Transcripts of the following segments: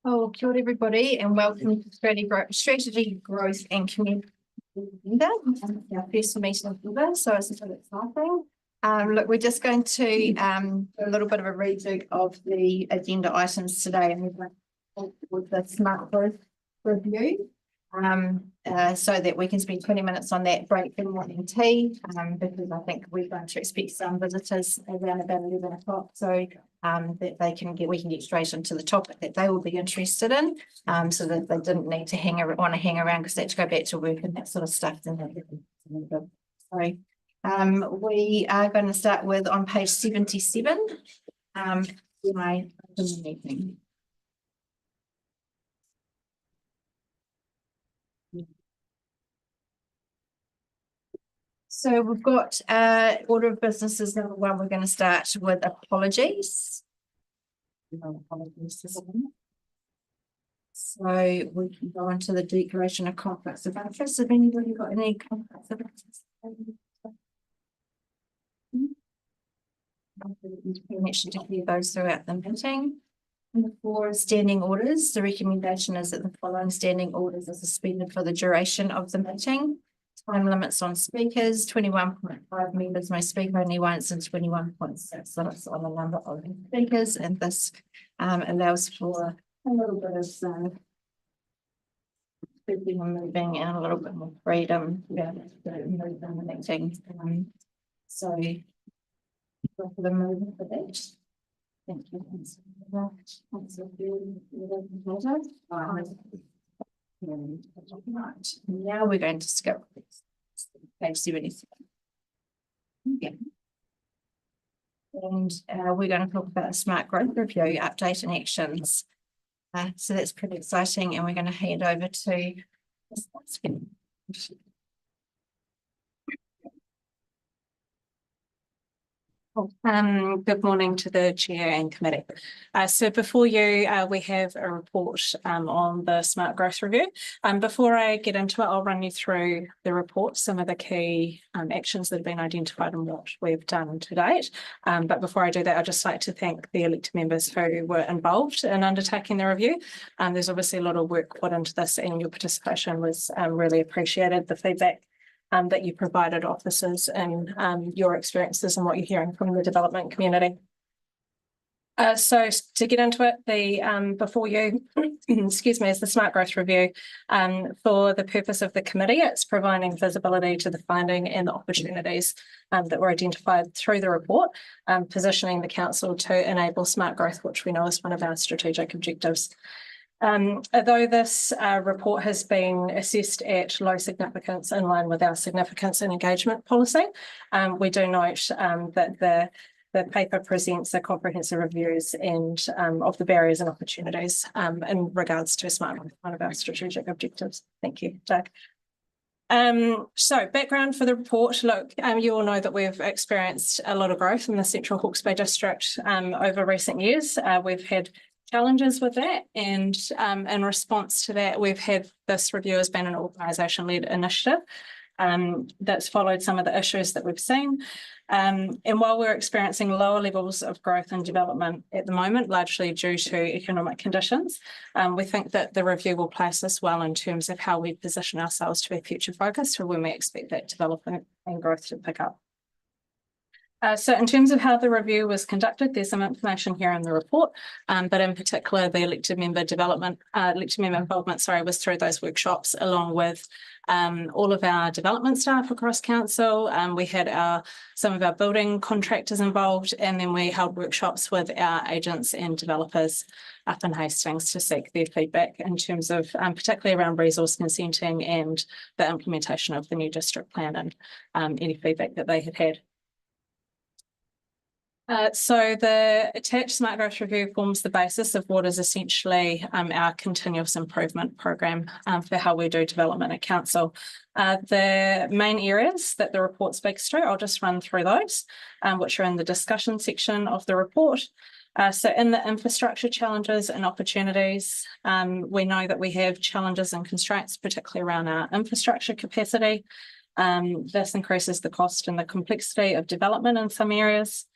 Oh, kia ora everybody, and welcome to Strategy Growth and Community Agenda. Our first meeting ever, so it's a bit exciting. Look, we're just going to do a little bit of a redo of the agenda items today, and we're going to with the smart growth review. So that we can spend 20 minutes on that, break for morning tea, because I think we're going to expect some visitors around about 11 o'clock. So that we can get straight into the topic that they will be interested in, so that they didn't need to want to hang around because they had to go back to work and that sort of stuff. So we are going to start with on page 77. My meeting. So we've got order of businesses. Number one, we're going to start with apologies. So we can go into the declaration of conflicts of interest. Have anybody got any conflicts of interest? We should declare those throughout the meeting. And for standing orders, the recommendation is that the following standing orders are suspended for the duration of the meeting. Time limits on speakers, 21.5 members may speak only once, and 21.6 limits on the number of speakers, and this allows for a little bit of speaking and moving and a little bit more freedom about the meeting. So for the movement for that. Thank you. Right. Now we're going to skip page 77. Yeah. And we're going to talk about a smart growth review, update and actions. So that's pretty exciting, and we're going to hand over to Good morning to the chair and committee. So before you, we have a report on the Smart Growth Review. Before I get into it, I'll run you through the report, some of the key actions that have been identified and what we've done to date. But before I do that, I'd just like to thank the elected members who were involved in undertaking the review. There's obviously a lot of work put into this, and your participation was really appreciated. The feedback that you provided officers and your experiences and what you're hearing from the development community. So to get into it, the before you, excuse me, is the Smart Growth Review. For the purpose of the committee, it's providing visibility to the finding and the opportunities that were identified through the report, positioning the council to enable smart growth, which we know is one of our strategic objectives. Although this report has been assessed at low significance in line with our significance and engagement policy, we do note that the paper presents a comprehensive reviews and of the barriers and opportunities in regards to smart growth, one of our strategic objectives. Thank you, Doug. So background for the report. Look, you all know that we've experienced a lot of growth in the Central Hawke's Bay district over recent years. We've had challenges with that, and in response to that, we've had this review has been an organisation-led initiative that's followed some of the issues that we've seen. And while we're experiencing lower levels of growth and development at the moment, largely due to economic conditions, we think that the review will place us well in terms of how we position ourselves to be future focused for when we expect that development and growth to pick up. So in terms of how the review was conducted, there's some information here in the report, but in particular, the elected member involvement, was through those workshops along with all of our development staff across council. We had some of our building contractors involved, and then we held workshops with our agents and developers up in Hastings to seek their feedback in terms of particularly around resource consenting and the implementation of the new district plan and any feedback that they had had. So the attached Smart Growth Review forms the basis of what is essentially our continuous improvement program for how we do development at council. The main areas that the report speaks to, I'll just run through those, which are in the discussion section of the report. So in the infrastructure challenges and opportunities, we know that we have challenges and constraints, particularly around our infrastructure capacity. This increases the cost and the complexity of development in some areas.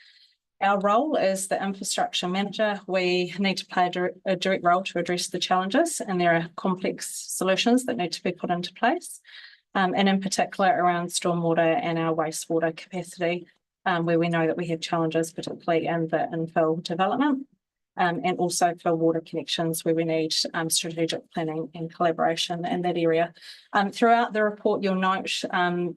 our role as the infrastructure manager, we need to play a direct role to address the challenges, and there are complex solutions that need to be put into place. And in particular around stormwater and our wastewater capacity, where we know that we have challenges, particularly in the infill development. And also for water connections where we need strategic planning and collaboration in that area. Throughout the report, you'll note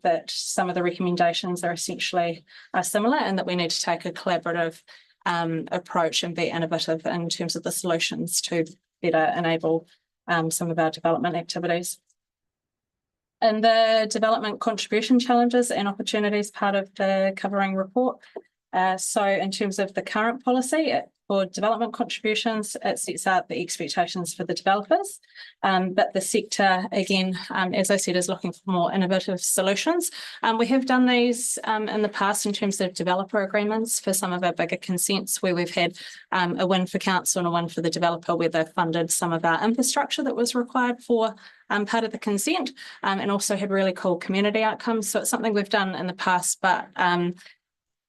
that some of the recommendations are essentially similar, and that we need to take a collaborative approach and be innovative in terms of the solutions to better enable some of our development activities. In the development contribution challenges and opportunities part of the covering report, so in terms of the current policy for development contributions, it sets out the expectations for the developers, but the sector, again, as I said, is looking for more innovative solutions. We have done these in the past in terms of developer agreements for some of our bigger consents, where we've had a win for council and a win for the developer, where they've funded some of our infrastructure that was required for part of the consent, and also had really cool community outcomes. So it's something we've done in the past, but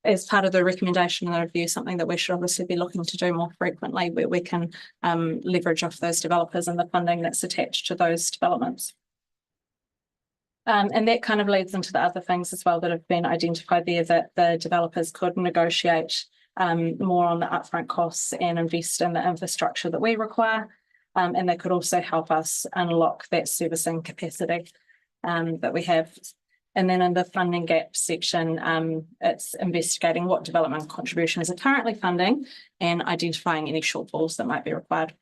as part of the recommendation and the review, something that we should obviously be looking to do more frequently, where we can leverage off those developers and the funding that's attached to those developments. And that kind of leads into the other things as well that have been identified there, that the developers could negotiate more on the upfront costs and invest in the infrastructure that we require. And they could also help us unlock that servicing capacity that we have. And then in the funding gap section, it's investigating what development contributions are currently funding and identifying any shortfalls that might be required.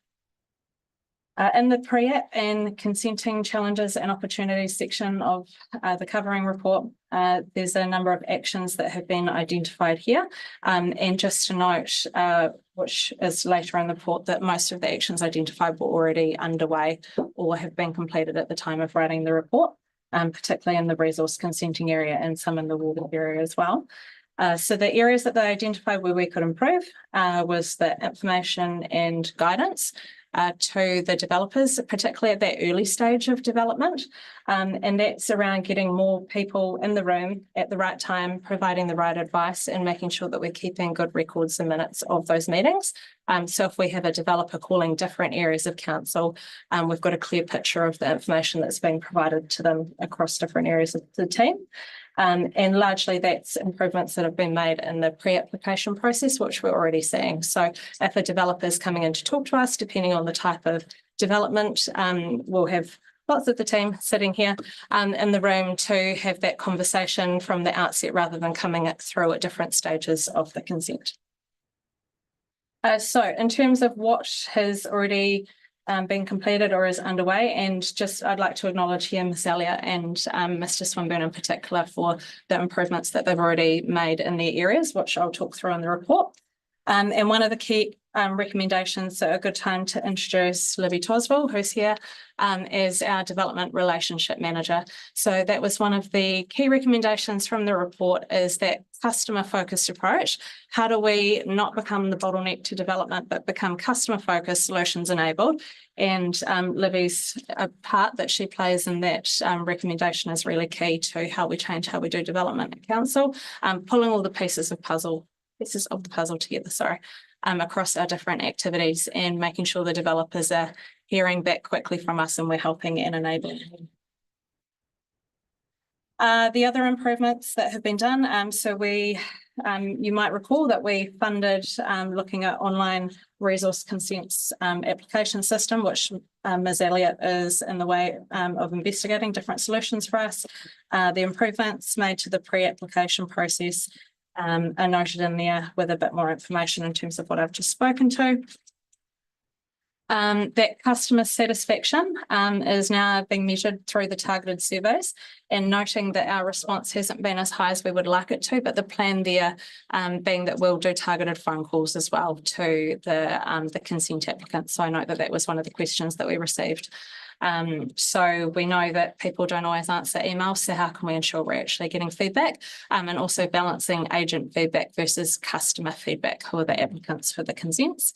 In the pre-app and consenting challenges and opportunities section of the covering report, there's a number of actions that have been identified here. And just to note, which is later in the report, that most of the actions identified were already underway or have been completed at the time of writing the report. Particularly in the resource consenting area and some in the water area as well. So the areas that they identified where we could improve was the information and guidance to the developers, particularly at that early stage of development. And that's around getting more people in the room at the right time, providing the right advice and making sure that we're keeping good records and minutes of those meetings. So if we have a developer calling different areas of council, we've got a clear picture of the information that's being provided to them across different areas of the team. And largely that's improvements that have been made in the pre-application process, which we're already seeing. So if a developer is coming in to talk to us, depending on the type of development, we'll have lots of the team sitting here in the room to have that conversation from the outset rather than coming through at different stages of the consent. So in terms of what has already been completed or is underway, and just I'd like to acknowledge here Ms. Elliott and Mr. Swinburne in particular for the improvements that they've already made in their areas, which I'll talk through in the report. And one of the key recommendations, so a good time to introduce Libby Toswell, who's here, as our development relationship manager. So that was one of the key recommendations from the report, is that customer focused approach. How do we not become the bottleneck to development, but become customer focused, solutions enabled? And Libby's part that she plays in that recommendation is really key to how we change how we do development at council, pulling all the pieces of the puzzle together, across our different activities and making sure the developers are hearing back quickly from us and we're helping and enabling. The other improvements that have been done, so we, you might recall that we funded looking at online resource consents application system, which Ms. Elliott is in the way of investigating different solutions for us. The improvements made to the pre-application process are noted in there with a bit more information in terms of what I've just spoken to. That customer satisfaction is now being measured through the targeted surveys, and noting that our response hasn't been as high as we would like it to, but the plan there being that we'll do targeted phone calls as well to the consent applicants. So I note that that was one of the questions that we received. So we know that people don't always answer emails, so how can we ensure we're actually getting feedback, and also balancing agent feedback versus customer feedback, who are the applicants for the consents.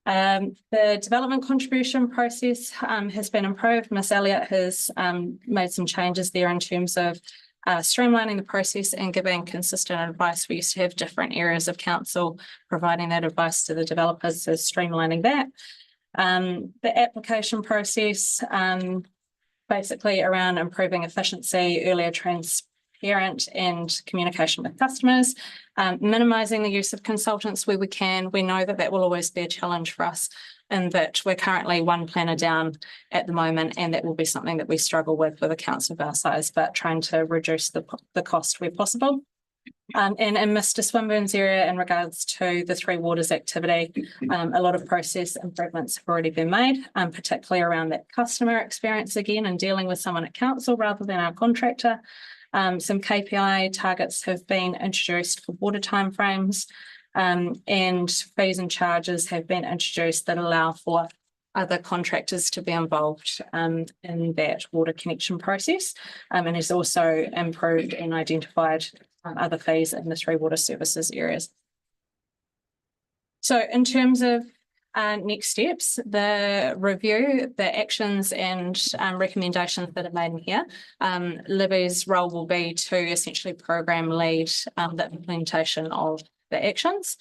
The development contribution process has been improved. Ms. Elliott has made some changes there in terms of streamlining the process and giving consistent advice. We used to have different areas of council providing that advice to the developers, so streamlining that. The application process, basically around improving efficiency, earlier transparent and communication with customers, minimising the use of consultants where we can. We know that that will always be a challenge for us, and that we're currently one planner down at the moment, and that will be something that we struggle with a council of our size, but trying to reduce the cost where possible. And in Mr. Swinburne's area, in regards to the Three Waters activity, a lot of process improvements have already been made, particularly around that customer experience again, and dealing with someone at council rather than our contractor. Some KPI targets have been introduced for water timeframes, and fees and charges have been introduced that allow for other contractors to be involved in that water connection process, and has also improved and identified other fees in the Three Water Services areas. So in terms of next steps, the review, the actions and recommendations that are made in here, Libby's role will be to essentially program lead the implementation of the actions.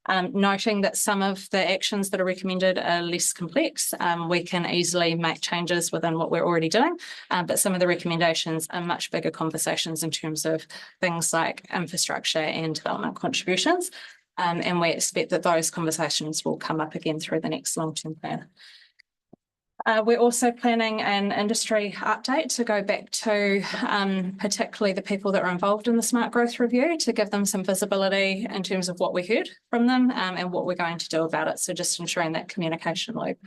Noting that some of the actions that are recommended are less complex, we can easily make changes within what we're already doing, but some of the recommendations are much bigger conversations in terms of things like infrastructure and development contributions, and we expect that those conversations will come up again through the next long-term plan. We're also planning an industry update to go back to particularly the people that are involved in the Smart Growth Review, to give them some visibility in terms of what we heard from them and what we're going to do about it. So just ensuring that communication loop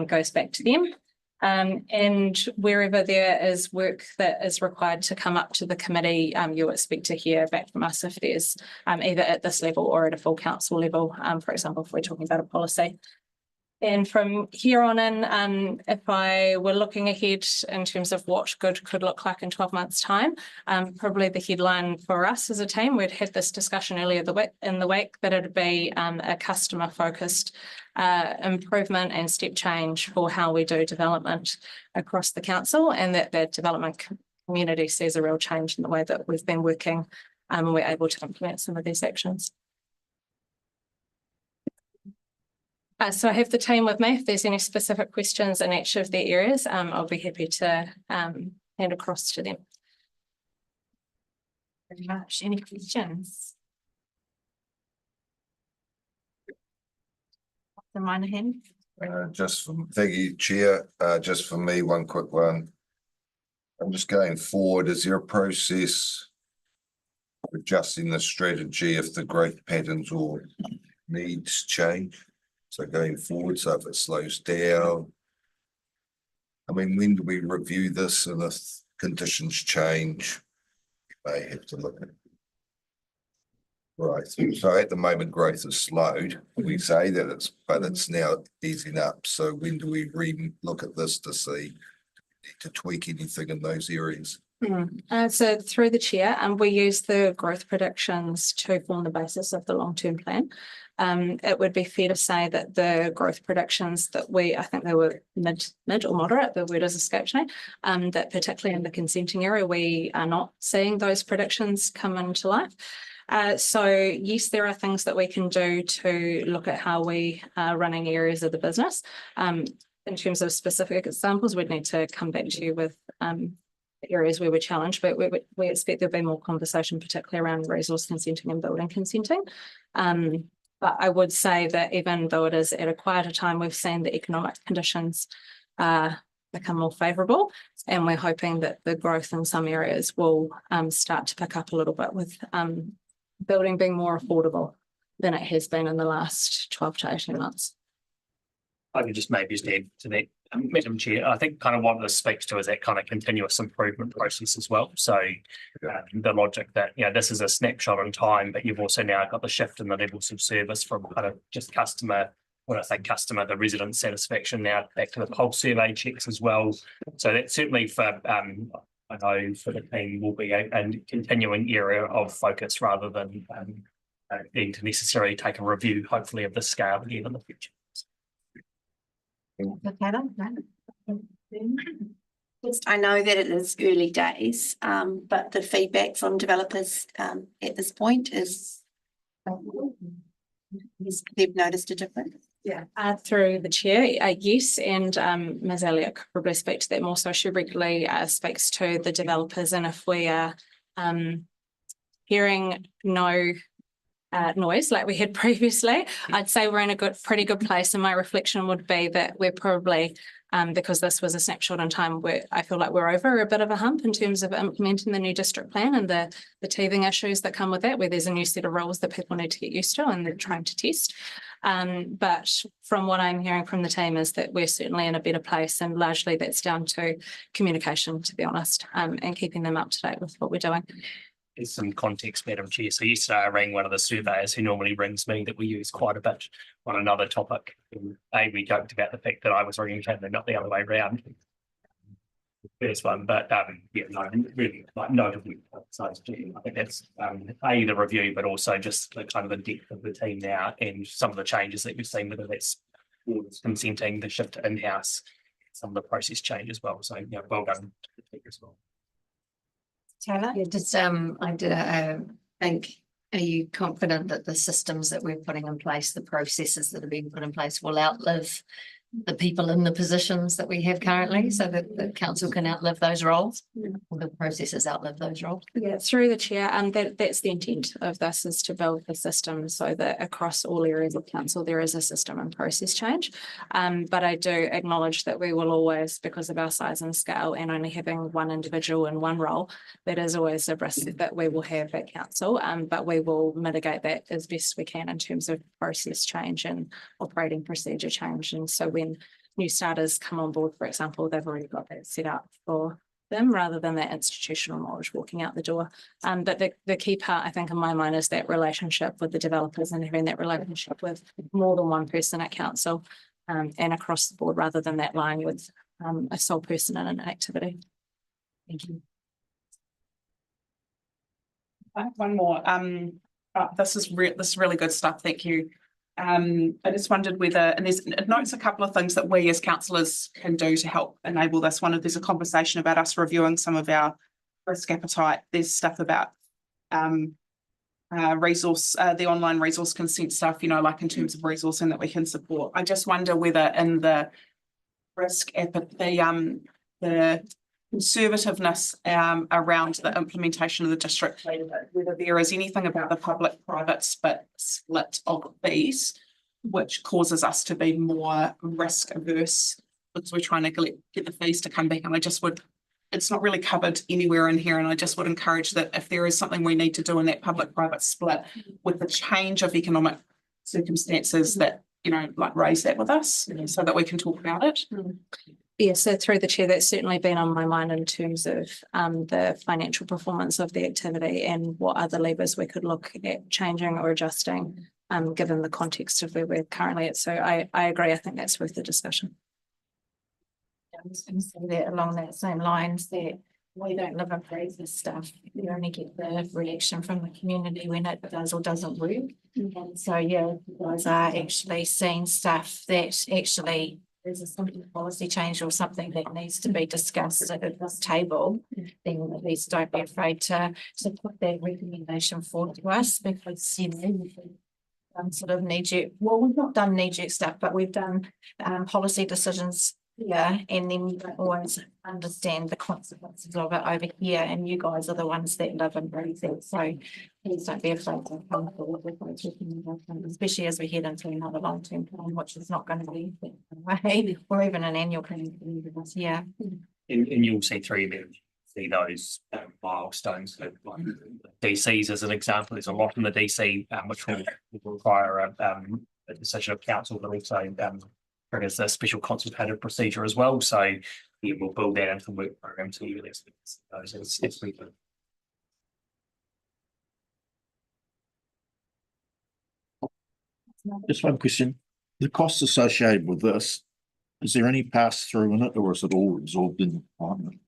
goes back to them. And wherever there is work that is required to come up to the committee, you'll expect to hear back from us if there's either at this level or at a full council level, for example, if we're talking about a policy. And from here on in, if I were looking ahead in terms of what good could look like in 12 months' time, probably the headline for us as a team, we'd had this discussion earlier in the week, that it'd be a customer-focused improvement and step change for how we do development across the council, and that the development community sees a real change in the way that we've been working, and we're able to implement some of these actions. So I have the team with me. If there's any specific questions in each of their areas, I'll be happy to hand across to them. Very much. Any questions? The minor hand. Thank you, Chair. Just for me, one quick one. I'm just going forward. Is there a process for adjusting the strategy if the growth patterns or needs change? So going forward, so if it slows down, I mean, when do we review this, and if conditions change, we may have to look at it. Right, so at the moment growth has slowed. We say that but it's now easing up. So when do we look at this to see to tweak anything in those areas? So through the chair, we use the growth predictions to form the basis of the long-term plan. It would be fair to say that the growth predictions that I think they were mid or moderate, the word has escaped me, that particularly in the consenting area, we are not seeing those predictions come into life. So yes, there are things that we can do to look at how we are running areas of the business. In terms of specific examples, we'd need to come back to you with areas where we're challenged, but we expect there'll be more conversation, particularly around resource consenting and building consenting. But I would say that even though it is at a quieter time, we've seen the economic conditions become more favourable, and we're hoping that the growth in some areas will start to pick up a little bit, with building being more affordable than it has been in the last 12 to 18 months. I could just maybe add to that, Madam Chair. I think kind of what this speaks to is that kind of continuous improvement process as well. So the logic that, this is a snapshot in time, but you've also now got the shift in the levels of service from kind of just customer, when I say customer, the resident satisfaction, now back to the pulse survey checks as well. So that certainly for, I know for the team will be a continuing area of focus, rather than need to necessarily take a review, hopefully, of this scale again in the future. I know that it is early days, but the feedback from developers at this point is they've noticed a difference. Yeah. Through the chair, yes, and Ms. Elliott could probably speak to that more. So she regularly speaks to the developers, and if we are hearing no noise like we had previously, I'd say we're in a pretty good place. And my reflection would be that we're probably, because this was a snapshot in time, where I feel like we're over a bit of a hump in terms of implementing the new district plan and the teething issues that come with that, where there's a new set of rules that people need to get used to and they're trying to test. But from what I'm hearing from the team is that we're certainly in a better place, and largely that's down to communication, to be honest, and keeping them up to date with what we're doing. There's some context, Madam Chair. So yesterday I rang one of the surveyors who normally rings me that we use quite a bit on another topic. We joked about the fact that I was ringing him and not the other way around. First one, but yeah, no, really like notably size team. I think that's the review, but also just the kind of the depth of the team now and some of the changes that you've seen, whether that's consenting, the shift to in-house, some of the process change as well. So yeah, well done to the team as well. Taylor? Yeah, just I think, are you confident that the systems that we're putting in place, the processes that are being put in place, will outlive the people in the positions that we have currently, so that the council can outlive those roles, or the processes outlive those roles? Yeah, through the chair, and that's the intent of this, is to build the system so that across all areas of council there is a system and process change. But I do acknowledge that we will always, because of our size and scale and only having one individual in one role, that is always a risk that we will have at council. But we will mitigate that as best we can in terms of process change and operating procedure change. And so when new starters come on board, for example, they've already got that set up for them rather than that institutional knowledge walking out the door. But the key part, I think, in my mind, is that relationship with the developers and having that relationship with more than one person at council and across the board, rather than that lying with a sole person in an activity. Thank you. One more. This is really good stuff. Thank you. I just wondered whether, and it notes a couple of things that we as councillors can do to help enable this. There's a conversation about us reviewing some of our risk appetite. There's stuff about the online resource consent stuff, like in terms of resourcing that we can support. I just wonder whether in the risk the conservativeness around the implementation of the district plan, whether there is anything about the public-private split of fees which causes us to be more risk averse because we're trying to get the fees to come back. And it's not really covered anywhere in here, and I just would encourage that if there is something we need to do in that public-private split with the change of economic circumstances, that raise that with us so that we can talk about it. Yeah, so through the chair, that's certainly been on my mind in terms of the financial performance of the activity and what other levers we could look at changing or adjusting, given the context of where we're currently at. So I agree. I think that's worth the discussion. I was going to say that along that same lines, that we don't live and breathe this stuff. We only get the reaction from the community when it does or doesn't work. And so, yeah, you guys are actually seeing stuff that actually there's a simple policy change or something that needs to be discussed at this table, then at least don't be afraid to put that recommendation forward to us, because sort of knee-jerk, well, we've not done knee-jerk stuff, but we've done policy decisions here, and then we don't always understand the consequences of it over here, and you guys are the ones that live and breathe it. So please don't be afraid to come forward with those recommendations, especially as we head into another long-term plan, which is not going to be way, or even an annual plan. Yeah. And you'll see those milestones. So, like DCs as an example, there's a lot in the DC which will require a decision of council, but also triggers a special consultative procedure as well. So yeah, we'll build that into the work program to you. Those as we go. Just one question. The costs associated with this, is there any pass through in it, or is it all absorbed in the department?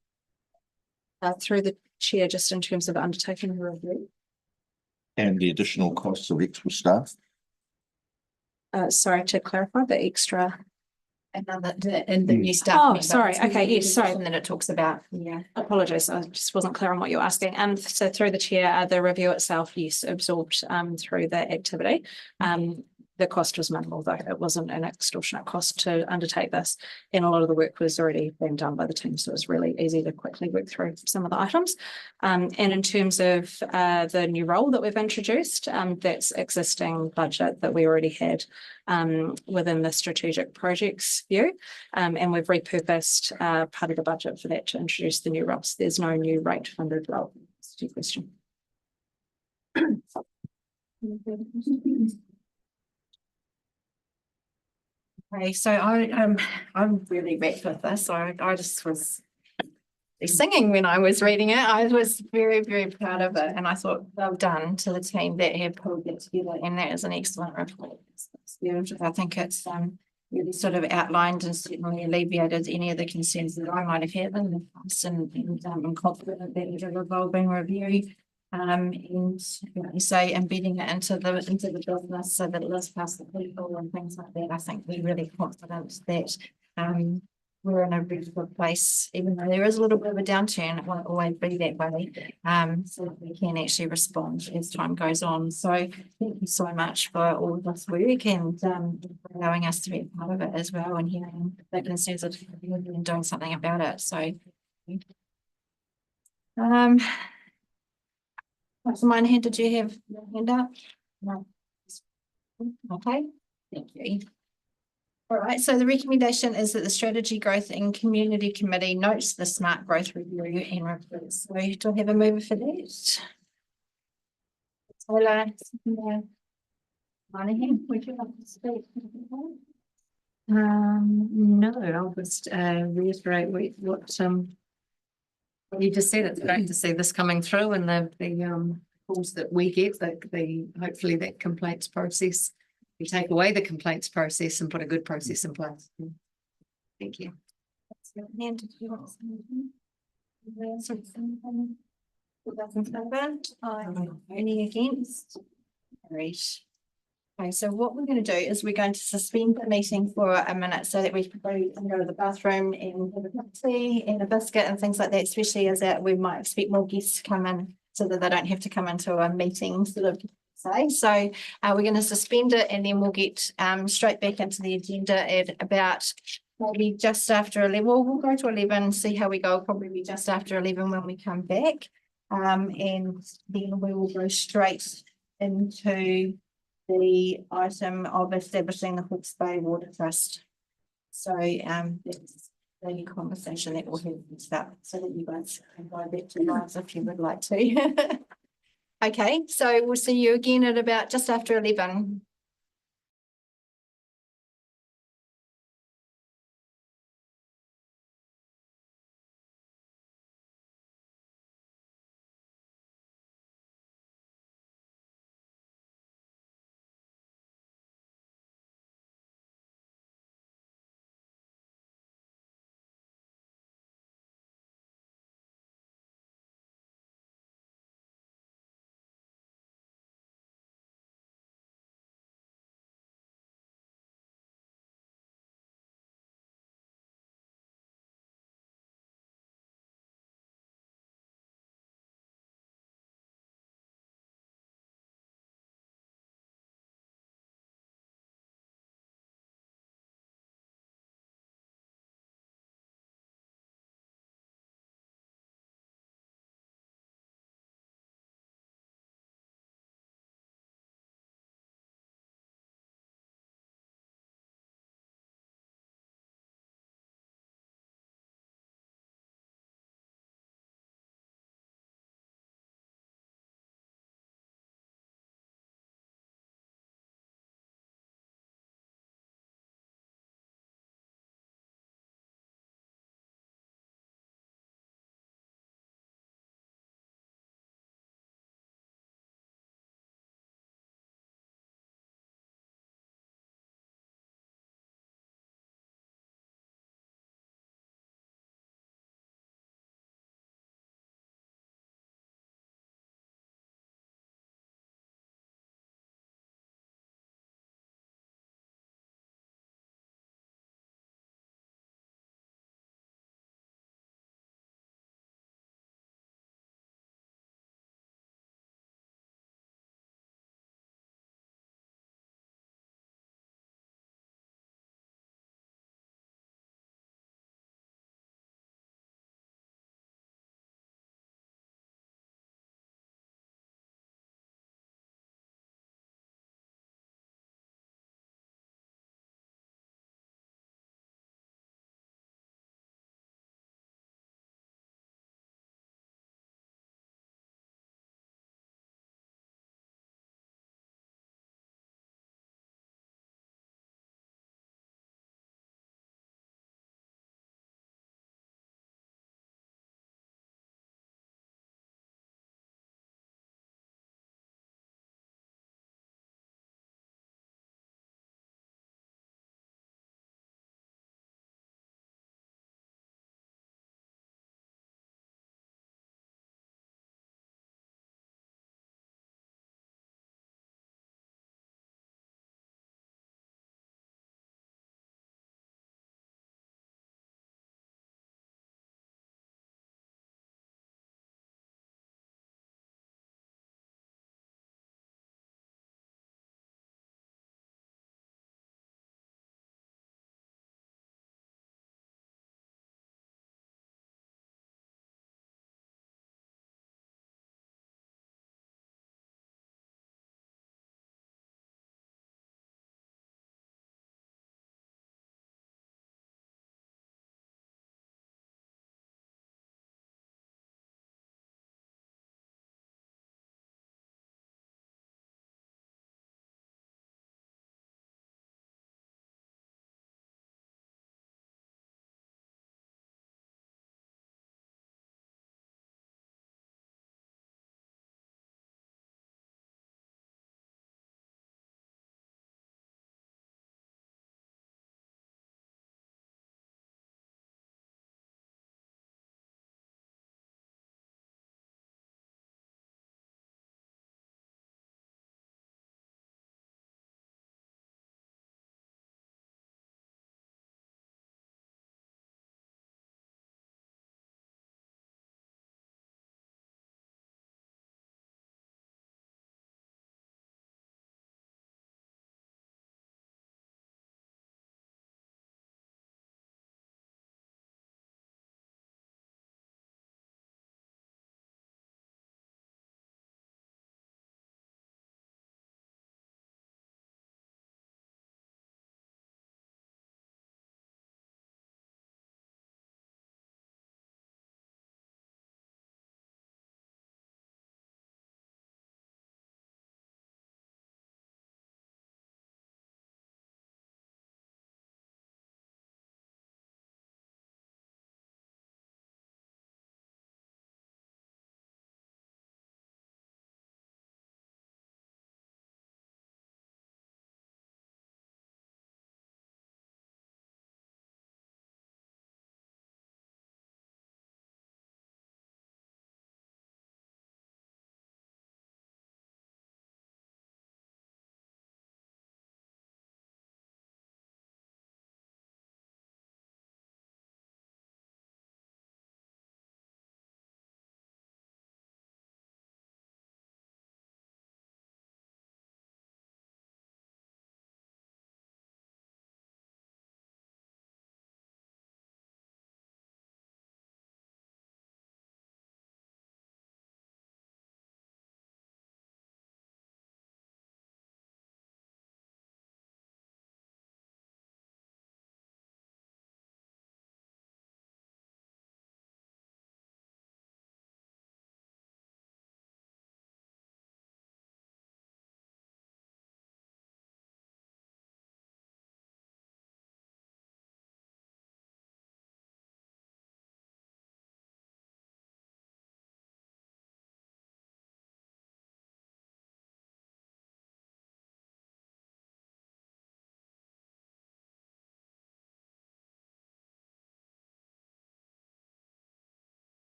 Through the chair, just in terms of undertaking the review. And the additional costs of extra staff? Sorry, to clarify, the extra. in the new stuff. Oh, sorry. Okay, yes, sorry. And then it talks about, yeah. Apologies, I just wasn't clear on what you're asking. So through the chair, the review itself, yes, absorbed through that activity. The cost was minimal though. It wasn't an extortionate cost to undertake this. And a lot of the work was already being done by the team. So it was really easy to quickly work through some of the items. And in terms of the new role that we've introduced, that's existing budget that we already had within the strategic projects view. And we've repurposed part of the budget for that to introduce the new roles. There's no new rate funded role. That's your question. Okay, so I'm really wrecked with this. So I just was singing when I was reading it. I was very, very proud of it. And I thought, well done to the team that have pulled it together. And that is an excellent report. I think it's really sort of outlined and certainly alleviated any of the concerns that I might have had in the past, and I'm confident that it's a revolving review. And like you say, embedding it into the business so that it lives past the people and things like that. I think we're really confident that we're in a really good place, even though there is a little bit of a downturn. It won't always be that way. So that we can actually respond as time goes on. So thank you so much for all of this work and allowing us to be a part of it as well, and hearing the concerns of and doing something about it. So Councillor Moynihan, did you have your hand up? No. Okay, thank you. All right, so the recommendation is that the Strategy Growth and Community Committee notes the Smart Growth Review and reports. So do I have a mover for that? Taylor, Moynihan, would you like to speak? No, I'll just reiterate what you just said. It's great to see this coming through, and the calls that we get, that hopefully that complaints process, we take away the complaints process and put a good process in place. Thank you. And did you want something? Any against? Great. Okay, so what we're going to do is we're going to suspend the meeting for a minute so that we can go to the bathroom and have a cup of tea and a biscuit and things like that, especially as that we might expect more guests to come in so that they don't have to come into a meeting sort of say. So we're going to suspend it, and then we'll get straight back into the agenda at about maybe just after 11. Well, we'll go to 11, see how we go. Probably be just after 11 when we come back. And then we will go straight into the item of establishing the Hawke's Bay Water Trust. So that's the conversation that we'll have with that, so that you guys can go back to lives if you would like to. Okay, so we'll see you again at about just after 11.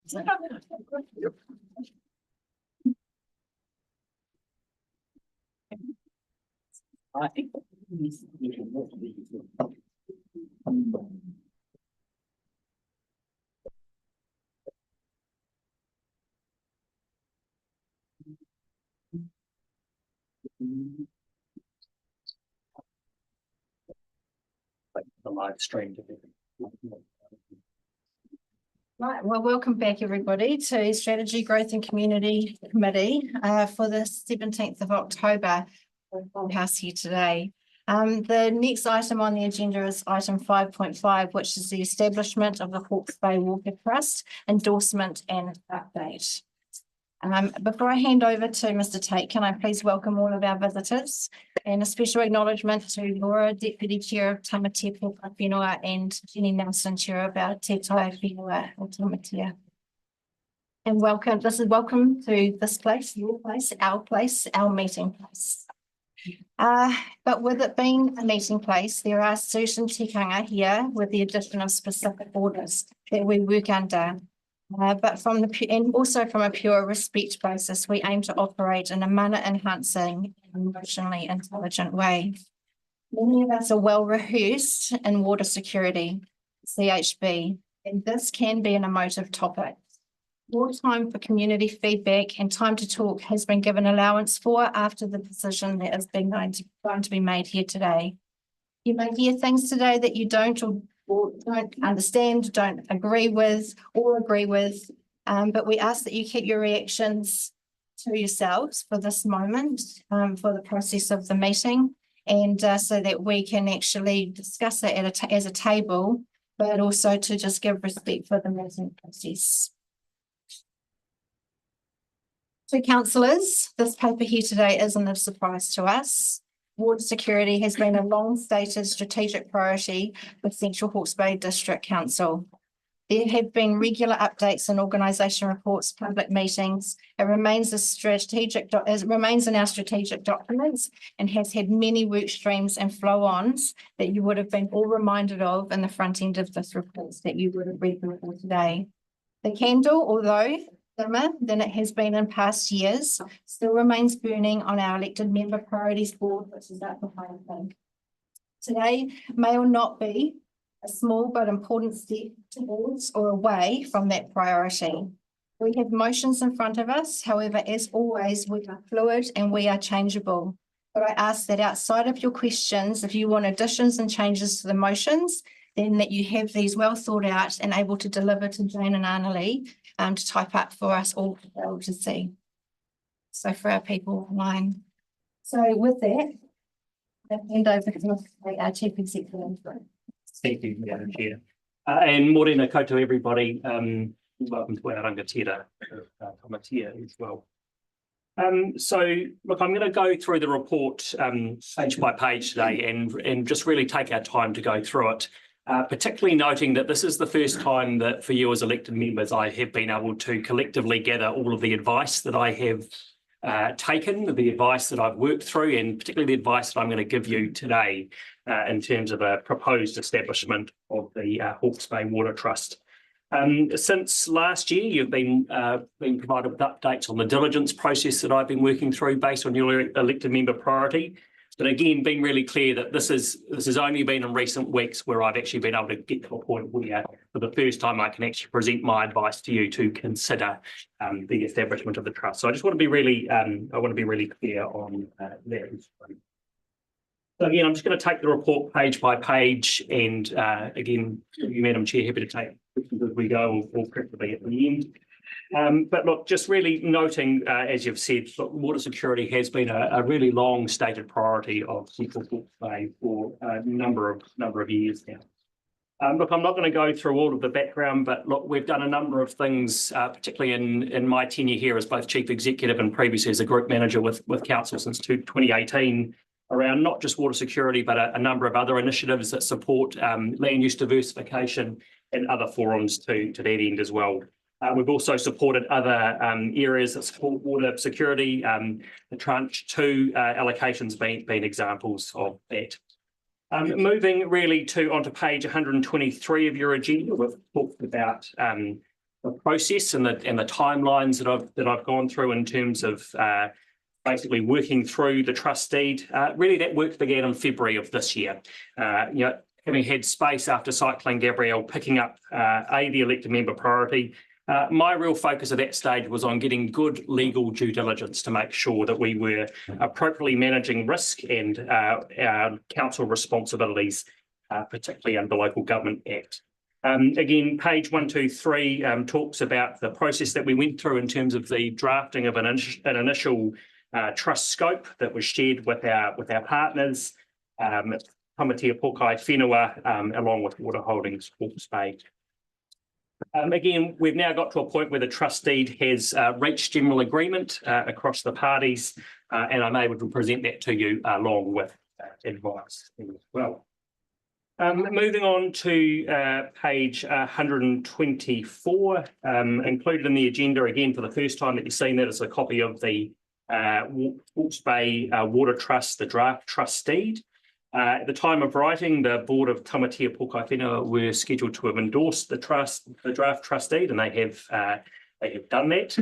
The live stream. Right, well, welcome back, everybody, to Strategy, Growth and Community Committee for the 17th of October. House here today. The next item on the agenda is item 5.5, which is the establishment of the Hawke's Bay Water Trust endorsement and update. Before I hand over to Mr. Tate, can I please welcome all of our visitors and a special acknowledgement to Laura, Deputy Chair of Tamatea Whenua, and Jenny Nelson, Chair of our Te Tai Whenua o Tamatea. And welcome to this place, your place, our meeting place. But with it being a meeting place, there are certain tikanga here with the addition of specific orders that we work under. But and also from a pure respect basis, we aim to operate in a mana enhancing and emotionally intelligent way. Many of us are well rehearsed in water security, CHB, and this can be an emotive topic. More time for community feedback and time to talk has been given allowance for after the decision that is going to be made here today. You may hear things today that you don't or don't understand, don't agree with, or agree with, but we ask that you keep your reactions to yourselves for this moment, for the process of the meeting, and so that we can actually discuss it as a table, but also to just give respect for the meeting process. To councillors, this paper here today isn't a surprise to us. Water security has been a long-stated strategic priority with Central Hawke's Bay District Council. There have been regular updates and organisation reports, public meetings. It remains in our strategic documents and has had many work streams and flow-ons that you would have been all reminded of in the front end of this report that you would have read before today. The candle, although dimmer than it has been in past years, still remains burning on our elected member priorities board, which is up behind me. Today may or not be a small but important step towards or away from that priority. We have motions in front of us. However, as always, we are fluid and we are changeable. But I ask that outside of your questions, if you want additions and changes to the motions, then that you have these well thought out and able to deliver to Jane and Annalie to type up for us all to be able to see. So for our people online. So with that, I'll hand over to our Chief Executive. Thank you, Madam Chair. And morena koutou everybody. Welcome to our rangatira Tamatea as well. So look, I'm going to go through the report page by page today and just really take our time to go through it. Particularly noting that this is the first time that for you as elected members, I have been able to collectively gather all of the advice that I have taken, the advice that I've worked through, and particularly the advice that I'm going to give you today in terms of a proposed establishment of the Hawke's Bay Water Trust. Since last year, you've been provided with updates on the diligence process that I've been working through based on your elected member priority. But again, being really clear that this has only been in recent weeks where I've actually been able to get to a point where for the first time I can actually present my advice to you to consider the establishment of the trust. So I just want to be really, clear on that. So again, I'm just going to take the report page by page, and again, Madam Chair, happy to take questions as we go, or preferably at the end. But look, just really noting, as you've said, look, water security has been a really long stated priority of Central Hawke's Bay for a number of years now. Look, I'm not going to go through all of the background, but look, we've done a number of things, particularly in my tenure here as both Chief Executive and previously as a Group Manager with Council since 2018, around not just water security, but a number of other initiatives that support land use diversification and other forums to that end as well. We've also supported other areas that support water security, the Tranche 2 allocations being examples of that. Moving really onto page 123 of your agenda, we've talked about process and the timelines that I've gone through in terms of basically working through the trust deed. Really, that work began in February of this year. Having had space after Cyclone Gabrielle, picking up the elected member priority. My real focus at that stage was on getting good legal due diligence to make sure that we were appropriately managing risk and our council responsibilities, particularly under the Local Government Act. Again, page 123 talks about the process that we went through in terms of the drafting of an initial trust scope that was shared with our partners, Tamatea Pokai Whenua, along with Water Holdings Hawke's Bay. Again, we've now got to a point where the trust deed has reached general agreement across the parties, and I'm able to present that to you along with advice as well. Moving on to page 124, included in the agenda again for the first time that you've seen that is a copy of the Hawke's Bay Water Trust, the draft trust deed. At the time of writing, the board of Tamatea Pokai Whenua were scheduled to have endorsed the draft trust deed, and they have done that.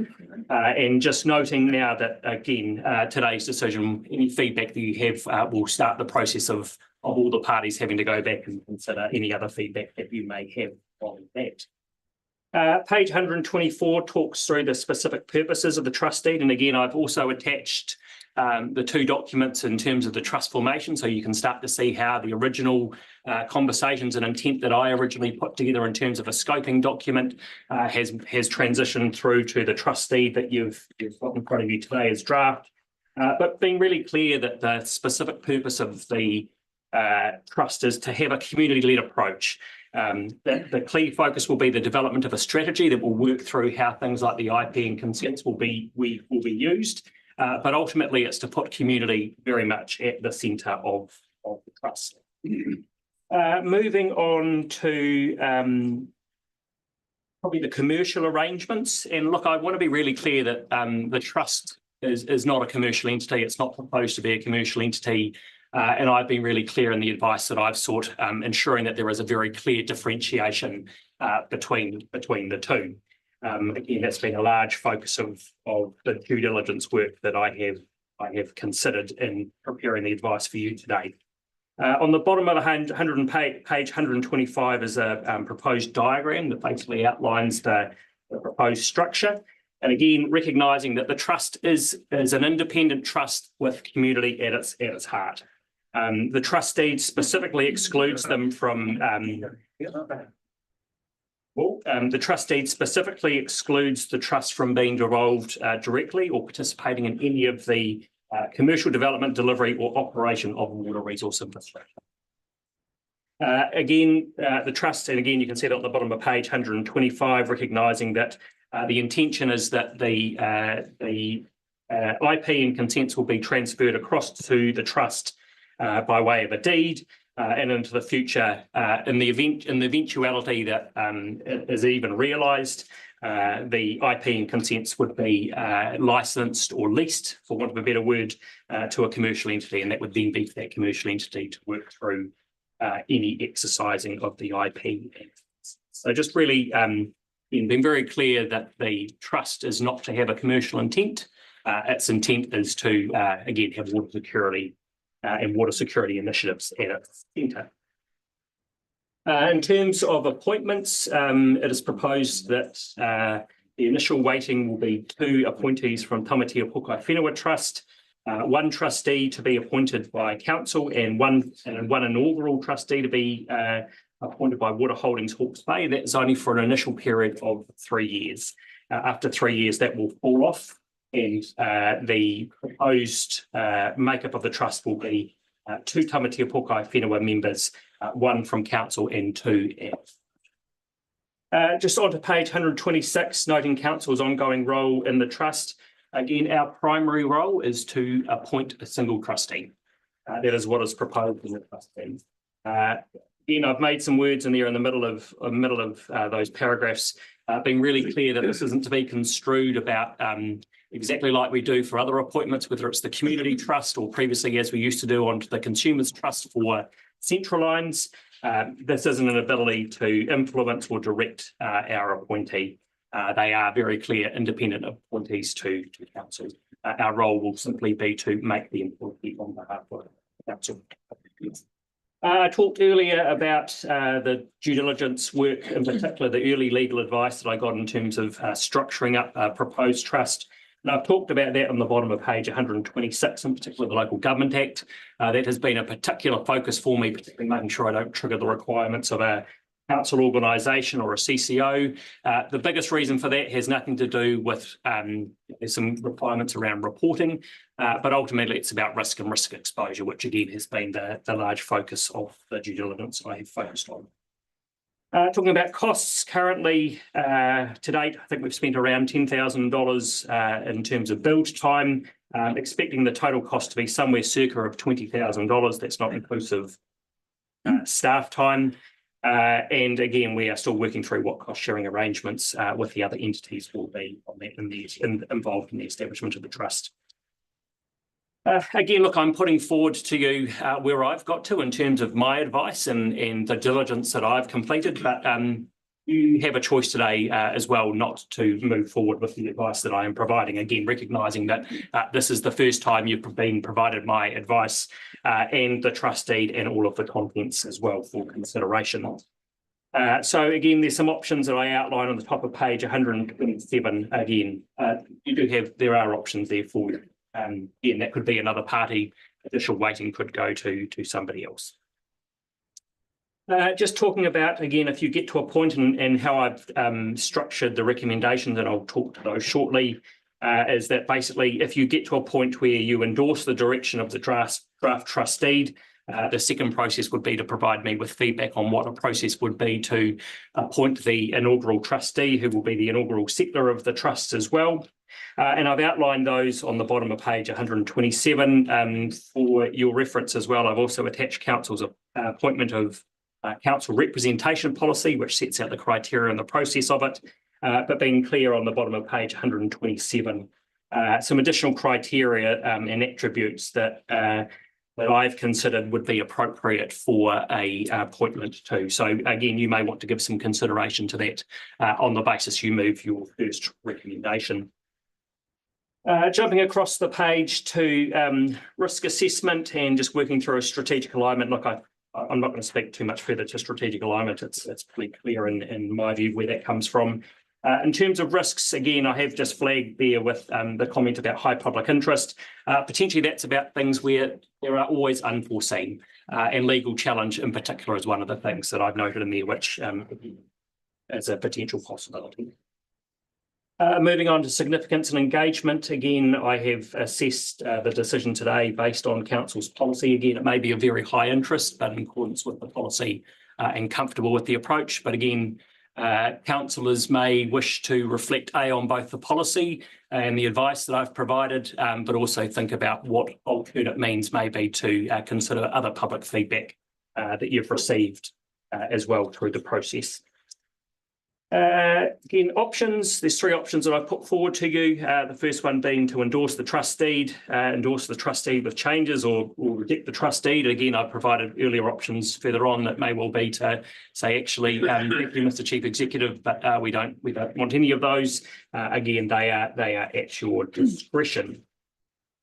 And just noting now that again, today's decision, any feedback that you have will start the process of all the parties having to go back and consider any other feedback that you may have on that. Page 124 talks through the specific purposes of the trust deed, and again, I've also attached the two documents in terms of the trust formation, so you can start to see how the original conversations and intent that I originally put together in terms of a scoping document has transitioned through to the trust deed that you've got in front of you today as draft. But being really clear that the specific purpose of the trust is to have a community-led approach. The clear focus will be the development of a strategy that will work through how things like the IP and consents will be used. But ultimately, it's to put community very much at the centre of the trust. Moving on to probably the commercial arrangements. And look, I want to be really clear that the trust is not a commercial entity. It's not proposed to be a commercial entity. And I've been really clear in the advice that I've sought, ensuring that there is a very clear differentiation between the two. Again, that's been a large focus of the due diligence work that I have considered in preparing the advice for you today. On the bottom of page 125 is a proposed diagram that basically outlines the proposed structure. And again, recognising that the trust is an independent trust with community at its heart. The trust deed specifically excludes them from the trust deed specifically excludes the trust from being involved directly or participating in any of the commercial development, delivery or operation of water resource infrastructure. Again, the trust, and again, you can see it on the bottom of page 125, recognising that the intention is that the IP and consents will be transferred across to the trust by way of a deed. And into the future, in the eventuality that it is even realised, the IP and consents would be licensed or leased, for want of a better word, to a commercial entity, and that would then be for that commercial entity to work through any exercising of the IP. So just really being very clear that the trust is not to have a commercial intent. Its intent is to, again, have water security and water security initiatives at its centre. In terms of appointments, it is proposed that the initial weighting will be 2 appointees from Tamatea Pokai Whenua Trust, 1 trustee to be appointed by council, and one inaugural trustee to be appointed by Water Holdings Hawke's Bay. That is only for an initial period of 3 years. After 3 years, that will fall off. And the proposed makeup of the trust will be 2 Tamatea Pokai Whenua members, 1 from council and 2 just on to page 126, noting council's ongoing role in the trust. Again, our primary role is to appoint a single trustee. That is what is proposed in the trustee. Again, I've made some words in there in the middle of those paragraphs, being really clear that this isn't to be construed about exactly like we do for other appointments, whether it's the community trust or previously, as we used to do, onto the consumers trust for central lines. This isn't an ability to influence or direct our appointee. They are very clear independent appointees to council. Our role will simply be to make the appointee on behalf of council. I talked earlier about the due diligence work, in particular the early legal advice that I got in terms of structuring up a proposed trust. And I've talked about that on the bottom of page 126, in particular the Local Government Act. That has been a particular focus for me, particularly making sure I don't trigger the requirements of a council organisation or a CCO. The biggest reason for that has nothing to do with there's some requirements around reporting, but ultimately it's about risk and risk exposure, which again has been the large focus of the due diligence I have focused on. Talking about costs, currently to date, I think we've spent around $10,000 in terms of build time, expecting the total cost to be somewhere circa of $20,000. That's not inclusive staff time. And again, we are still working through what cost sharing arrangements with the other entities will be on that involved in the establishment of the trust. Again, look, I'm putting forward to you where I've got to in terms of my advice and the diligence that I've completed, but you have a choice today as well not to move forward with the advice that I am providing. Again, recognising that this is the first time you've been provided my advice and the trust deed and all of the contents as well for consideration. So again, there's some options that I outline on the top of page 127. Again, there are options there for you. And that could be another party. Additional weighting could go to somebody else. Just talking about, again, if you get to a point and how I've structured the recommendations, and I'll talk to those shortly, is that basically if you get to a point where you endorse the direction of the draft trust deed, the second process would be to provide me with feedback on what a process would be to appoint the inaugural trustee, who will be the inaugural settler of the trust as well. And I've outlined those on the bottom of page 127 for your reference as well. I've also attached council's appointment of council representation policy, which sets out the criteria and the process of it, but being clear on the bottom of page 127, some additional criteria and attributes that I've considered would be appropriate for a appointment too. So again, you may want to give some consideration to that on the basis you move your first recommendation. Jumping across the page to risk assessment and just working through a strategic alignment. Look, I'm not going to speak too much further to strategic alignment. It's pretty clear in my view where that comes from. In terms of risks, again, I have just flagged there with the comment about high public interest. Potentially that's about things where there are always unforeseen, and legal challenge in particular is one of the things that I've noted in there, which is a potential possibility. Moving on to significance and engagement, again, I have assessed the decision today based on council's policy. Again, it may be of very high interest, but in accordance with the policy and comfortable with the approach. But again, councillors may wish to reflect on both the policy and the advice that I've provided, but also think about what alternate means may be to consider other public feedback that you've received as well through the process. Again, options, there's three options that I've put forward to you. The first one being to endorse the trust deed with changes or reject the trust deed. Again, I've provided earlier options further on that may well be to say, actually, thank you, Mr. Chief Executive, but we don't want any of those. Again, they are at your discretion.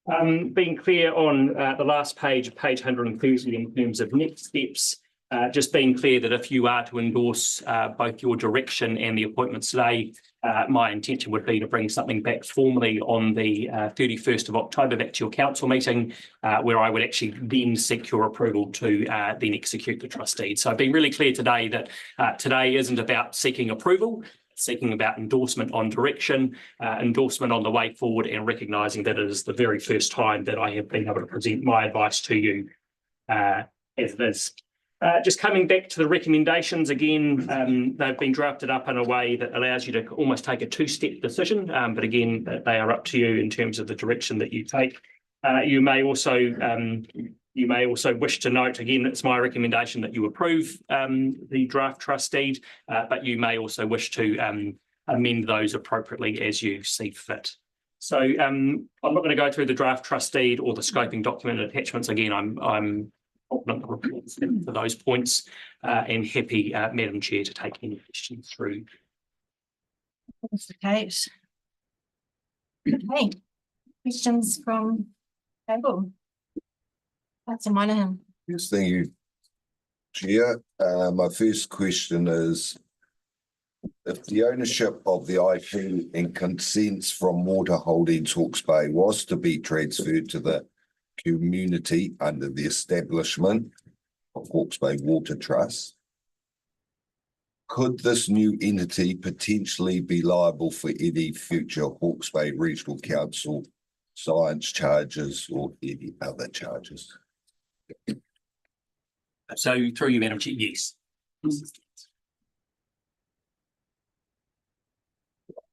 Being clear on the last page 130 in terms of next steps. Just being clear that if you are to endorse both your direction and the appointments today, my intention would be to bring something back formally on the 31st of October back to your council meeting, where I would actually then seek your approval to then execute the trust deed. So being really clear today that today isn't about seeking approval, it's seeking about endorsement on direction, endorsement on the way forward, and recognising that it is the very first time that I have been able to present my advice to you as it is. Just coming back to the recommendations again, they've been drafted up in a way that allows you to almost take a two-step decision, but again, they are up to you in terms of the direction that you take. You may also wish to note, again, it's my recommendation that you approve the draft trust deed, but you may also wish to amend those appropriately as you see fit. So I'm not going to go through the draft trust deed or the scoping document attachments. Again, I'm confident for those points and happy, Madam Chair, to take any questions through. Thanks, Kate. Okay, questions from table? That's a minor. Yes, thank you, Chair. My first question is, if the ownership of the IP and consents from Water Holdings Hawke's Bay was to be transferred to the community under the establishment of Hawke's Bay Water Trust, could this new entity potentially be liable for any future Hawke's Bay Regional Council science charges or any other charges? So through you, Madam Chair, yes.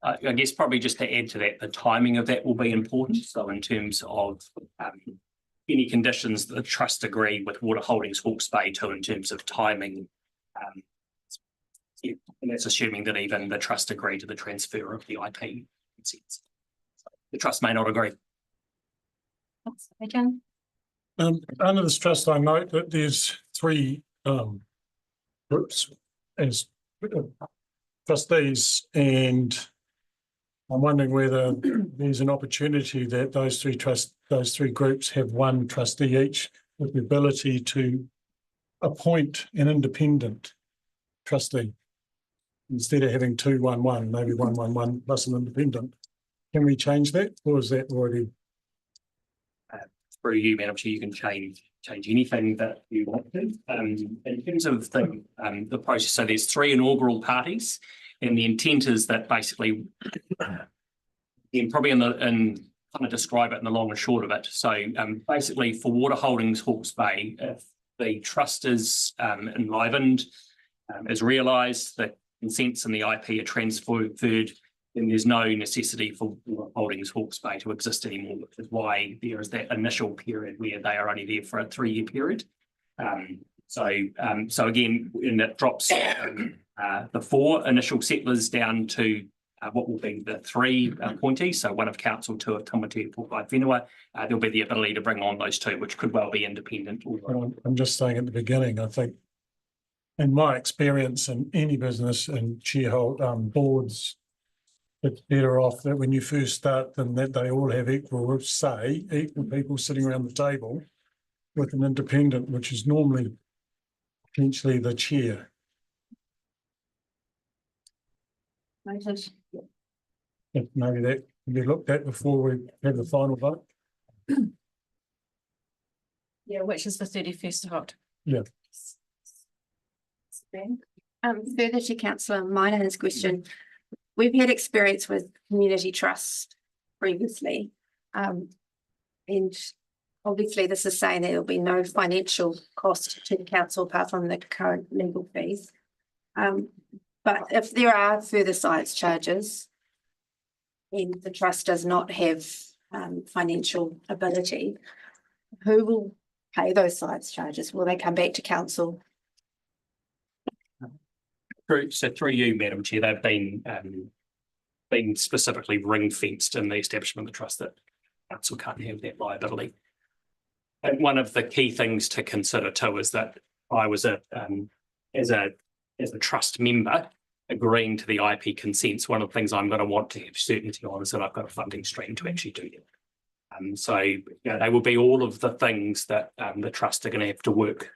I guess probably just to add to that, the timing of that will be important. So in terms of any conditions that the trust agree with Water Holdings Hawke's Bay to in terms of timing. And that's assuming that even the trust agree to the transfer of the IP consents. The trust may not agree. Thanks, Megan. Under this trust, I note that there's three groups as trustees, and I'm wondering whether there's an opportunity that those three groups have one trustee each with the ability to appoint an independent trustee instead of having 2-1-1, maybe 1-1-1 plus an independent. Can we change that, or is that already? Through you, Madam Chair, you can change anything that you want to. In terms of the process, so there's 3 inaugural parties, and the intent is that basically, and probably in kind of describe it in the long and short of it. So basically, for Water Holdings Hawke's Bay, if the trust is enlivened, is realised, that consents and the IP are transferred, then there's no necessity for Water Holdings Hawke's Bay to exist anymore, which is why there is that initial period where they are only there for a 3-year period. So again, and that drops the 4 initial settlers down to what will be the 3 appointees. So 1 of council, 2 of Tamati Port Whenua. There'll be the ability to bring on those 2, which could well be independent. I'm just saying at the beginning, I think, in my experience in any business and shareholder boards, it's better off that when you first start them that they all have equal say, equal people sitting around the table with an independent, which is normally potentially the chair. Noted. If maybe that can be looked at before we have the final vote. Yeah, which is the 31st of October. Yeah. Further to Councillor Minahan's question, we've had experience with community trust previously. And obviously this is saying that there'll be no financial cost to the council apart from the current legal fees. But if there are further science charges and the trust does not have financial ability, who will pay those science charges? Will they come back to council? So through you, Madam Chair, they've been specifically ring fenced in the establishment of the trust that council can't have that liability. And one of the key things to consider too is that I was as a trust member agreeing to the IP consents. One of the things I'm going to want to have certainty on is that I've got a funding stream to actually do that. So they will be all of the things that the trust are going to have to work.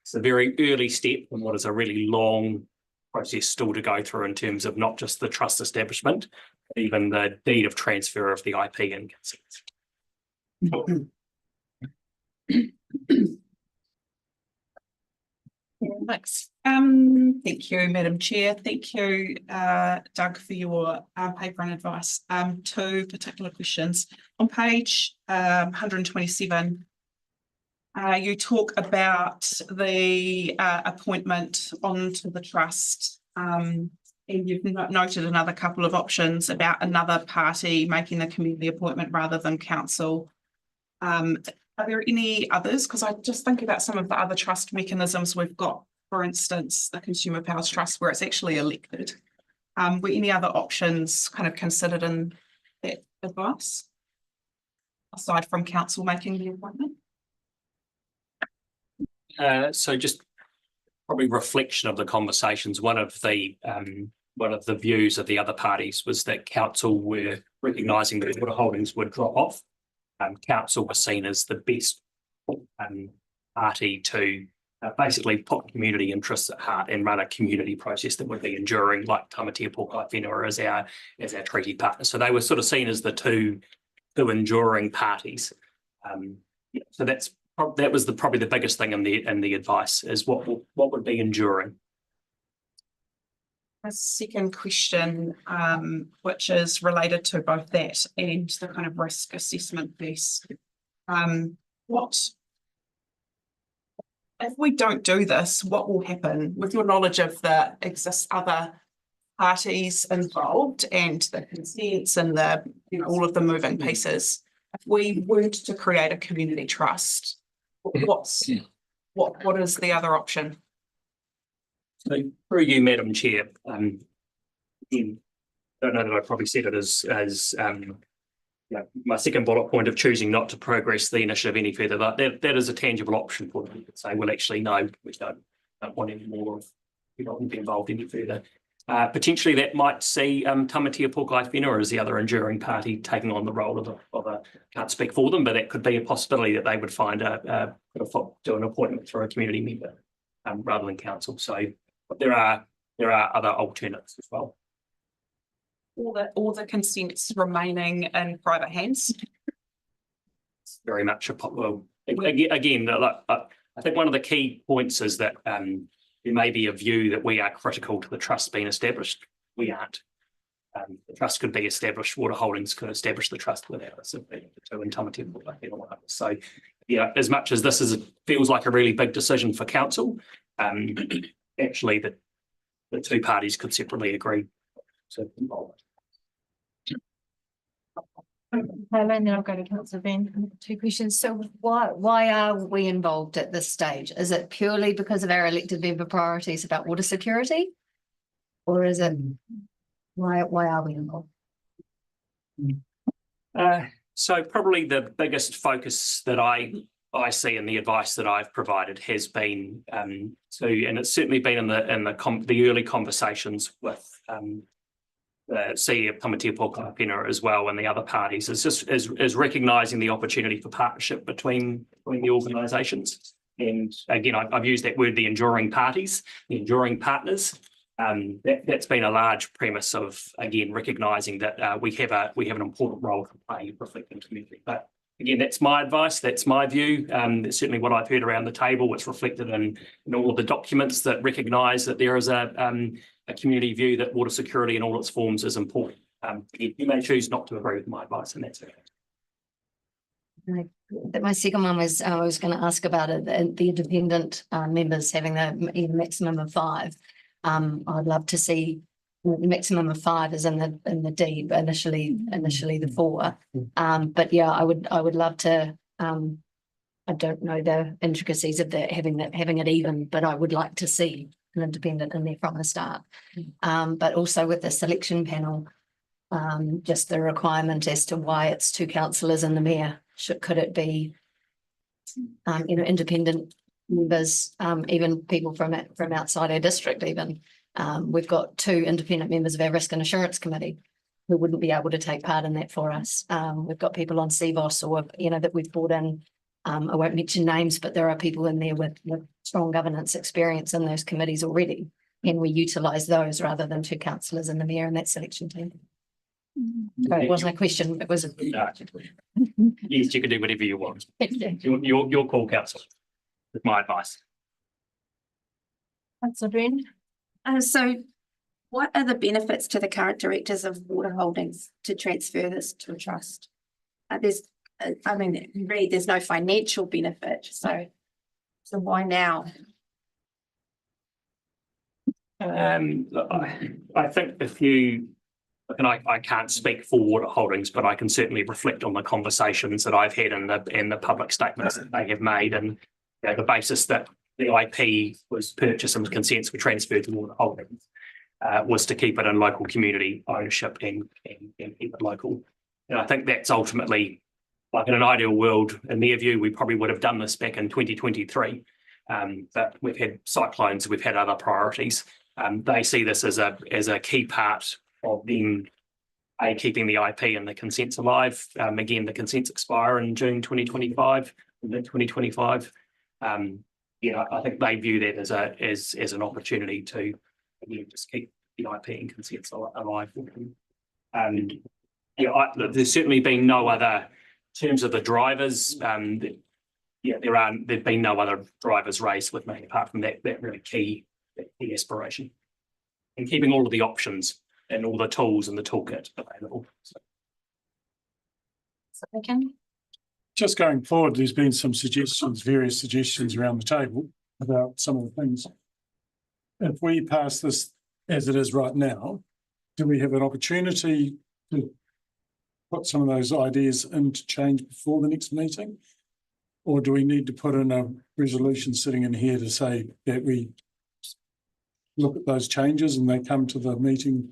It's a very early step in what is a really long process still to go through in terms of not just the trust establishment, but even the deed of transfer of the IP and consents. Thanks. Thank you, Madam Chair. Thank you, Doug, for your paper and advice. 2 particular questions. On page 127, you talk about the appointment onto the trust, and you've noted another couple of options about another party making the community appointment rather than council. Are there any others? Because I just think about some of the other trust mechanisms we've got, for instance, the Consumer Powers Trust, where it's actually elected. Were any other options kind of considered in that advice, aside from council making the appointment? So just probably reflection of the conversations. One of the one of the views of the other parties was that council were recognising that water holdings would drop off. Council was seen as the best party to basically put community interests at heart and run a community process that would be enduring, like Tamatea Pōkai Whenua as our treaty partner. So they were sort of seen as the two enduring parties. So that was probably the biggest thing in the advice is what would be enduring. A second question, which is related to both that and the kind of risk assessment piece. If we don't do this, what will happen with your knowledge of the other parties involved and the consents and the, all of the moving pieces? If we weren't to create a community trust, what is the other option? So through you, Madam Chair, again, don't know that I probably said it as my second bullet point of choosing not to progress the initiative any further. That is a tangible option for them. You could say, well, actually, no, we don't want any more of, we don't want to be involved any further. Potentially that might see Tamatea Pōkai Whenua as the other enduring party taking on the role of a can't speak for them, but that could be a possibility that they would find do an appointment through a community member rather than council. So there are other alternatives as well. All the consents remaining in private hands. It's very much again. I think one of the key points is that there may be a view that we are critical to the trust being established. We aren't. The trust could be established. Water Holdings could establish the trust without us. So, yeah, as much as this feels like a really big decision for council, actually the two parties could separately agree to involve it. Hello, and then I'll go to Councillor Ben. 2 questions. So why are we involved at this stage? Is it purely because of our elected member priorities about water security? Or is it, why are we involved? So probably the biggest focus that I see in the advice that I've provided has been and it's certainly been in the early conversations with the CEO of Tamatea Pōkai Whenua as well and the other parties is recognising the opportunity for partnership between the organisations. And again, I've used that word, the enduring parties, the enduring partners. That's been a large premise of, again, recognising that we have an important role to play reflecting community. But again, that's my advice, that's my view. That's certainly what I've heard around the table. It's reflected in all of the documents that recognise that there is a community view that water security in all its forms is important. You may choose not to agree with my advice, and that's okay. My second one was I was going to ask about it, the independent members having the maximum of 5. I'd love to see the maximum of 5 is in the D, but initially the 4. But yeah, I would love to. I don't know the intricacies of that having it even, but I would like to see an independent in there from the start. But also with the selection panel, just the requirement as to why it's 2 councillors and the mayor. Could it be, independent members, even people from outside our district even. We've got 2 independent members of our Risk and Assurance Committee who wouldn't be able to take part in that for us. We've got people on CBOS or, that we've brought in. I won't mention names, but there are people in there with strong governance experience in those committees already. And we utilise those rather than 2 councillors and the mayor in that selection team. So it wasn't a question, it was a... Yes, you can do whatever you want. Your call, council, with my advice. Councillor Ben. So what are the benefits to the current directors of Water Holdings to transfer this to a trust? There's no financial benefit, so why now? I think and I can't speak for Water Holdings, but I can certainly reflect on the conversations that I've had and the public statements that they have made, and the basis that the IP was purchased and consents were transferred to Water Holdings was to keep it in local community ownership and keep it local. And I think that's ultimately, like in an ideal world, in their view, we probably would have done this back in 2023. But we've had cyclones, we've had other priorities. They see this as a key part of them keeping the IP and the consents alive. Again, the consents expire in June 2025, mid 2025. I think they view that as an opportunity to just keep the IP and consents alive. There's certainly been no other, in terms of the drivers, there've been no other drivers raised with me apart from that really key aspiration. And keeping all of the options and all the tools in the toolkit available. Just going forward, there's been some suggestions, various suggestions around the table about some of the things. If we pass this as it is right now, do we have an opportunity to put some of those ideas into change before the next meeting? Or do we need to put in a resolution sitting in here to say that we look at those changes and they come to the meeting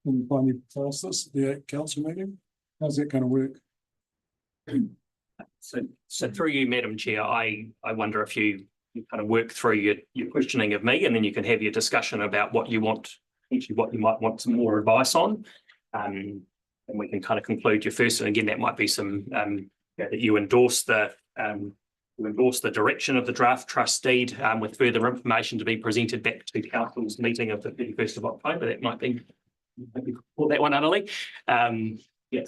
when we finally pass this, the council meeting? How's that going to work? So through you, Madam Chair, I wonder if you kind of work through your questioning of me, and then you can have your discussion about what you want, actually what you might want some more advice on. And we can kind of conclude your first, and again, that might be some that you endorse the direction of the draft trust deed with further information to be presented back to council's meeting of the 31st of October. That might be, maybe call that one utterly. So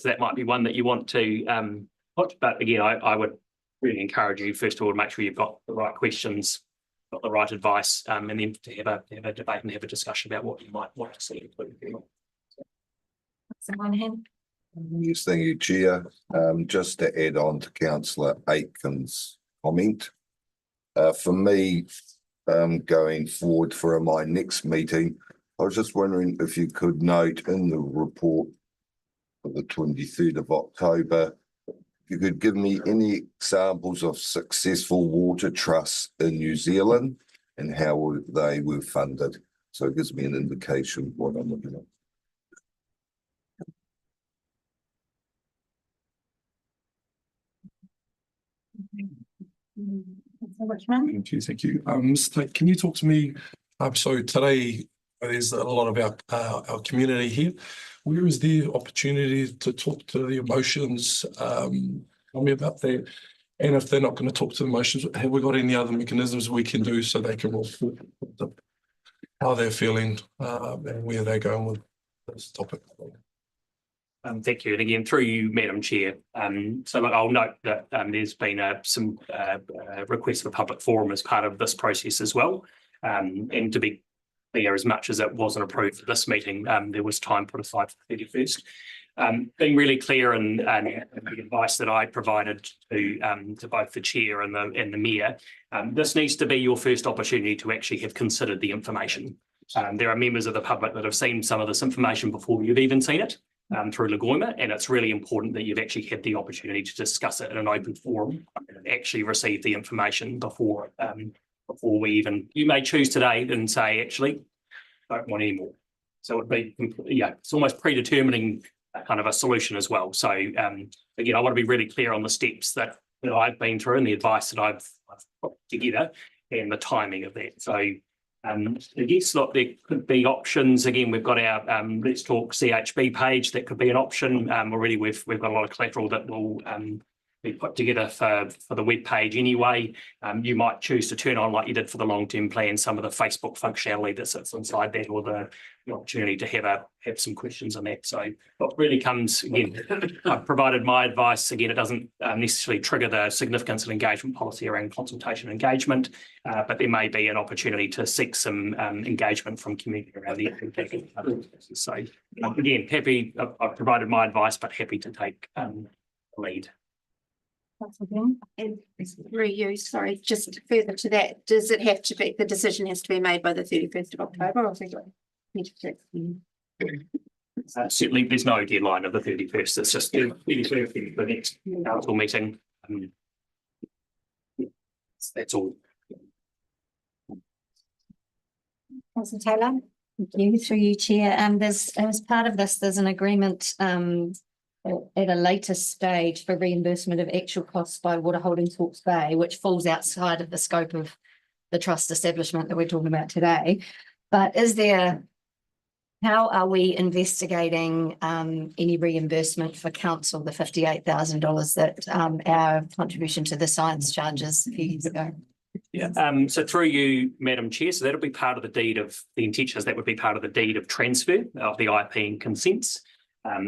that might be one that you want to put, but again, I would really encourage you first of all to make sure you've got the right questions, got the right advice, and then to have a debate and have a discussion about what you might want to see included. Yes, thank you, Chair. Just to add on to Councillor Aitken's comment, for me, going forward for my next meeting, I was just wondering if you could note in the report for the 23rd of October, you could give me any examples of successful water trusts in New Zealand and how they were funded. So it gives me an indication of what I'm looking at. Thank you. Can you talk to me? So today there's a lot of our community here. Where is the opportunity to talk to the emotions? Tell me about that. And if they're not going to talk to the emotions, have we got any other mechanisms we can do so they can report how they're feeling and where they're going with this topic? Thank you. And again, through you, Madam Chair. So look, I'll note that there's been some requests for public forum as part of this process as well. And to be clear, as much as it wasn't approved for this meeting, there was time put aside for the 31st. Being really clear and the advice that I provided to both the chair and the mayor, this needs to be your first opportunity to actually have considered the information. There are members of the public that have seen some of this information before you've even seen it. Through Lagoima, and it's really important that you've actually had the opportunity to discuss it in an open forum and actually receive the information before we even, you may choose today and say, actually, don't want any more. So it'd be, it's almost predetermining kind of a solution as well. So again, I want to be really clear on the steps that I've been through and the advice that I've put together and the timing of that. So I guess, look, there could be options. Again, we've got our Let's Talk CHB page. That could be an option. Already we've got a lot of collateral that will be put together for the web page anyway. You might choose to turn on, like you did for the long-term plan, some of the Facebook functionality that sits inside that, or the opportunity to have some questions on that. So what really comes, again, I've provided my advice. Again, it doesn't necessarily trigger the significance of engagement policy around consultation engagement, but there may be an opportunity to seek some engagement from community around the FMP. So again, happy, I've provided my advice, but happy to take the lead. And through you, sorry, just further to that, does it have to be, the decision has to be made by the 31st of October, or certainly there's no deadline of the 31st. It's just the next council meeting. That's all. Councillor Taylor. Thank you, through you, Chair. There's, as part of this, there's an agreement at a later stage for reimbursement of actual costs by Water Holdings Hawke's Bay, which falls outside of the scope of the trust establishment that we're talking about today. But how are we investigating any reimbursement for council, the $58,000 that our contribution to the science charges a few years ago? Yeah, so through you, Madam Chair, so that'll be part of the deed of, the intention is that would be part of the deed of transfer of the IP and consents.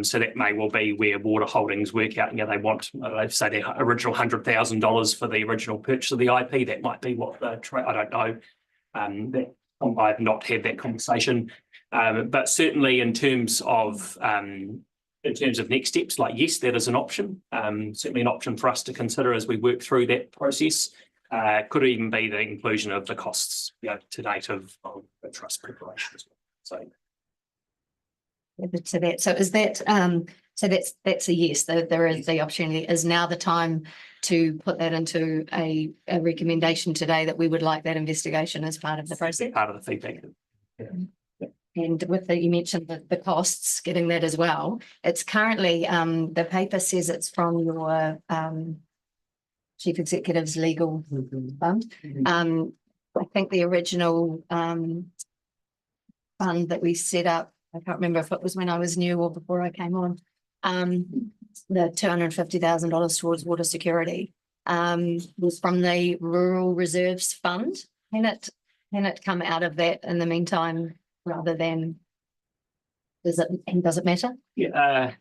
So that may well be where Water Holdings work out, they want, they've say their original $100,000 for the original purchase of the IP, that might be what I don't know. That I've not had that conversation, but certainly in terms of next steps, like yes, that is an option. Certainly an option for us to consider as we work through that process. Could even be the inclusion of the costs, to date of the trust preparation as well. So. To that, so is that so that's a yes, there is the opportunity. Is now the time to put that into a recommendation today that we would like that investigation as part of the process? Part of the feedback. And with you mentioned the costs, getting that as well. It's currently the paper says it's from your chief executive's legal fund. I think the original fund that we set up, I can't remember if it was when I was new or before I came on, the $250,000 towards water security was from the Rural Reserves Fund. Can it come out of that in the meantime rather than, does it matter? Yeah,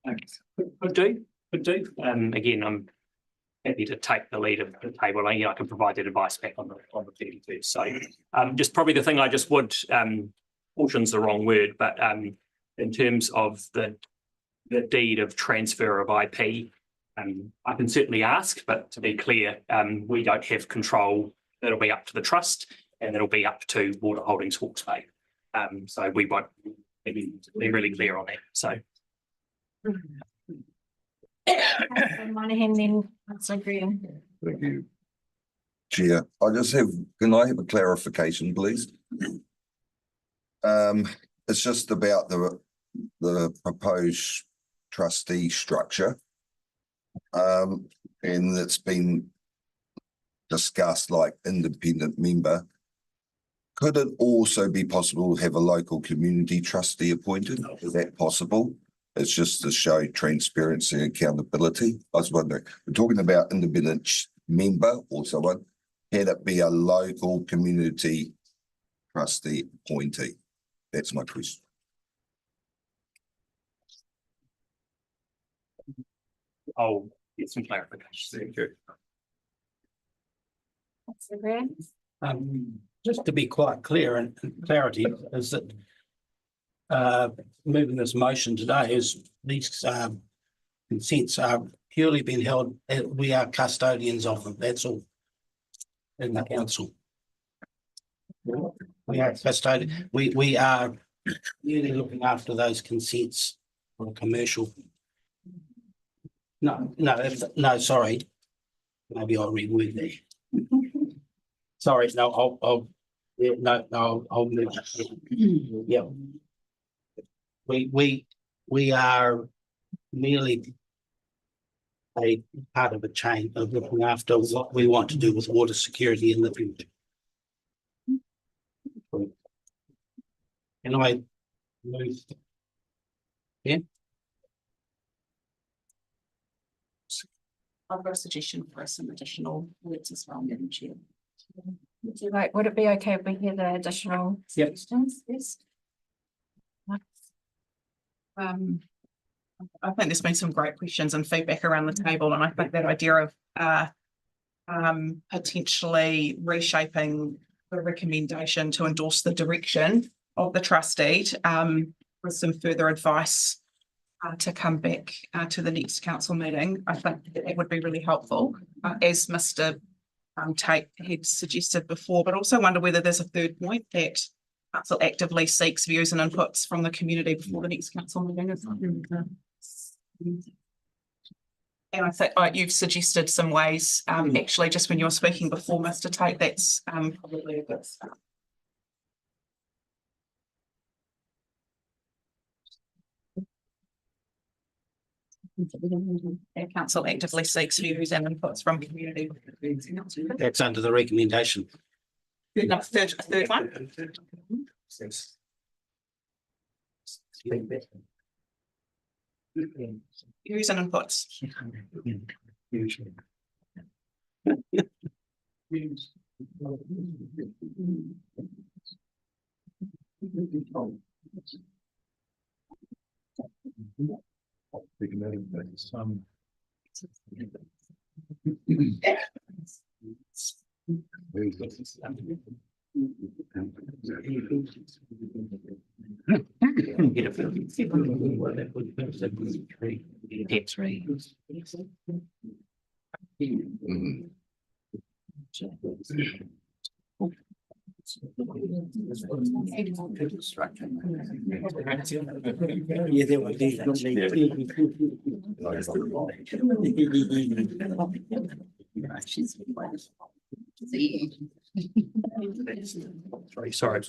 could do. Again, I'm happy to take the lead of the table. I can provide that advice back on the 31st. So just probably the thing I just would, caution's the wrong word, but in terms of the deed of transfer of IP, I can certainly ask, but to be clear, we don't have control. That'll be up to the trust and it'll be up to Water Holdings Hawke's Bay. So we won't be really clear on that. So. Monahan, then Councillor Graham. Thank you. Chair, can I have a clarification, please? It's just about the proposed trustee structure. And it's been discussed like independent member. Could it also be possible to have a local community trustee appointed? Is that possible? It's just to show transparency and accountability. I was wondering, we're talking about independent member or someone. Can it be a local community trustee appointee? That's my question. I'll get some clarification. Thank you. Councillor Graham. Just to be quite clear and clarity is that moving this motion today is these consents are purely being held, we are custodians of them, that's all. In the council. We are custodian, we are really looking after those consents for commercial. No, sorry. Maybe I'll reword there. Sorry, no, I'll move. Yeah. We are merely a part of a chain of looking after what we want to do with water security in the future. Can I move? Yeah. I've got a suggestion for some additional words as well, Madam Chair. Would it be okay if we hear the additional suggestions? Yes. I think there's been some great questions and feedback around the table, and I think that idea of potentially reshaping the recommendation to endorse the direction of the trustee with some further advice to come back to the next council meeting, I think that would be really helpful, as Mr. Tate had suggested before, but also wonder whether there's a third point that council actively seeks views and inputs from the community before the next council meeting. And I think you've suggested some ways, actually, just when you were speaking before, Mr. Tate, that's probably a good start. Council actively seeks views and inputs from community. That's under the recommendation. No, third one. Views and inputs. Yeah, there was. Sorry,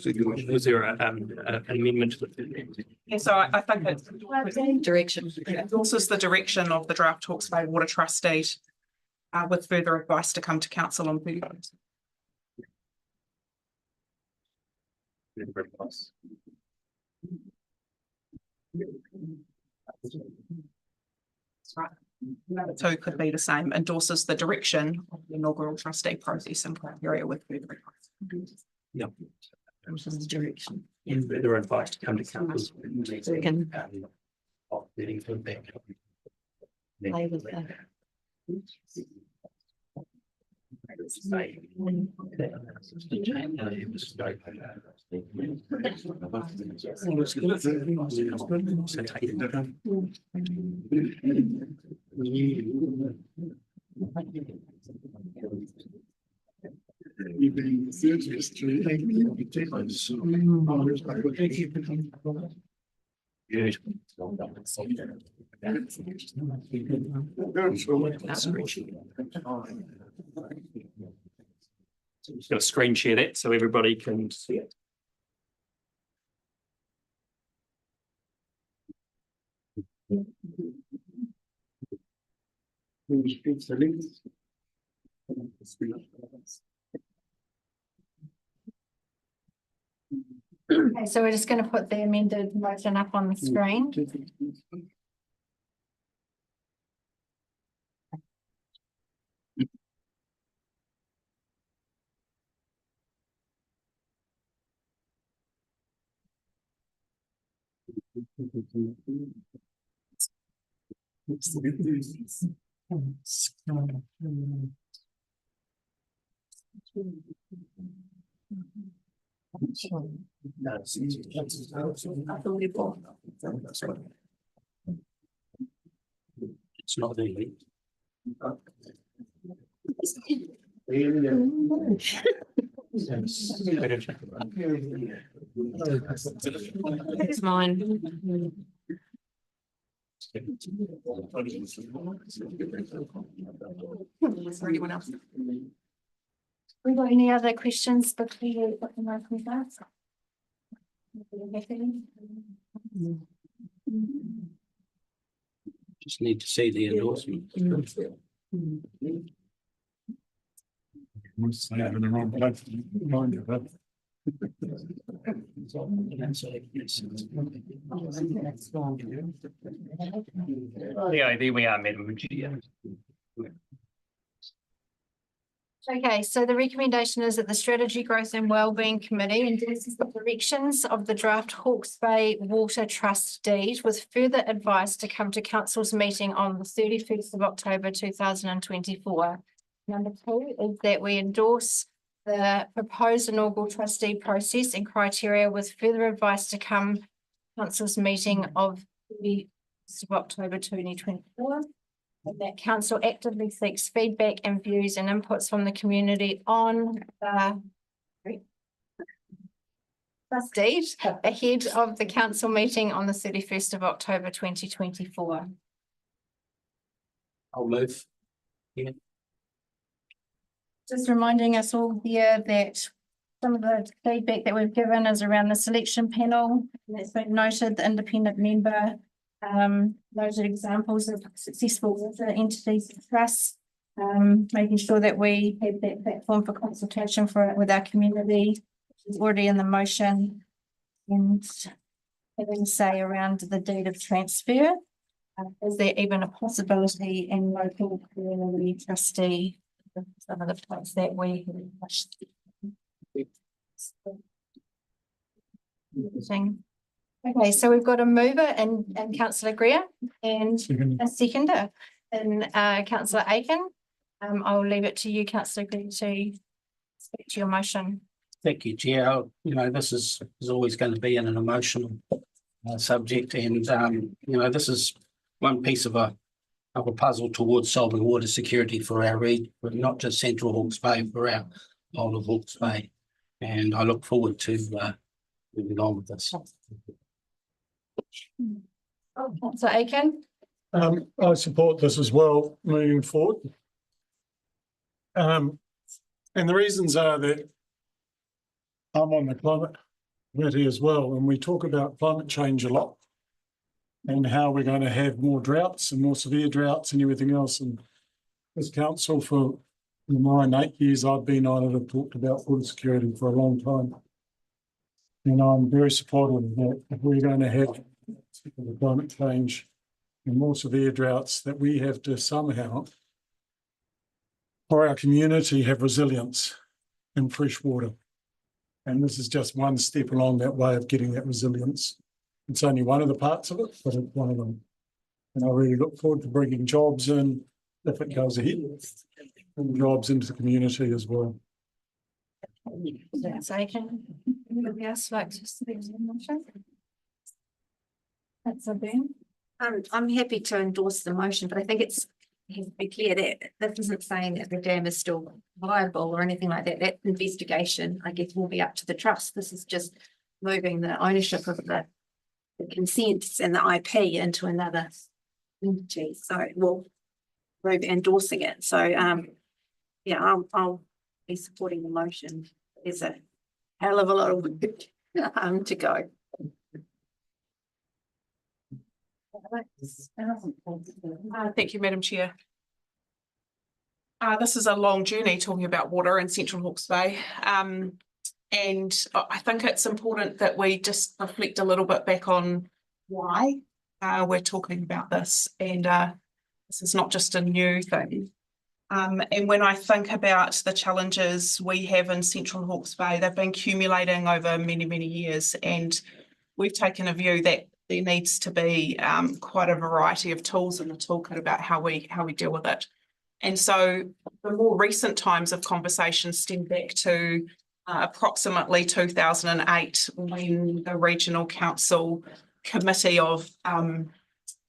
was there an amendment to the? Yeah, so I think it's Direction. it endorses the direction of the draft Hawke's Bay Water Trust deed with further advice to come to council on. Right. Number 2 could be the same, endorses the direction of the inaugural trustee process and criteria with further advice. Yep. Which is the direction. And further advice to come to council. So we can Letting feedback. play with that. Just gonna screen share that so everybody can see it. Okay, so we're just going to put the amended motion up on the screen. It's not the. It's mine. Anyone else? We got any other questions before you put the motion down? Just need to see the endorsement. Yeah, there we are, Madam Chair. Okay, so the recommendation is that the Strategy, Growth and Wellbeing Committee endorses the directions of the draft Hawke's Bay Water Trust deed with further advice to come to council's meeting on the 31st of October 2024. Number 2 is that we endorse the proposed inaugural trustee process and criteria with further advice to come to council's meeting of 31st of October 2024. And that council actively seeks feedback and views and inputs from the community on the trust deed ahead of the council meeting on the 31st of October 2024. I'll move. Just reminding us all here that some of the feedback that we've given is around the selection panel. That's been noted, the independent member. Those are examples of successful water entities and trusts. Making sure that we have that platform for consultation with our community, which is already in the motion. And having say around the deed of transfer. Is there even a possibility in local community trustee? Some of the points that we. Okay, so we've got a mover and councillor Greer and a seconder and councillor Aiken. I'll leave it to you, councillor Greer, to speak to your motion. Thank you, Chair. This is always going to be an emotional subject, and this is one piece of a puzzle towards solving water security for our region, but not just Central Hawke's Bay, for our whole of Hawke's Bay. And I look forward to moving on with this. Councillor Aiken. I support this as well, moving forward. And the reasons are that I'm on the climate committee as well, and we talk about climate change a lot and how we're going to have more droughts and more severe droughts and everything else. And this council, for the 9-8 years I've been on it, have talked about water security for a long time. And I'm very supportive of that. If we're going to have the climate change and more severe droughts, that we have to somehow, for our community, have resilience in fresh water. And this is just one step along that way of getting that resilience. It's only one of the parts of it, but it's one of them. And I really look forward to bringing jobs in, if it goes ahead, bring jobs into the community as well. That's Aiken. Anybody else like to speak to the motion? That's a Ben. I'm happy to endorse the motion, but I think it has to be clear that this isn't saying that the dam is still viable or anything like that. That investigation, I guess, will be up to the trust. This is just moving the ownership of the consents and the IP into another entity. So we'll be endorsing it. So yeah, I'll be supporting the motion. There's a hell of a lot of work to go. Thank you, Madam Chair. This is a long journey talking about water in Central Hawke's Bay. And I think it's important that we just reflect a little bit back on why we're talking about this. And this is not just a new thing. And when I think about the challenges we have in Central Hawke's Bay, they've been accumulating over many, many years. And we've taken a view that there needs to be quite a variety of tools in the toolkit about how we deal with it. And so the more recent times of conversation stem back to approximately 2008, when the Regional Council Committee of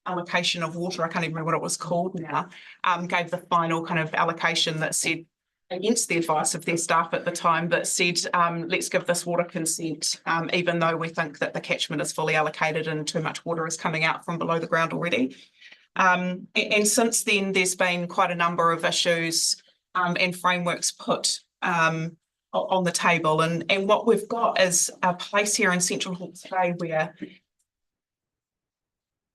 Allocation of Water, I can't even remember what it was called now, gave the final kind of allocation that said, against the advice of their staff at the time, that said, let's give this water consent, even though we think that the catchment is fully allocated and too much water is coming out from below the ground already. And since then, there's been quite a number of issues and frameworks put on the table. And what we've got is a place here in Central Hawke's Bay where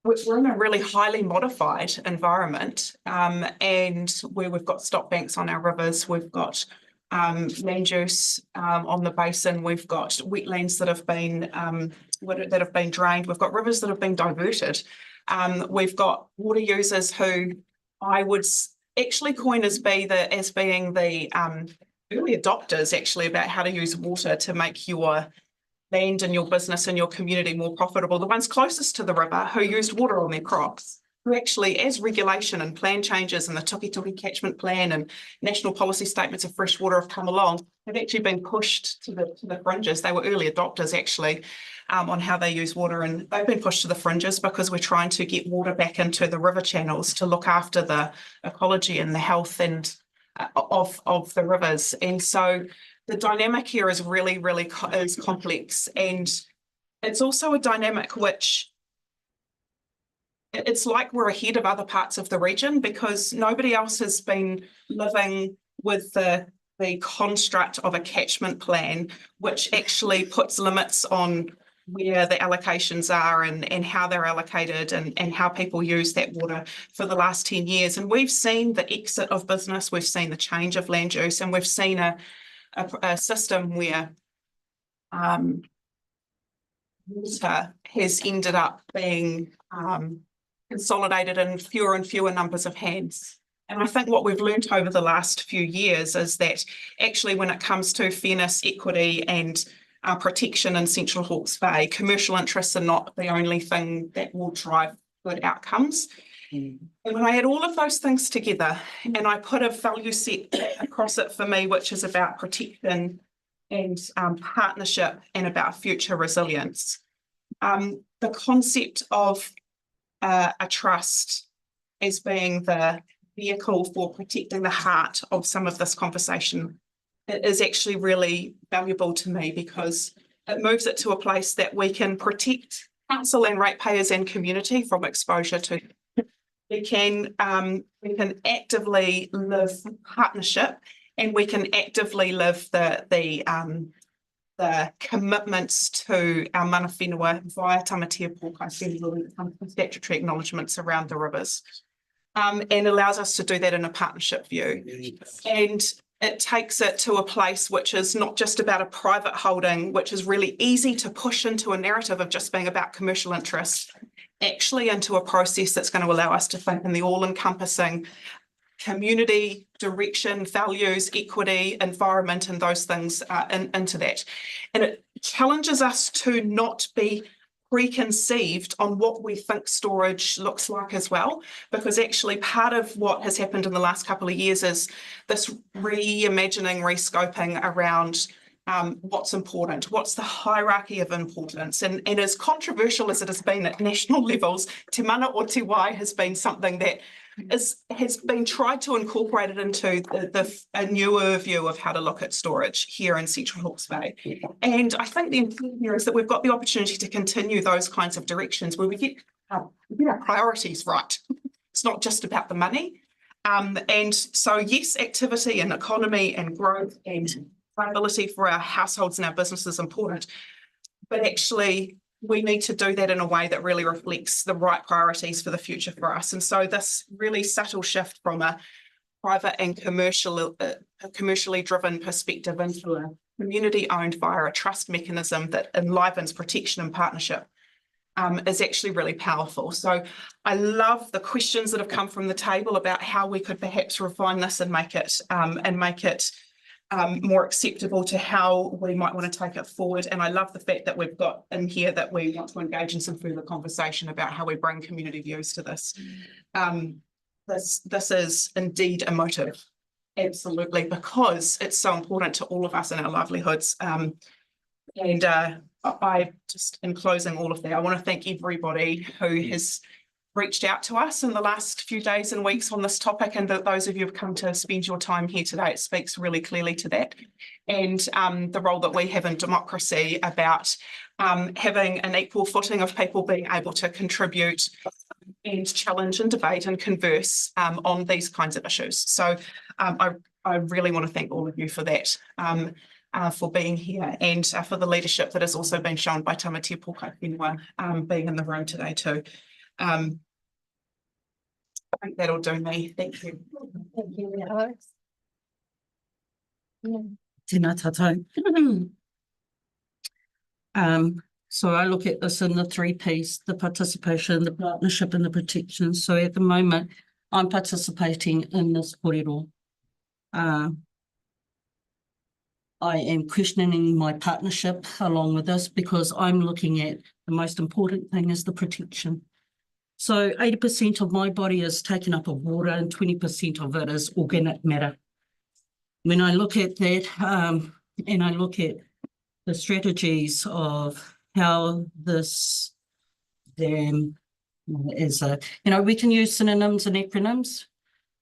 we're in a really highly modified environment, and where we've got stock banks on our rivers, we've got land use on the basin, we've got wetlands that have been drained, we've got rivers that have been diverted, we've got water users who I would actually coin as being the early adopters actually about how to use water to make your land and your business and your community more profitable, the ones closest to the river who used water on their crops, who actually, as regulation and plan changes and the Tukituki catchment plan and national policy statements of fresh water have come along, have actually been pushed to the fringes. They were early adopters actually on how they use water, and they've been pushed to the fringes because we're trying to get water back into the river channels to look after the ecology and the health and of the rivers. And so the dynamic here is really, really complex, and it's also a dynamic which it's like we're ahead of other parts of the region because nobody else has been living with the construct of a catchment plan, which actually puts limits on where the allocations are and how they're allocated and how people use that water for the last 10 years. And we've seen the exit of business, we've seen the change of land use, and we've seen a system where water has ended up being consolidated in fewer and fewer numbers of hands. And I think what we've learnt over the last few years is that actually when it comes to fairness, equity and protection in Central Hawke's Bay, commercial interests are not the only thing that will drive good outcomes. And when I add all of those things together and I put a value set across it for me, which is about protection and partnership and about future resilience, the concept of a trust as being the vehicle for protecting the heart of some of this conversation, it is actually really valuable to me because it moves it to a place that we can protect council and ratepayers and community from exposure to. We can actively live partnership, and we can actively live the commitments to our mana whenua via tamatia pōkai whenua when it comes to statutory acknowledgements around the rivers, and allows us to do that in a partnership view. And it takes it to a place which is not just about a private holding, which is really easy to push into a narrative of just being about commercial interest, actually into a process that's going to allow us to think in the all-encompassing community, direction, values, equity, environment, and those things into that. And it challenges us to not be preconceived on what we think storage looks like as well, because actually part of what has happened in the last couple of years is this reimagining, rescoping around what's important, what's the hierarchy of importance. And as controversial as it has been at national levels, Te Mana o Te Wai has been something that has been tried to incorporate it into a newer view of how to look at storage here in Central Hawke's Bay. And I think the important here is that we've got the opportunity to continue those kinds of directions where we get our priorities right. It's not just about the money. And so yes, activity and economy and growth and viability for our households and our businesses is important, but actually we need to do that in a way that really reflects the right priorities for the future for us. And so this really subtle shift from a private and commercially driven perspective into a community owned via a trust mechanism that enlivens protection and partnership is actually really powerful. So I love the questions that have come from the table about how we could perhaps refine this and make it more acceptable to how we might want to take it forward. And I love the fact that we've got in here that we want to engage in some further conversation about how we bring community views to this. This is indeed a motive, absolutely, because it's so important to all of us in our livelihoods. I just, in closing all of that, I want to thank everybody who has reached out to us in the last few days and weeks on this topic, and that those of you who have come to spend your time here today. It speaks really clearly to that, and the role that we have in democracy about having an equal footing of people being able to contribute and challenge and debate and converse on these kinds of issues. So I really want to thank all of you for that, for being here, and for the leadership that has also been shown by tamatia pōkai whenua being in the room today too. I think that'll do me. Thank you. Thank you, Alex. Tēnā tātou. So I look at this in the 3 Ps, the participation, the partnership and the protection. So at the moment, I'm participating in this kōrero. I am questioning my partnership along with this because I'm looking at the most important thing is the protection. So 80% of my body is taken up of water and 20% of it is organic matter. When I look at that and I look at the strategies of how this dam is we can use synonyms and acronyms,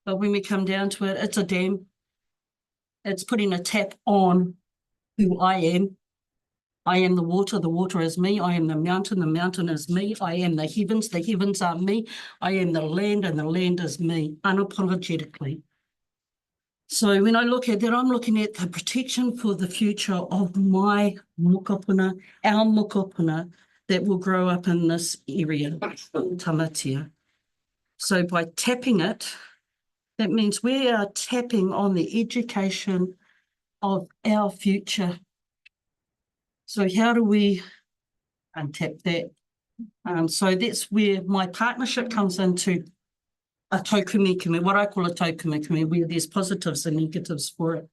but when we come down to it, it's a dam. It's putting a tap on who I am. I am the water is me. I am the mountain is me. I am the heavens are me. I am the land, and the land is me, unapologetically. So when I look at that, I'm looking at the protection for the future of my mokopuna, our mokopuna, that will grow up in this area, tamatia. So by tapping it, that means we are tapping on the education of our future. So how do we untap that. So that's where my partnership comes into a taukumi, what I call a taukumi, where there's positives and negatives for it.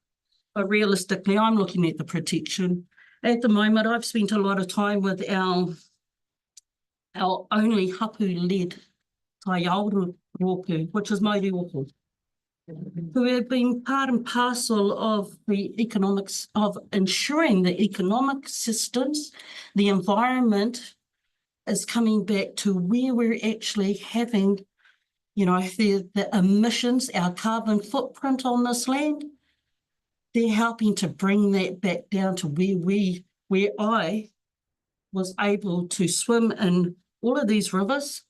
But realistically, I'm looking at the protection. At the moment, I've spent a lot of time with our only hapu-led tai auru rōpū, which is Mauri Oko, who have been part and parcel of the economics of ensuring the economic systems, the environment is coming back to where we're actually having, you know, the emissions, our carbon footprint on this land. They're helping to bring that back down to where I was able to swim in all of these rivers,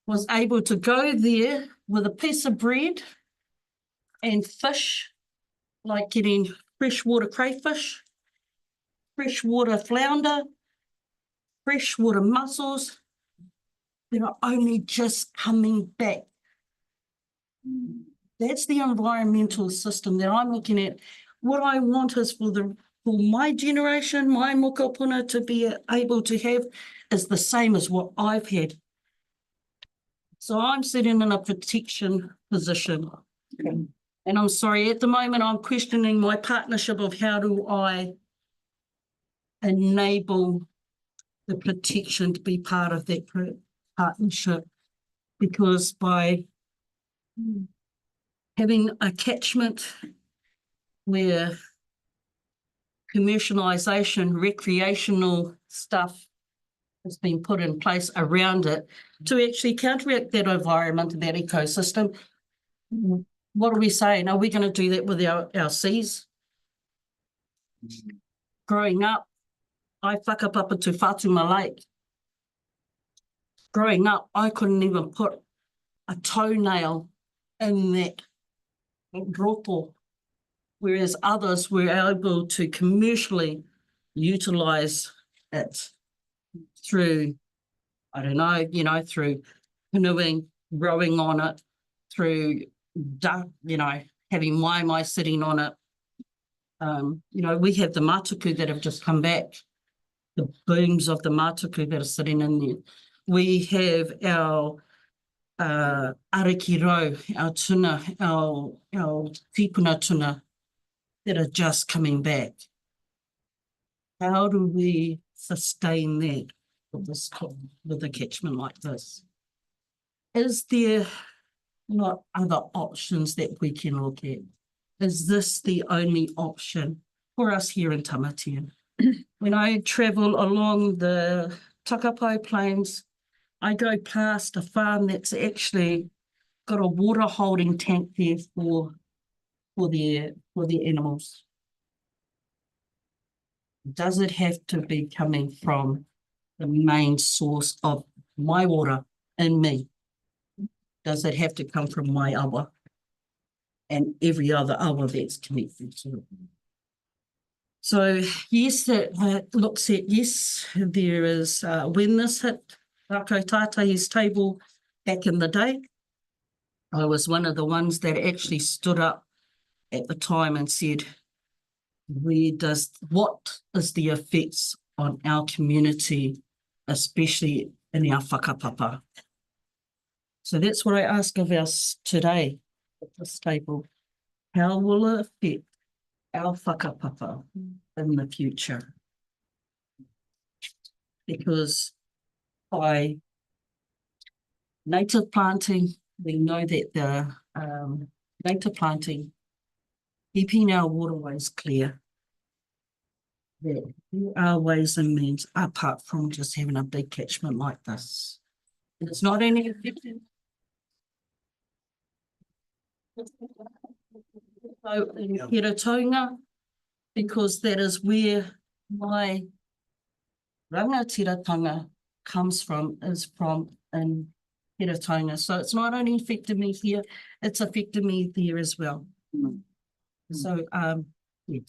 was able to go there with a piece of bread and fish, like getting freshwater crayfish, freshwater flounder, freshwater mussels, that are only just coming back. That's the environmental system that I'm looking at. What I want is for my generation, my mokopuna, to be able to have is the same as what I've had. So I'm sitting in a protection position. And I'm sorry, at the moment, I'm questioning my partnership of how do I enable the protection to be part of that partnership, because by having a catchment where commercialisation, recreational stuff has been put in place around it to actually counteract that environment and that ecosystem, what are we saying? Are we going to do that with our seas? Growing up, I whakapapa to Whatuma Lake. Growing up, I couldn't even put a toenail in that roto, whereas others were able to commercially utilise it through, I don't know, you know, through canoeing, rowing on it, through, you know, having mai sitting on it. You know, we have the matuku that have just come back, the booms of the matuku that are sitting in there. We have our arakiro, our tuna, our tipuna tuna that are just coming back. How do we sustain that with a catchment like this? Is there not other options that we can look at? Is this the only option for us here in Tamatea? When I travel along the Takapau Plains, I go past a farm that's actually got a water holding tank there for the animals. Does it have to be coming from the main source of my water in me? Does it have to come from my awa and every other awa that's connected to it? So yes, that looks at, yes, there is, when this hit Rako Tātai's table back in the day, I was one of the ones that actually stood up at the time and said, what is the effects on our community, especially in our whakapapa? So that's what I ask of us today at this table. How will it affect our whakapapa in the future? Because by native planting, we know that the native planting, keeping our waterways clear, that there are ways and means apart from just having a big catchment like this. And it's not only affecting. So in Hiratonga, because that is where my rangatiratanga comes from, is from in Hiratonga. So it's not only affected me here, it's affected me there as well. So, yeah.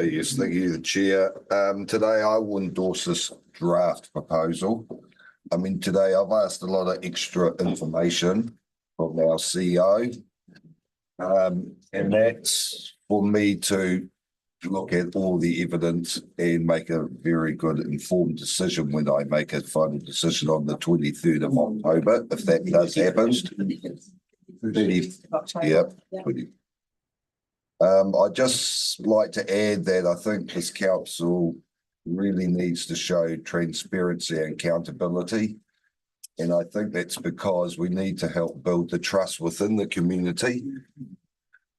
Yes, thank you, the chair. Today I will endorse this draft proposal. I mean, today I've asked a lot of extra information from our CEO. And that's for me to look at all the evidence and make a very good informed decision when I make a final decision on the 23rd of October, if that does happen. 30, yeah. 20. I'd just like to add that I think this council really needs to show transparency and accountability. And I think that's because we need to help build the trust within the community.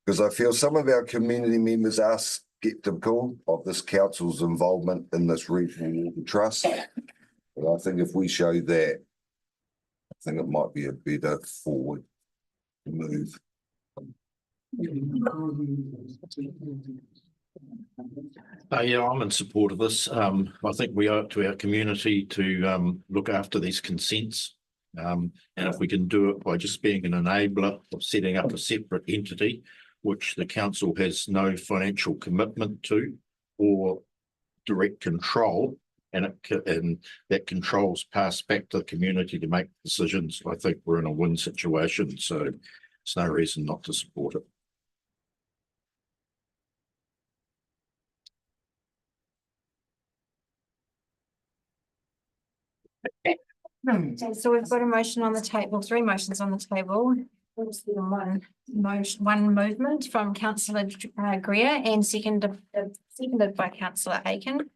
Because I feel some of our community members are skeptical of this council's involvement in this regional water trust. And I think if we show that, I think it might be a better forward move. Yeah, I'm in support of this. I think we owe it to our community to look after these consents. And if we can do it by just being an enabler of setting up a separate entity, which the council has no financial commitment to or direct control, and that controls pass back to the community to make decisions, I think we're in a win situation. So there's no reason not to support it. So we've got a motion on the table, three motions on the table. One movement from councillor Greer and seconded by councillor Aiken.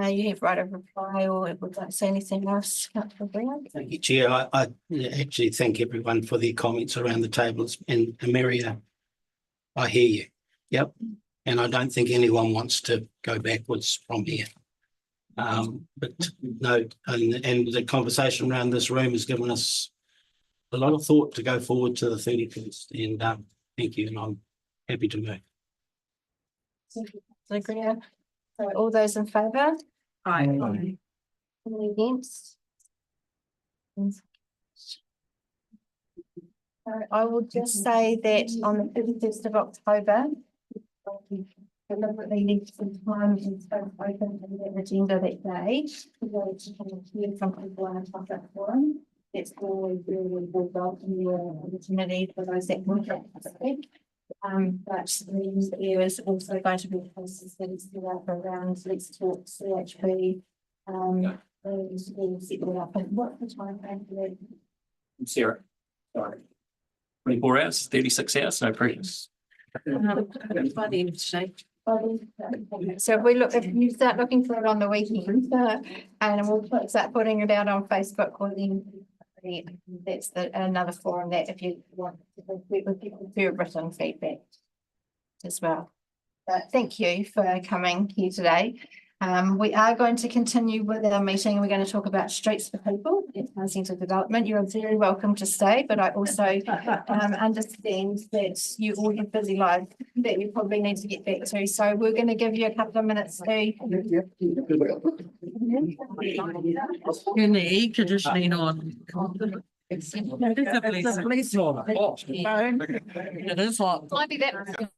You have right of reply or would like to say anything else, councillor Greer? Thank you, Chair. I actually thank everyone for their comments around the tables, and Maria, I hear you. Yep. And I don't think anyone wants to go backwards from here. But no, and the conversation around this room has given us a lot of thought to go forward to the 31st, and thank you, and I'm happy to move. Councillor Greer. So all those in favour? Aye. Any against? I will just say that on the 31st of October, deliberately leave some time and space open in the agenda that day to go to hear from people on a public forum. It's always really good opportunity for those that want to speak. But there is also going to be a process that is set up around Let's Talk CHP. And we'll set that up. And what's the time frame for that? Sarah, sorry. 24 hours, 36 hours, no pressure. By the end of today. So if you start looking for it on the weekend, and we'll start putting it out on Facebook, or then that's another forum that if you want to do written feedback as well. But thank you for coming here today. We are going to continue with our meeting. We're going to talk about streets for people in town centre development. You are very welcome to stay, but I also understand that you all have busy lives that you probably need to get back to. So we're going to give you a couple of minutes to. Unique, conditioning on. It's a police law. It is hot. Might be that.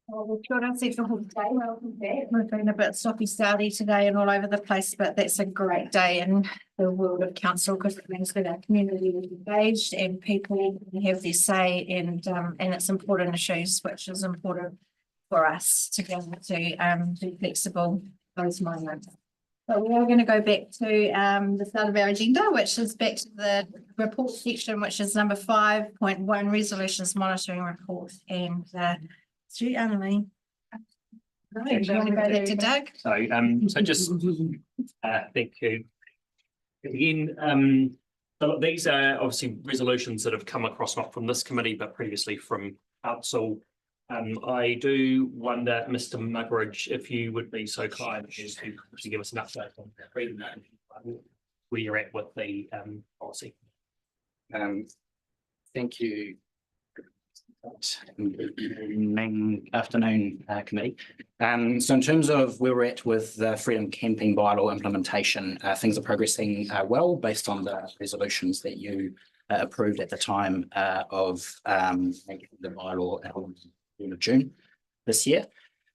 Well, kia ora, te whaka day, welcome back. We've been a bit stopy-starty today and all over the place, but that's a great day in the world of council because it means that our community is engaged and people have their say and it's important issues, which is important for us to be able to be flexible those moments. But we are going to go back to the start of our agenda, which is back to the report section, which is number 5.1 resolutions monitoring report and through Anna-Lee. Right, do you want to go there to Doug? So just, thank you. Again, so these are obviously resolutions that have come across not from this committee, but previously from council. I do wonder, Mr. Muggeridge, if you would be so kind as to give us an update on where you're at with the policy. Thank you. Afternoon, committee. So in terms of where we're at with the freedom camping bylaw implementation, things are progressing well based on the resolutions that you approved at the time of the bylaw in June this year.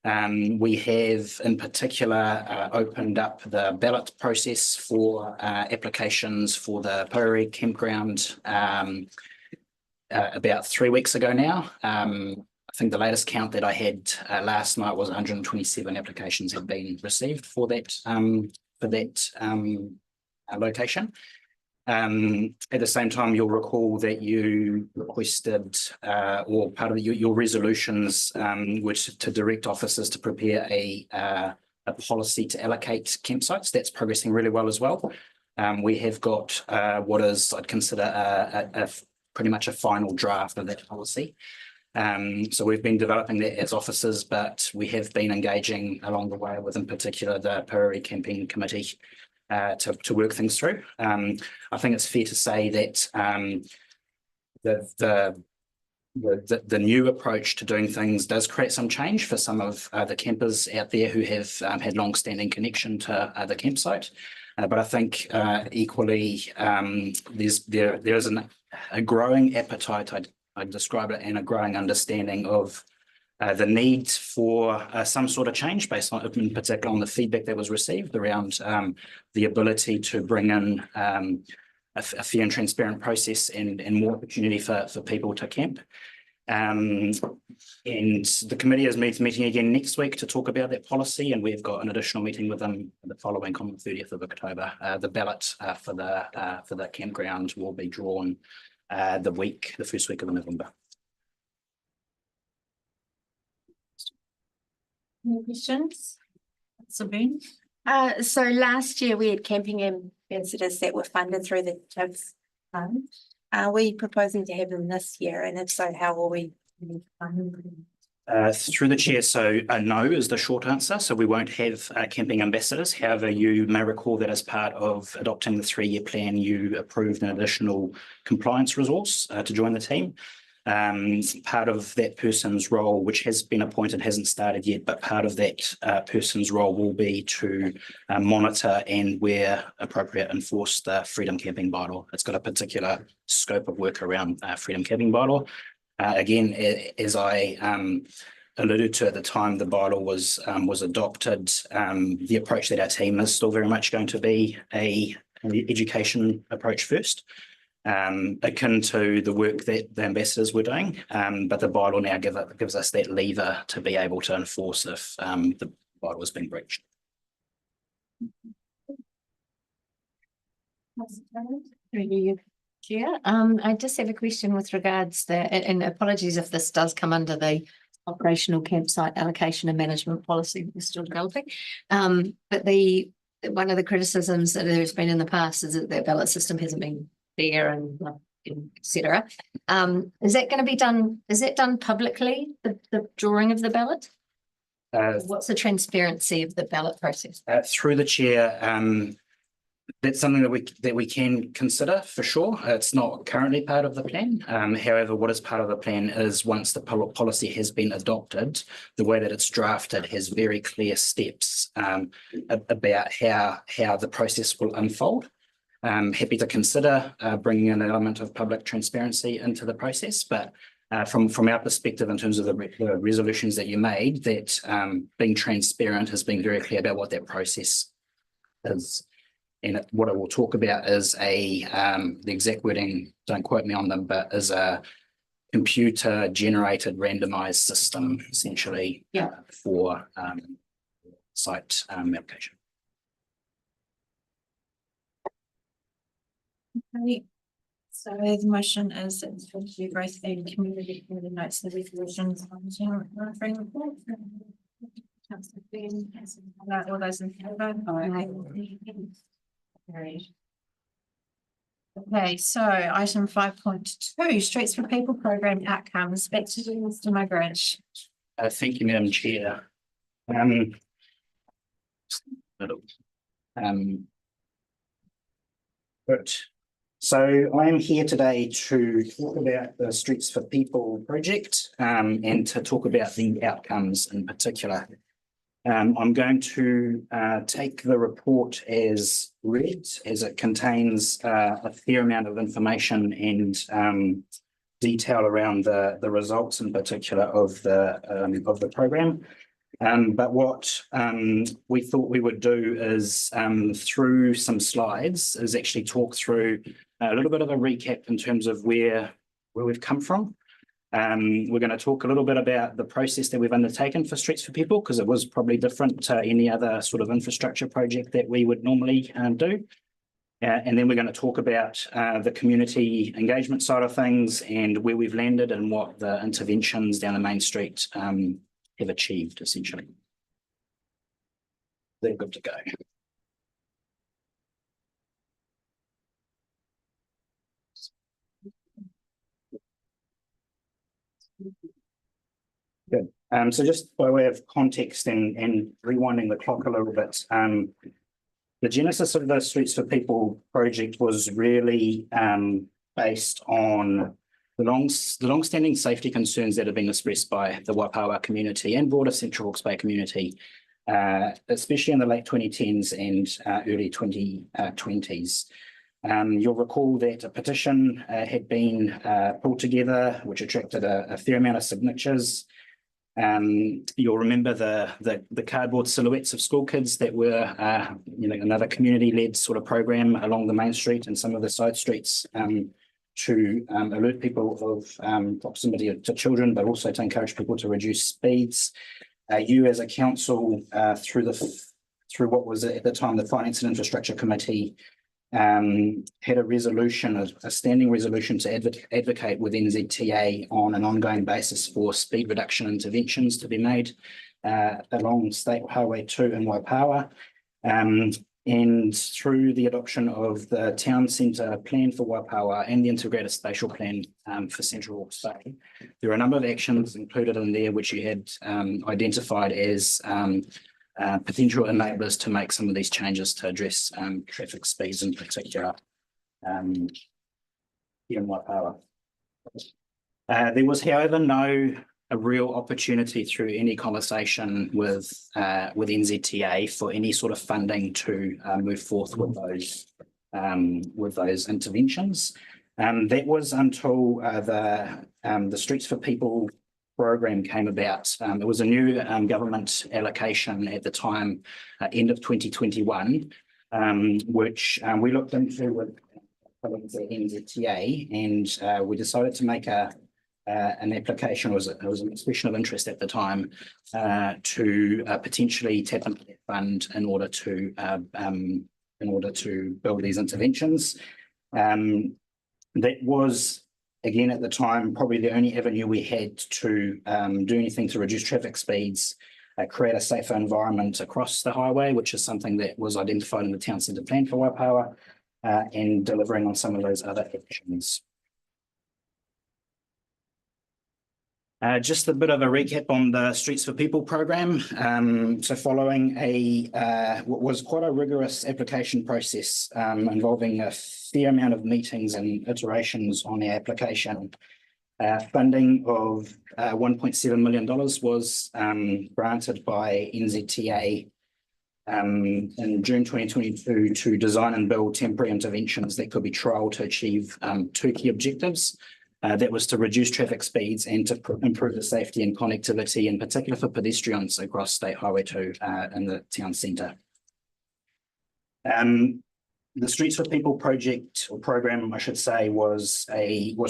We have in particular opened up the ballot process for applications for the Pouri campground about 3 weeks ago now. I think the latest count that I had last night was 127 applications have been received for that location. At the same time, you'll recall that you requested or part of your resolutions which to direct officers to prepare a policy to allocate campsites. That's progressing really well as well. We have got what is I'd consider a pretty much a final draft of that policy. So we've been developing that as officers, but we have been engaging along the way with, in particular, the Pouri Camping Committee to work things through. I think it's fair to say that the new approach to doing things does create some change for some of the campers out there who have had long-standing connection to the campsite. But I think equally there is a growing appetite, I'd describe it, and a growing understanding of the need for some sort of change based on, in particular, on the feedback that was received around the ability to bring in a fair and transparent process and more opportunity for people to camp. And the committee is meeting again next week to talk about that policy, and we've got an additional meeting with them the following on the 30th of October. The ballot for the campground will be drawn the first week of November. Any questions? Sabine? So last year we had camping ambassadors that were funded through the TIF fund. Are we proposing to have them this year? And if so, how will we fund them? Through the chair, so no is the short answer. So we won't have camping ambassadors. However, you may recall that as part of adopting the 3-year plan, you approved an additional compliance resource to join the team. Part of that person's role, which has been appointed, hasn't started yet, but part of that person's role will be to monitor and, where appropriate, enforce the freedom camping bylaw. It's got a particular scope of work around freedom camping bylaw. Again, as I alluded to at the time the bylaw was adopted, the approach that our team is still very much going to be an education approach first, akin to the work that the ambassadors were doing, but the bylaw now gives us that lever to be able to enforce if the bylaw has been breached. Chair, I just have a question with regards to, and apologies if this does come under the operational campsite allocation and management policy we're still developing. But one of the criticisms that there's been in the past is that the ballot system hasn't been fair and et cetera. Is that going to be done? Is that done publicly, the drawing of the ballot? What's the transparency of the ballot process? Through the chair, that's something that we can consider for sure. It's not currently part of the plan. However, what is part of the plan is once the policy has been adopted, the way that it's drafted has very clear steps about how the process will unfold. Happy to consider bringing an element of public transparency into the process, but from our perspective, in terms of the resolutions that you made, that being transparent has been very clear about what that process is. And what I will talk about is the exact wording, don't quote me on them, but is a computer generated randomized system essentially for site application. Okay. So the motion is that the strategy growth and community notes the resolutions on the general monitoring report. Councillor Green, all those in favour? Carried. Okay, so item 5.2, Streets for People program outcomes. Back to you, Mr. Muggeridge. Thank you, Madam Chair. But so I am here today to talk about the Streets for People project and to talk about the outcomes in particular. I'm going to take the report as read, as it contains a fair amount of information and detail around the results in particular of the program. But what we thought we would do is through some slides is actually talk through a little bit of a recap in terms of where we've come from. We're going to talk a little bit about the process that we've undertaken for Streets for People, because it was probably different to any other sort of infrastructure project that we would normally do. And then we're going to talk about the community engagement side of things and where we've landed and what the interventions down the main street have achieved, essentially. They're good to go. Good. So just by way of context and rewinding the clock a little bit, the genesis of the Streets for People project was really based on the long-standing safety concerns that have been expressed by the Waipawa community and broader Central Hawke's Bay community, especially in the late 2010s and early 2020s. You'll recall that a petition had been pulled together, which attracted a fair amount of signatures. You'll remember the cardboard silhouettes of school kids that were, another community-led sort of program along the main street and some of the side streets to alert people of proximity to children, but also to encourage people to reduce speeds. You as a council, through what was at the time the Finance and Infrastructure Committee, had a resolution, a standing resolution to advocate with NZTA on an ongoing basis for speed reduction interventions to be made along State Highway 2 in Waipawa. And through the adoption of the Town Centre Plan for Waipawa and the Integrated Spatial Plan for Central Hawke's Bay, there are a number of actions included in there which you had identified as potential enablers to make some of these changes to address traffic speeds in particular here in Waipawa. There was, however, a real opportunity through any conversation with NZTA for any sort of funding to move forth with those interventions. That was until the Streets for People program came about. It was a new government allocation at the time, end of 2021, which we looked into with the NZTA, and we decided to make an application. It was an expression of interest at the time to potentially tap into that fund in order to build these interventions. That was, again, at the time, probably the only avenue we had to do anything to reduce traffic speeds, create a safer environment across the highway, which is something that was identified in the Town Centre Plan for Waipawa, and delivering on some of those other actions. Just a bit of a recap on the Streets for People program. So following what was quite a rigorous application process involving a fair amount of meetings and iterations on the application, funding of $1.7 million was granted by NZTA in June 2022 to design and build temporary interventions that could be trialled to achieve two key objectives. That was to reduce traffic speeds and to improve the safety and connectivity, in particular for pedestrians across State Highway 2 in the town centre. The Streets for People project or program, I should say, was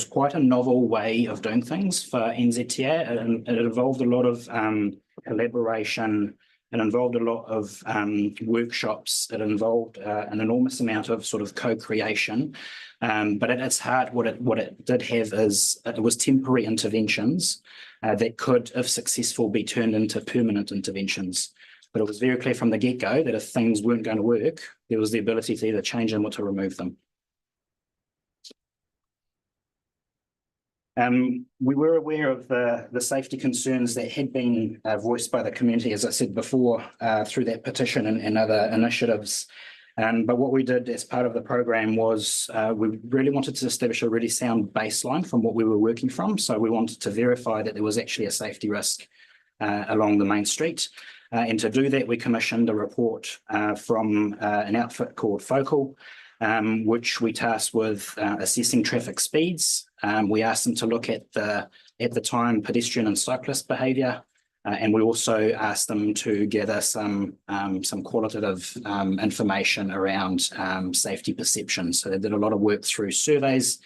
quite a novel way of doing things for NZTA, and it involved a lot of collaboration. It involved a lot of workshops. It involved an enormous amount of sort of co-creation. But at its heart, what it did have is it was temporary interventions that could, if successful, be turned into permanent interventions. But it was very clear from the get-go that if things weren't going to work, there was the ability to either change them or to remove them. We were aware of the safety concerns that had been voiced by the community, as I said before, through that petition and other initiatives. But what we did as part of the program was we really wanted to establish a really sound baseline from what we were working from. So we wanted to verify that there was actually a safety risk along the main street. And to do that, we commissioned a report from an outfit called Focal, which we tasked with assessing traffic speeds. We asked them to look at the time, pedestrian and cyclist behaviour. And we also asked them to gather some qualitative information around safety perception. So they did a lot of work through surveys,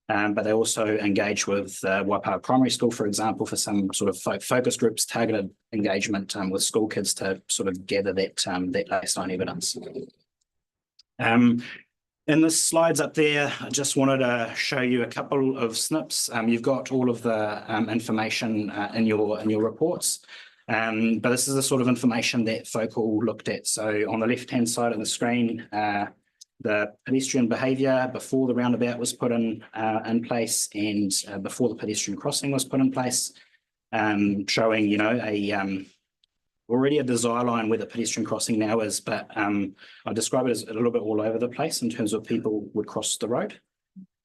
but they also engaged with Waipawa Primary School, for example, for some sort of focus groups, targeted engagement with school kids to sort of gather that baseline evidence. In the slides up there, I just wanted to show you a couple of snips. You've got all of the information in your reports, but this is the sort of information that Focal looked at. So on the left-hand side of the screen, the pedestrian behaviour before the roundabout was put in place and before the pedestrian crossing was put in place, showing, you know, already a desire line where the pedestrian crossing now is, but I describe it as a little bit all over the place in terms of people would cross the road.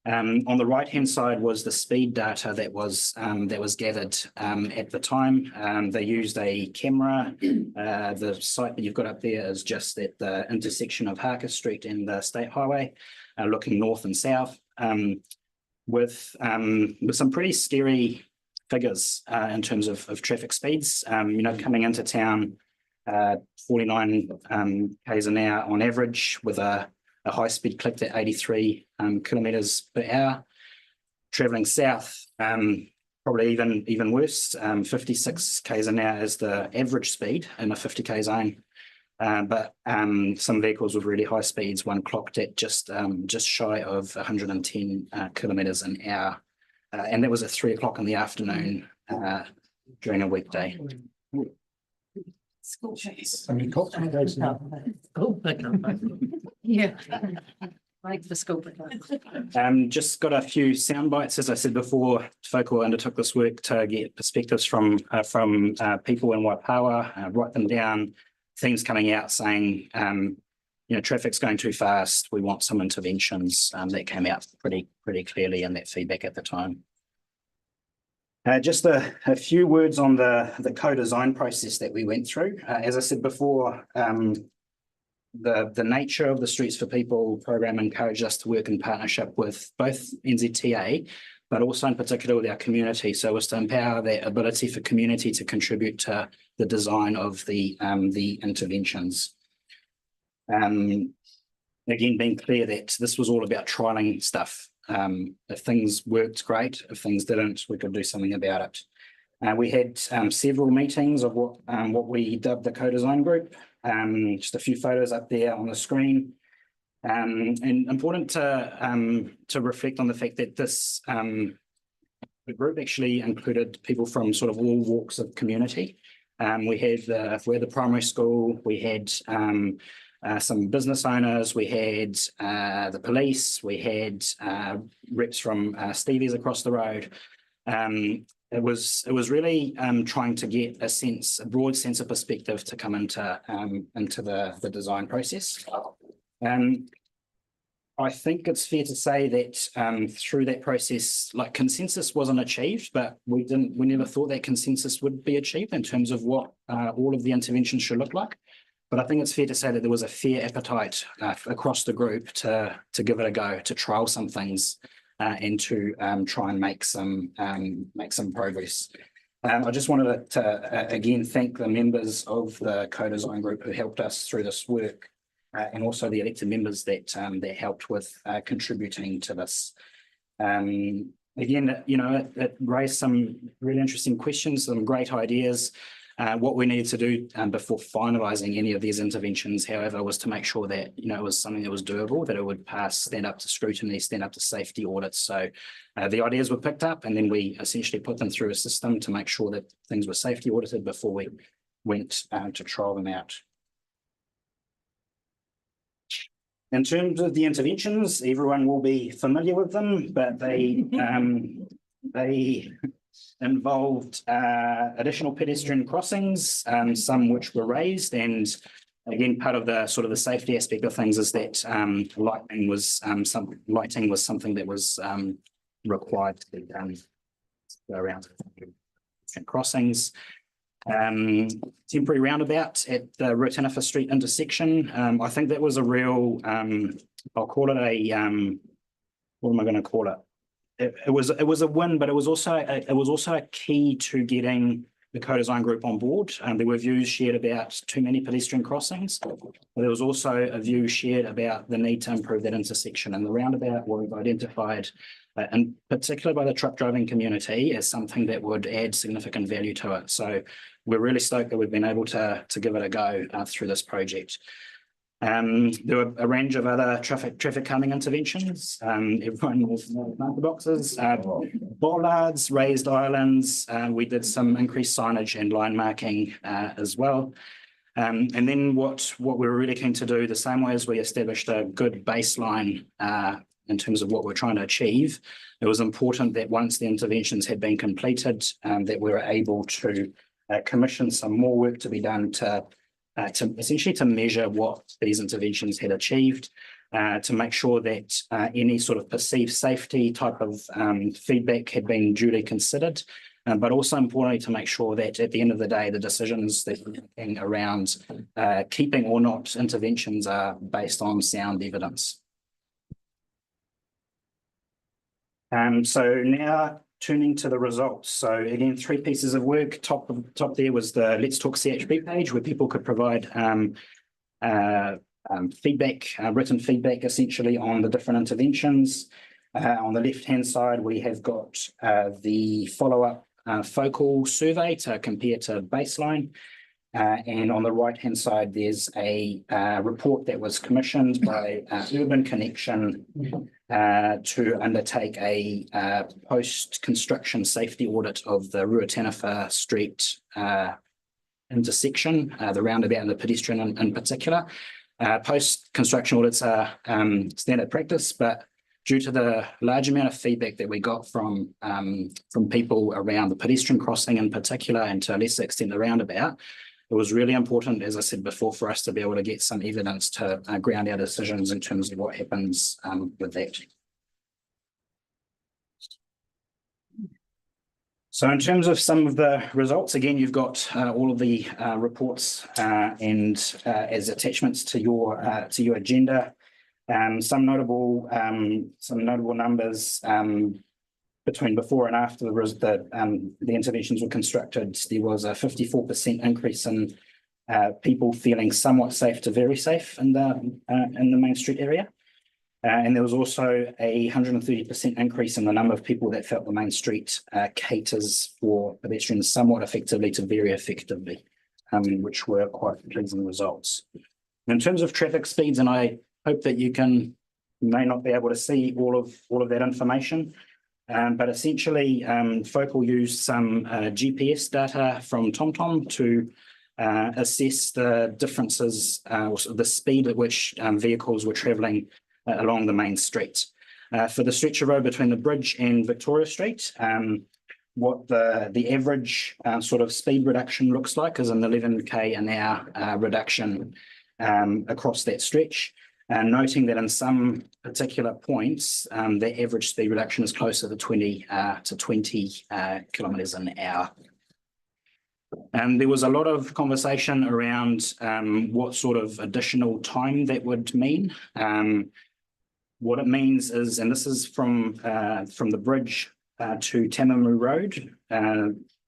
On the right-hand side was the speed data that was gathered at the time. They used a camera. The site that you've got up there is just at the intersection of Harker Street and the State Highway, looking north and south, with some pretty scary figures in terms of traffic speeds. You know, coming into town, 49 k's an hour on average, with a high speed clipped at 83 kilometres per hour. Travelling south, probably even worse, 56 k's an hour is the average speed in a 50k zone. But some vehicles with really high speeds, one clocked at just shy of 110 kilometres an hour. And that was at 3 o'clock in the afternoon during a weekday. School chase. I mean, cops and guys, School pickup. Yeah. Like the school pickup. Just got a few sound bites. As I said before, Focal undertook this work to get perspectives from people in Waipawa, write them down, things coming out saying, you know, traffic's going too fast. We want some interventions. That came out pretty clearly in that feedback at the time. Just a few words on the co-design process that we went through. As I said before, the nature of the Streets for People program encouraged us to work in partnership with both NZTA, but also in particular with our community. So it was to empower that ability for community to contribute to the design of the interventions. Again, being clear that this was all about trialling stuff. If things worked, great. If things didn't, we could do something about it. We had several meetings of what we dubbed the co-design group. Just a few photos up there on the screen. And important to reflect on the fact that this the group actually included people from sort of all walks of community. We had the primary school, we had some business owners, we had the police, we had reps from Stevie's across the road. It was really trying to get a broad sense of perspective to come into the design process. I think it's fair to say that through that process, like consensus wasn't achieved, but we never thought that consensus would be achieved in terms of what all of the interventions should look like. But I think it's fair to say that there was a fair appetite across the group to give it a go, to trial some things and to try and make some progress. I just wanted to again thank the members of the co-design group who helped us through this work. And also the elected members that helped with contributing to this. Again, it raised some really interesting questions, some great ideas. What we needed to do before finalising any of these interventions, however, was to make sure that it was something that was doable, that it would pass, stand up to scrutiny, stand up to safety audits. So the ideas were picked up, and then we essentially put them through a system to make sure that things were safety audited before we went to trial them out. In terms of the interventions, everyone will be familiar with them, but they involved additional pedestrian crossings, some which were raised, and again, part of the sort of the safety aspect of things is that lighting was something that was required to be done around crossings. Temporary roundabout at the Ruataniwha Street intersection. I think that was a real, I'll call it a, what am I going to call it? It was a win, but it was also a key to getting the co-design group on board. There were views shared about too many pedestrian crossings. But there was also a view shared about the need to improve that intersection, and the roundabout was identified in particular by the truck driving community as something that would add significant value to it. So we're really stoked that we've been able to give it a go through this project. There were a range of other traffic calming interventions. Everyone was marker boxes, bollards, raised islands. We did some increased signage and line marking as well. And then what we were really keen to do, the same way as we established a good baseline in terms of what we're trying to achieve, it was important that once the interventions had been completed, that we were able to commission some more work to be done to essentially to measure what these interventions had achieved, to make sure that any sort of perceived safety type of feedback had been duly considered, but also importantly to make sure that at the end of the day, the decisions that we're making around keeping or not interventions are based on sound evidence. So now turning to the results. So again, 3 pieces of work. Top there was the Let's Talk CHP page where people could provide feedback, written feedback essentially on the different interventions. On the left-hand side, we have got the follow-up focal survey to compare to baseline. And on the right-hand side, there's a report that was commissioned by Urban Connection to undertake a post-construction safety audit of the Ruataniwha Street intersection, the roundabout and the pedestrian in particular. Post-construction audits are standard practice, but due to the large amount of feedback that we got from people around the pedestrian crossing in particular, and to a lesser extent the roundabout, it was really important, as I said before, for us to be able to get some evidence to ground our decisions in terms of what happens with that. So in terms of some of the results, again, you've got all of the reports and as attachments to your agenda. Some notable numbers between before and after the interventions were constructed. There was a 54% increase in people feeling somewhat safe to very safe in the Main Street area. And there was also a 130% increase in the number of people that felt the Main Street caters for pedestrians somewhat effectively to very effectively, which were quite pleasing results. In terms of traffic speeds, and I hope that you may not be able to see all of that information, but essentially Focal used some GPS data from TomTom to assess the differences, or the speed at which vehicles were travelling along the Main Street. For the stretch of road between the bridge and Victoria Street, what the average sort of speed reduction looks like is an 11k an hour reduction across that stretch. Noting that in some particular points, the average speed reduction is closer to 20 kilometers an hour. There was a lot of conversation around what sort of additional time that would mean. What it means is, and this is from the bridge to Tamamu Road,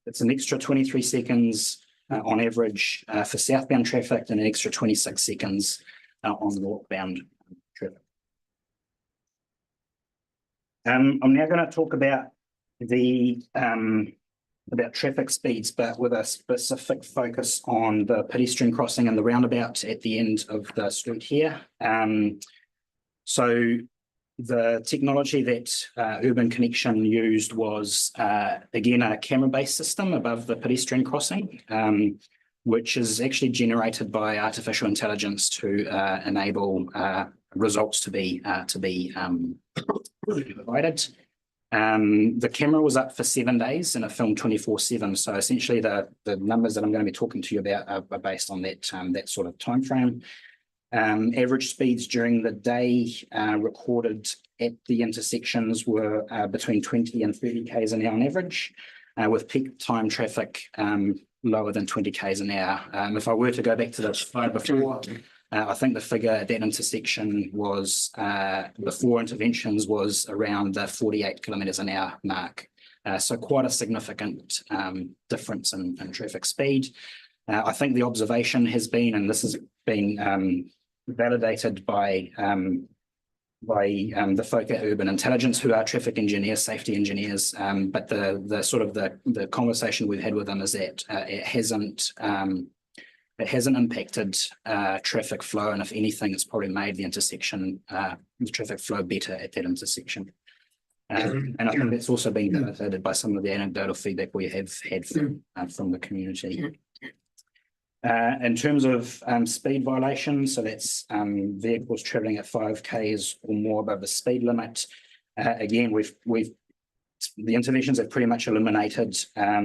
it's an extra 23 seconds on average for southbound traffic and an extra 26 seconds on northbound traffic. I'm now going to talk about about traffic speeds, but with a specific focus on the pedestrian crossing and the roundabout at the end of the street here. So the technology that Urban Connection used was, again, a camera-based system above the pedestrian crossing, which is actually generated by artificial intelligence to enable results to be provided. The camera was up for 7 days and it filmed 24/7. So essentially the numbers that I'm going to be talking to you about are based on that, that sort of time frame. Average speeds during the day recorded at the intersections were between 20 and 30 k's an hour on average, with peak time traffic lower than 20 k's an hour. If I were to go back to the slide before, I think the figure at that intersection was before interventions was around the 48 kilometres an hour mark. So quite a significant difference in traffic speed. I think the observation has been, and this has been validated by the folk at Urban Intelligence, who are traffic engineers, safety engineers. But the sort of the conversation we've had with them is that it hasn't impacted traffic flow, and if anything, it's probably made the intersection, the traffic flow better at that intersection. And I think that's also been validated by some of the anecdotal feedback we have had from the community. In terms of speed violations, so that's vehicles travelling at 5 k's or more above the speed limit. Again, the interventions have pretty much eliminated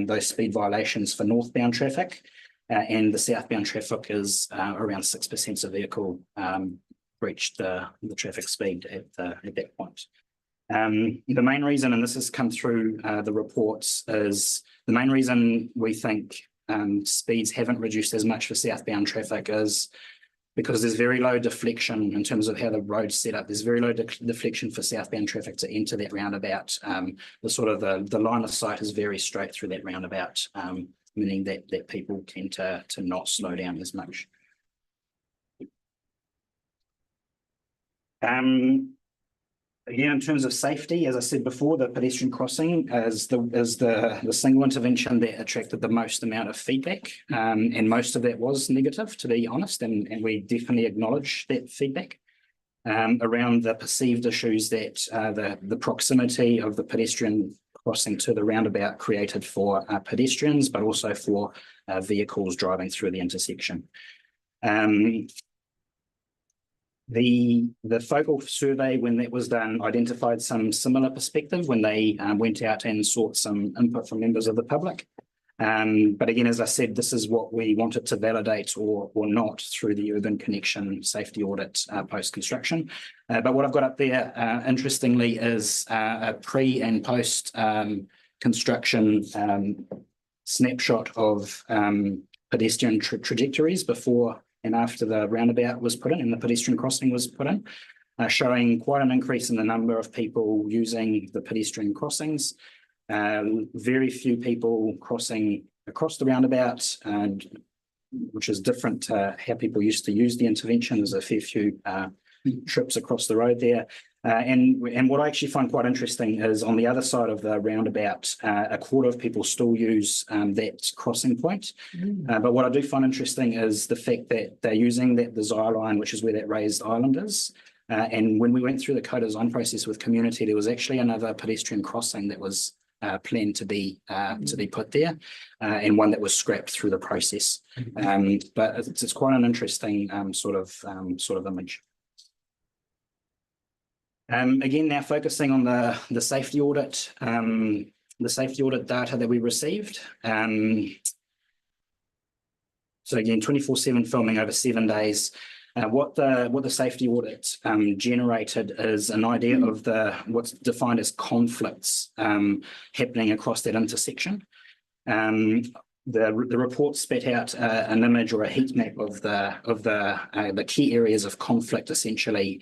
those speed violations for northbound traffic, and the southbound traffic is around 6% of vehicle reached the traffic speed at that point. The main reason, and this has come through the reports, is the main reason we think speeds haven't reduced as much for southbound traffic is because there's very low deflection in terms of how the road's set up. There's very low deflection for southbound traffic to enter that roundabout. The line of sight is very straight through that roundabout, meaning that people tend to not slow down as much. Again, in terms of safety, as I said before, the pedestrian crossing is the single intervention that attracted the most amount of feedback, and most of that was negative, to be honest, and we definitely acknowledge that feedback around the perceived issues that the proximity of the pedestrian crossing to the roundabout created for pedestrians, but also for vehicles driving through the intersection. The focal survey, when that was done, identified some similar perspective when they went out and sought some input from members of the public. But again, as I said, this is what we wanted to validate or not through the Urban Connection safety audit post-construction. But what I've got up there, interestingly, is a pre and post construction snapshot of pedestrian trajectories before and after the roundabout was put in and the pedestrian crossing was put in, showing quite an increase in the number of people using the pedestrian crossings. Very few people crossing across the roundabout, which is different to how people used to use the intervention. There's a fair few trips across the road there. And what I actually find quite interesting is on the other side of the roundabout, a quarter of people still use that crossing point. But what I do find interesting is the fact that they're using the Zyline line, which is where that raised island is. And when we went through the co-design process with community, there was actually another pedestrian crossing that was planned to be put there, and one that was scrapped through the process. But it's quite an interesting sort of image. Again, now focusing on the safety audit, the safety audit data that we received. So again, 24/7 filming over 7 days. What the safety audit generated is an idea of what's defined as conflicts happening across that intersection. The report spat out an image or a heat map of the key areas of conflict, essentially,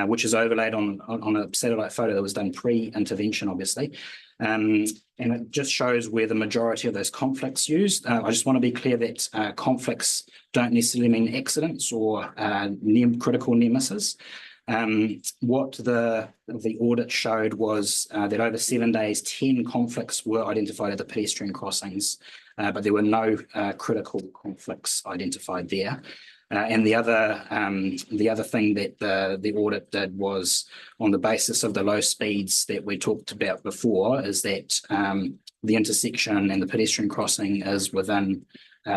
which is overlaid on a satellite photo that was done pre-intervention, obviously. And it just shows where the majority of those conflicts used. I just want to be clear that conflicts don't necessarily mean accidents or critical near misses. What the audit showed was that over 7 days, 10 conflicts were identified at the pedestrian crossings, but there were no critical conflicts identified there. And the other thing that the audit did was, on the basis of the low speeds that we talked about before, is that the intersection and the pedestrian crossing is within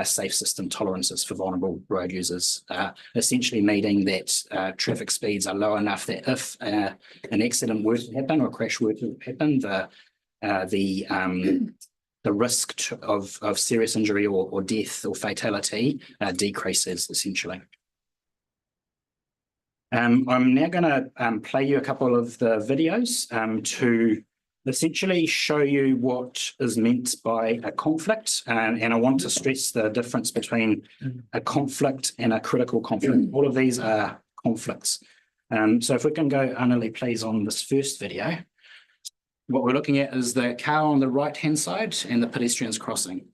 safe system tolerances for vulnerable road users, essentially meaning that traffic speeds are low enough that if an accident were to happen or a crash were to happen, the risk of serious injury or death or fatality decreases, essentially. I'm now going to play you a couple of the videos to essentially show you what is meant by a conflict. And I want to stress the difference between a conflict and a critical conflict. All of these are conflicts. So if we can go, Annalie, please, on this first video. What we're looking at is the car on the right-hand side and the pedestrians crossing.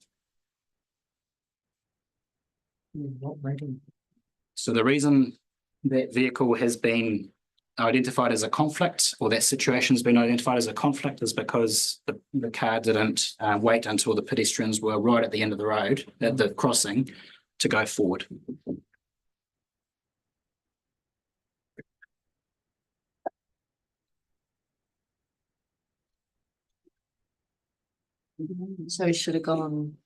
So the reason that vehicle has been identified as a conflict, or that situation has been identified as a conflict, is because the car didn't wait until the pedestrians were right at the end of the road, at the crossing, to go forward. So he should have gone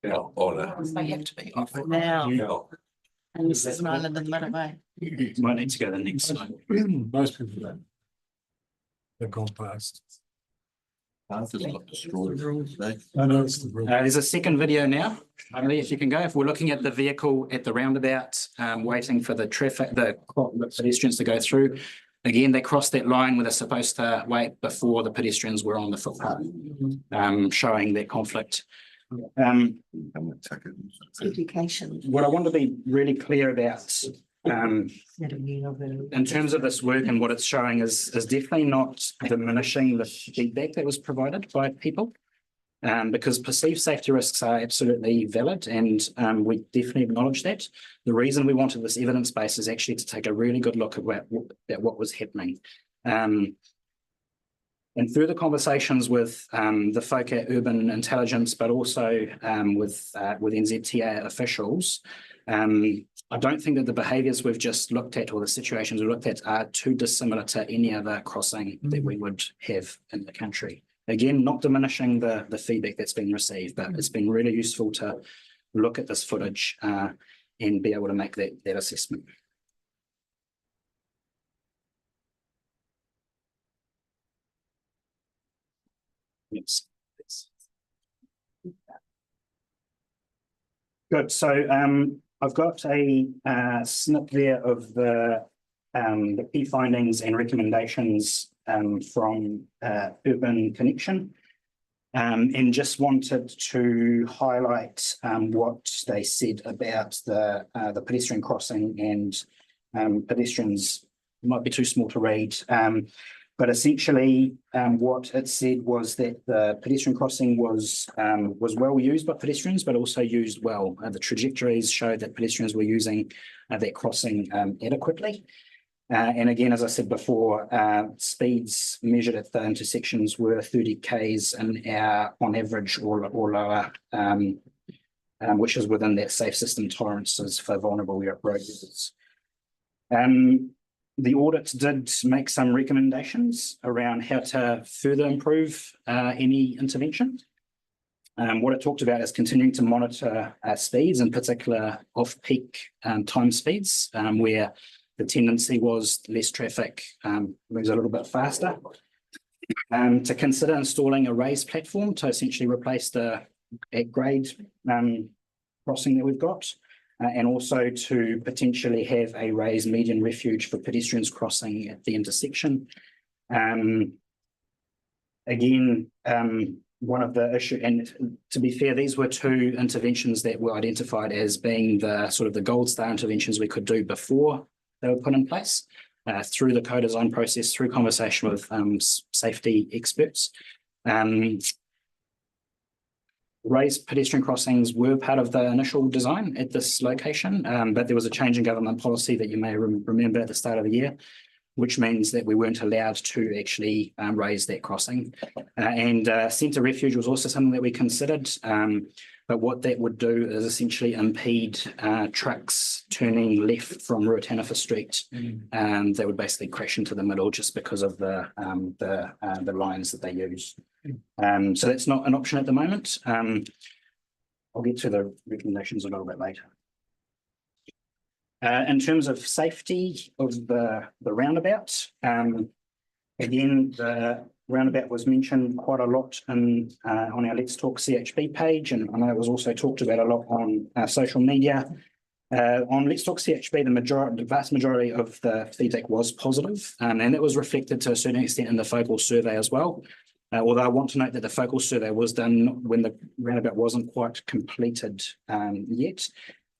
They have to be off. now. And this is an island in the middle way. Might need to go to the next slide. Most people don't. They've gone past. I know it's the rule. There's a second video now. Emily, if you can go, if we're looking at the vehicle at the roundabout, waiting for the pedestrians to go through. Again, they crossed that line where they're supposed to wait before the pedestrians were on the footpath, showing that conflict. Education. What I want to be really clear about in terms of this work and what it's showing is definitely not diminishing the feedback that was provided by people, because perceived safety risks are absolutely valid, and we definitely acknowledge that. The reason we wanted this evidence base is actually to take a really good look at what was happening. And through the conversations with the folk at Urban Intelligence, but also with NZTA officials, I don't think that the behaviours we've just looked at or the situations we've looked at are too dissimilar to any other crossing that we would have in the country. Again, not diminishing the feedback that's been received, but it's been really useful to look at this footage and be able to make that assessment. Yes. Good. So I've got a snip there of the key findings and recommendations from Urban Connection, and just wanted to highlight what they said about the pedestrian crossing and pedestrians. It might be too small to read. But essentially, what it said was that the pedestrian crossing was well used by pedestrians, but also used well. The trajectories showed that pedestrians were using that crossing adequately. And again, as I said before, speeds measured at the intersections were 30 k's an hour on average or lower, which is within that safe system tolerances for vulnerable road users. The audit did make some recommendations around how to further improve any intervention. What it talked about is continuing to monitor speeds, in particular off-peak time speeds, where the tendency was less traffic moves a little bit faster. To consider installing a raised platform to essentially replace the at grade crossing that we've got. And also to potentially have a raised median refuge for pedestrians crossing at the intersection. Again, one of the issue, and to be fair, these were two interventions that were identified as being the sort of the gold star interventions we could do before they were put in place through the co-design process, through conversation with safety experts. Raised pedestrian crossings were part of the initial design at this location, but there was a change in government policy that you may remember at the start of the year, which means that we weren't allowed to actually raise that crossing. And centre refuge was also something that we considered, but what that would do is essentially impede trucks turning left from Ruataniwha Street. They would basically crash into the middle just because of the lines that they use. So that's not an option at the moment. I'll get to the recommendations a little bit later. In terms of safety of the roundabout, again, the roundabout was mentioned quite a lot on our Let's Talk CHB page, and I know it was also talked about a lot on social media. On Let's Talk CHB, the vast majority of the feedback was positive, and that was reflected to a certain extent in the focal survey as well. Although I want to note that the focal survey was done when the roundabout wasn't quite completed yet.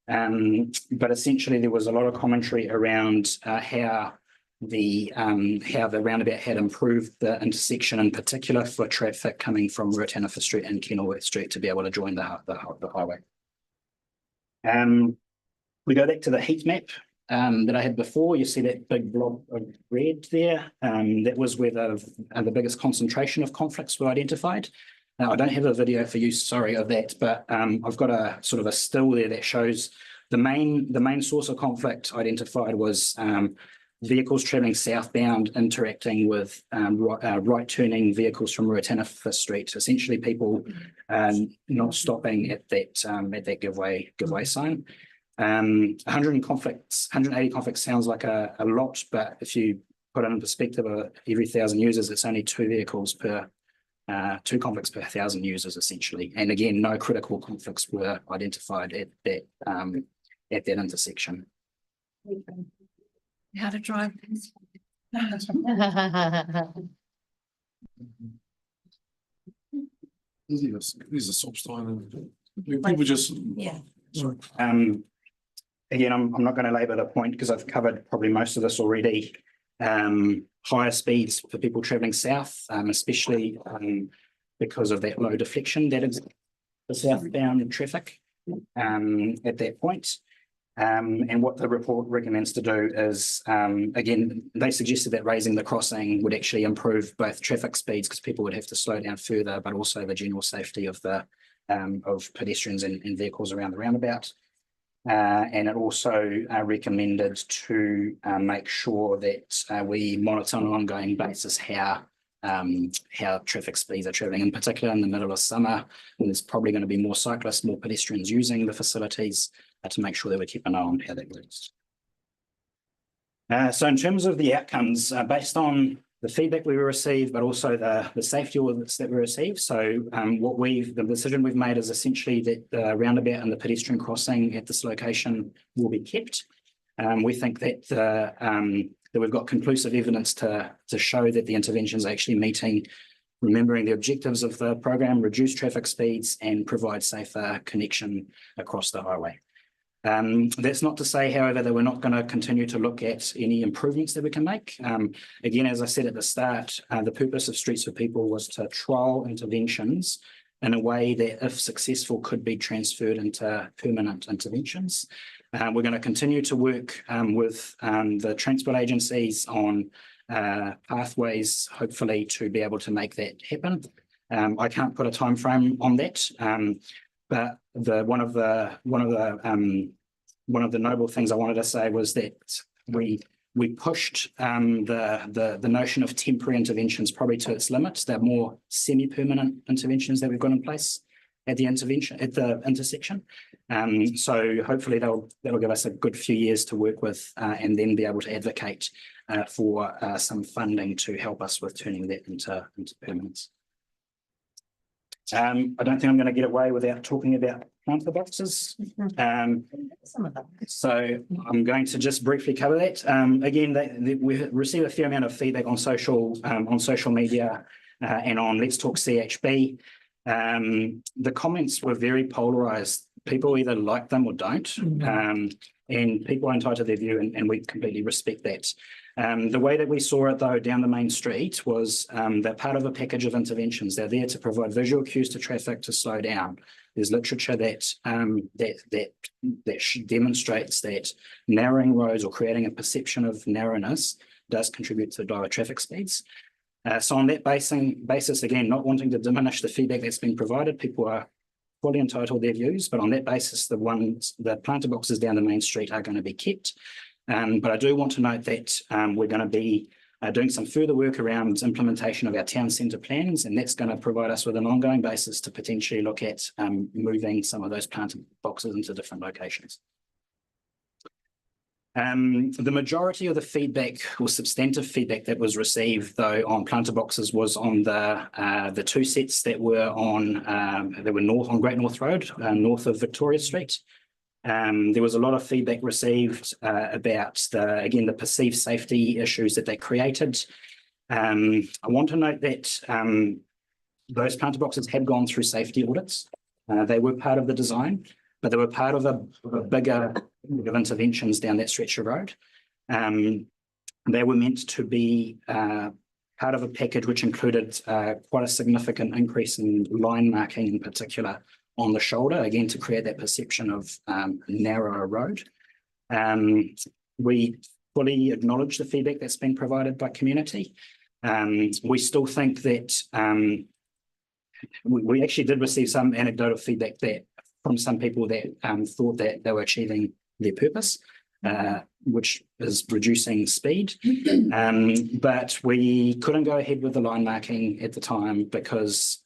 But essentially there was a lot of commentary around how the roundabout had improved the intersection, in particular for traffic coming from Ruataniwha Street and Kenilworth Street to be able to join the highway. We go back to the heat map that I had before. You see that big blob of red there. That was where the biggest concentration of conflicts were identified. Now, I don't have a video for you, sorry, of that, but I've got a sort of a still there that shows the main source of conflict identified was vehicles travelling southbound interacting with right turning vehicles from Ruataniwha Street. Essentially, people not stopping at that giveaway sign. 180 conflicts sounds like a lot, but if you put it in perspective of every 1,000 users, it's only 2 vehicles per 2 conflicts per 1,000 users, essentially. And again, no critical conflicts were identified at that intersection. How to drive. These are stop sign. People just. Yeah. Again, I'm not going to labour the point because I've covered probably most of this already. Higher speeds for people travelling south, especially because of that low deflection that is the southbound traffic at that point. And what the report recommends to do is, again, they suggested that raising the crossing would actually improve both traffic speeds because people would have to slow down further, but also the general safety of pedestrians and vehicles around the roundabout. And it also recommended to make sure that we monitor on an ongoing basis how traffic speeds are travelling, in particular in the middle of summer, when there's probably going to be more cyclists, more pedestrians using the facilities, to make sure that we keep an eye on how that works. So in terms of the outcomes, based on the feedback we received, but also the safety audits that we received. So the decision we've made is essentially that the roundabout and the pedestrian crossing at this location will be kept. We think that we've got conclusive evidence to show that the interventions are actually remembering the objectives of the program, reduce traffic speeds and provide safer connection across the highway. That's not to say, however, that we're not going to continue to look at any improvements that we can make. Again, as I said at the start, the purpose of Streets for People was to trial interventions in a way that, if successful, could be transferred into permanent interventions. We're going to continue to work with the transport agencies on pathways, hopefully, to be able to make that happen. I can't put a time frame on that, but one of the noble things I wanted to say was that we pushed the notion of temporary interventions probably to its limits. They're more semi-permanent interventions that we've got in place at the intersection. So hopefully that'll give us a good few years to work with and then be able to advocate for some funding to help us with turning that into permanence. I don't think I'm going to get away without talking about planter boxes. So I'm going to just briefly cover that. Again, we received a fair amount of feedback on social media and on Let's Talk CHB. The comments were very polarized. People either like them or don't, and people are entitled to their view, and we completely respect that. The way that we saw it, though, down the main street was that part of a package of interventions. They're there to provide visual cues to traffic to slow down. There's literature that demonstrates that narrowing roads or creating a perception of narrowness does contribute to lower traffic speeds. So on that basis, again, not wanting to diminish the feedback that's been provided, people are fully entitled to their views, but on that basis, the planter boxes down the main street are going to be kept. But I do want to note that we're going to be doing some further work around implementation of our town centre plans, and that's going to provide us with an ongoing basis to potentially look at moving some of those planter boxes into different locations. The majority of the feedback or substantive feedback that was received, though, on planter boxes was on the two sets that were north on Great North Road, north of Victoria Street. There was a lot of feedback received about the perceived safety issues that they created. I want to note that those planter boxes had gone through safety audits. They were part of the design, but they were part of a bigger of interventions down that stretch of road. They were meant to be part of a package which included quite a significant increase in line marking in particular on the shoulder, again, to create that perception of narrower road. We fully acknowledge the feedback that's been provided by community. We still think that we actually did receive some anecdotal feedback from some people that thought that they were achieving their purpose, which is reducing speed. But we couldn't go ahead with the line marking at the time because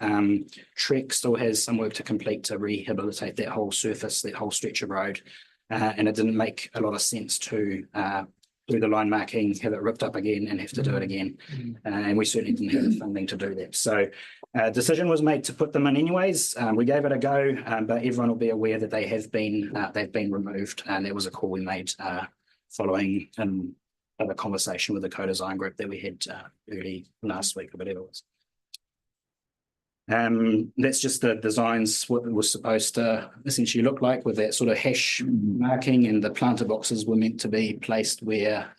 Trek still has some work to complete to rehabilitate that whole surface, that whole stretch of road. And it didn't make a lot of sense to do the line marking, have it ripped up again and have to do it again. And we certainly didn't have the funding to do that. So a decision was made to put them in anyways. We gave it a go, but everyone will be aware that they've been removed. And there was a call we made following a conversation with the co-design group that we had early last week or whatever it was. That's just the designs, what it was supposed to essentially look like, with that sort of hash marking, and the planter boxes were meant to be placed where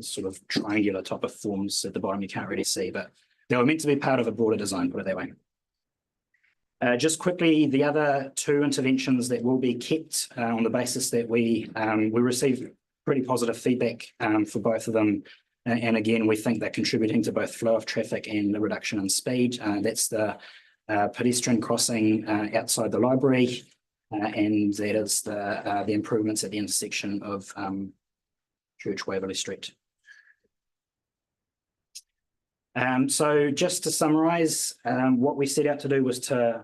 sort of triangular type of forms at the bottom you can't really see, but they were meant to be part of a broader design, put it that way. Just quickly, the other two interventions that will be kept on the basis that we received pretty positive feedback for both of them. And again, we think they're contributing to both flow of traffic and the reduction in speed. That's the pedestrian crossing outside the library, and that is the improvements at the intersection of Church Waverley Street. So just to summarise, what we set out to do was to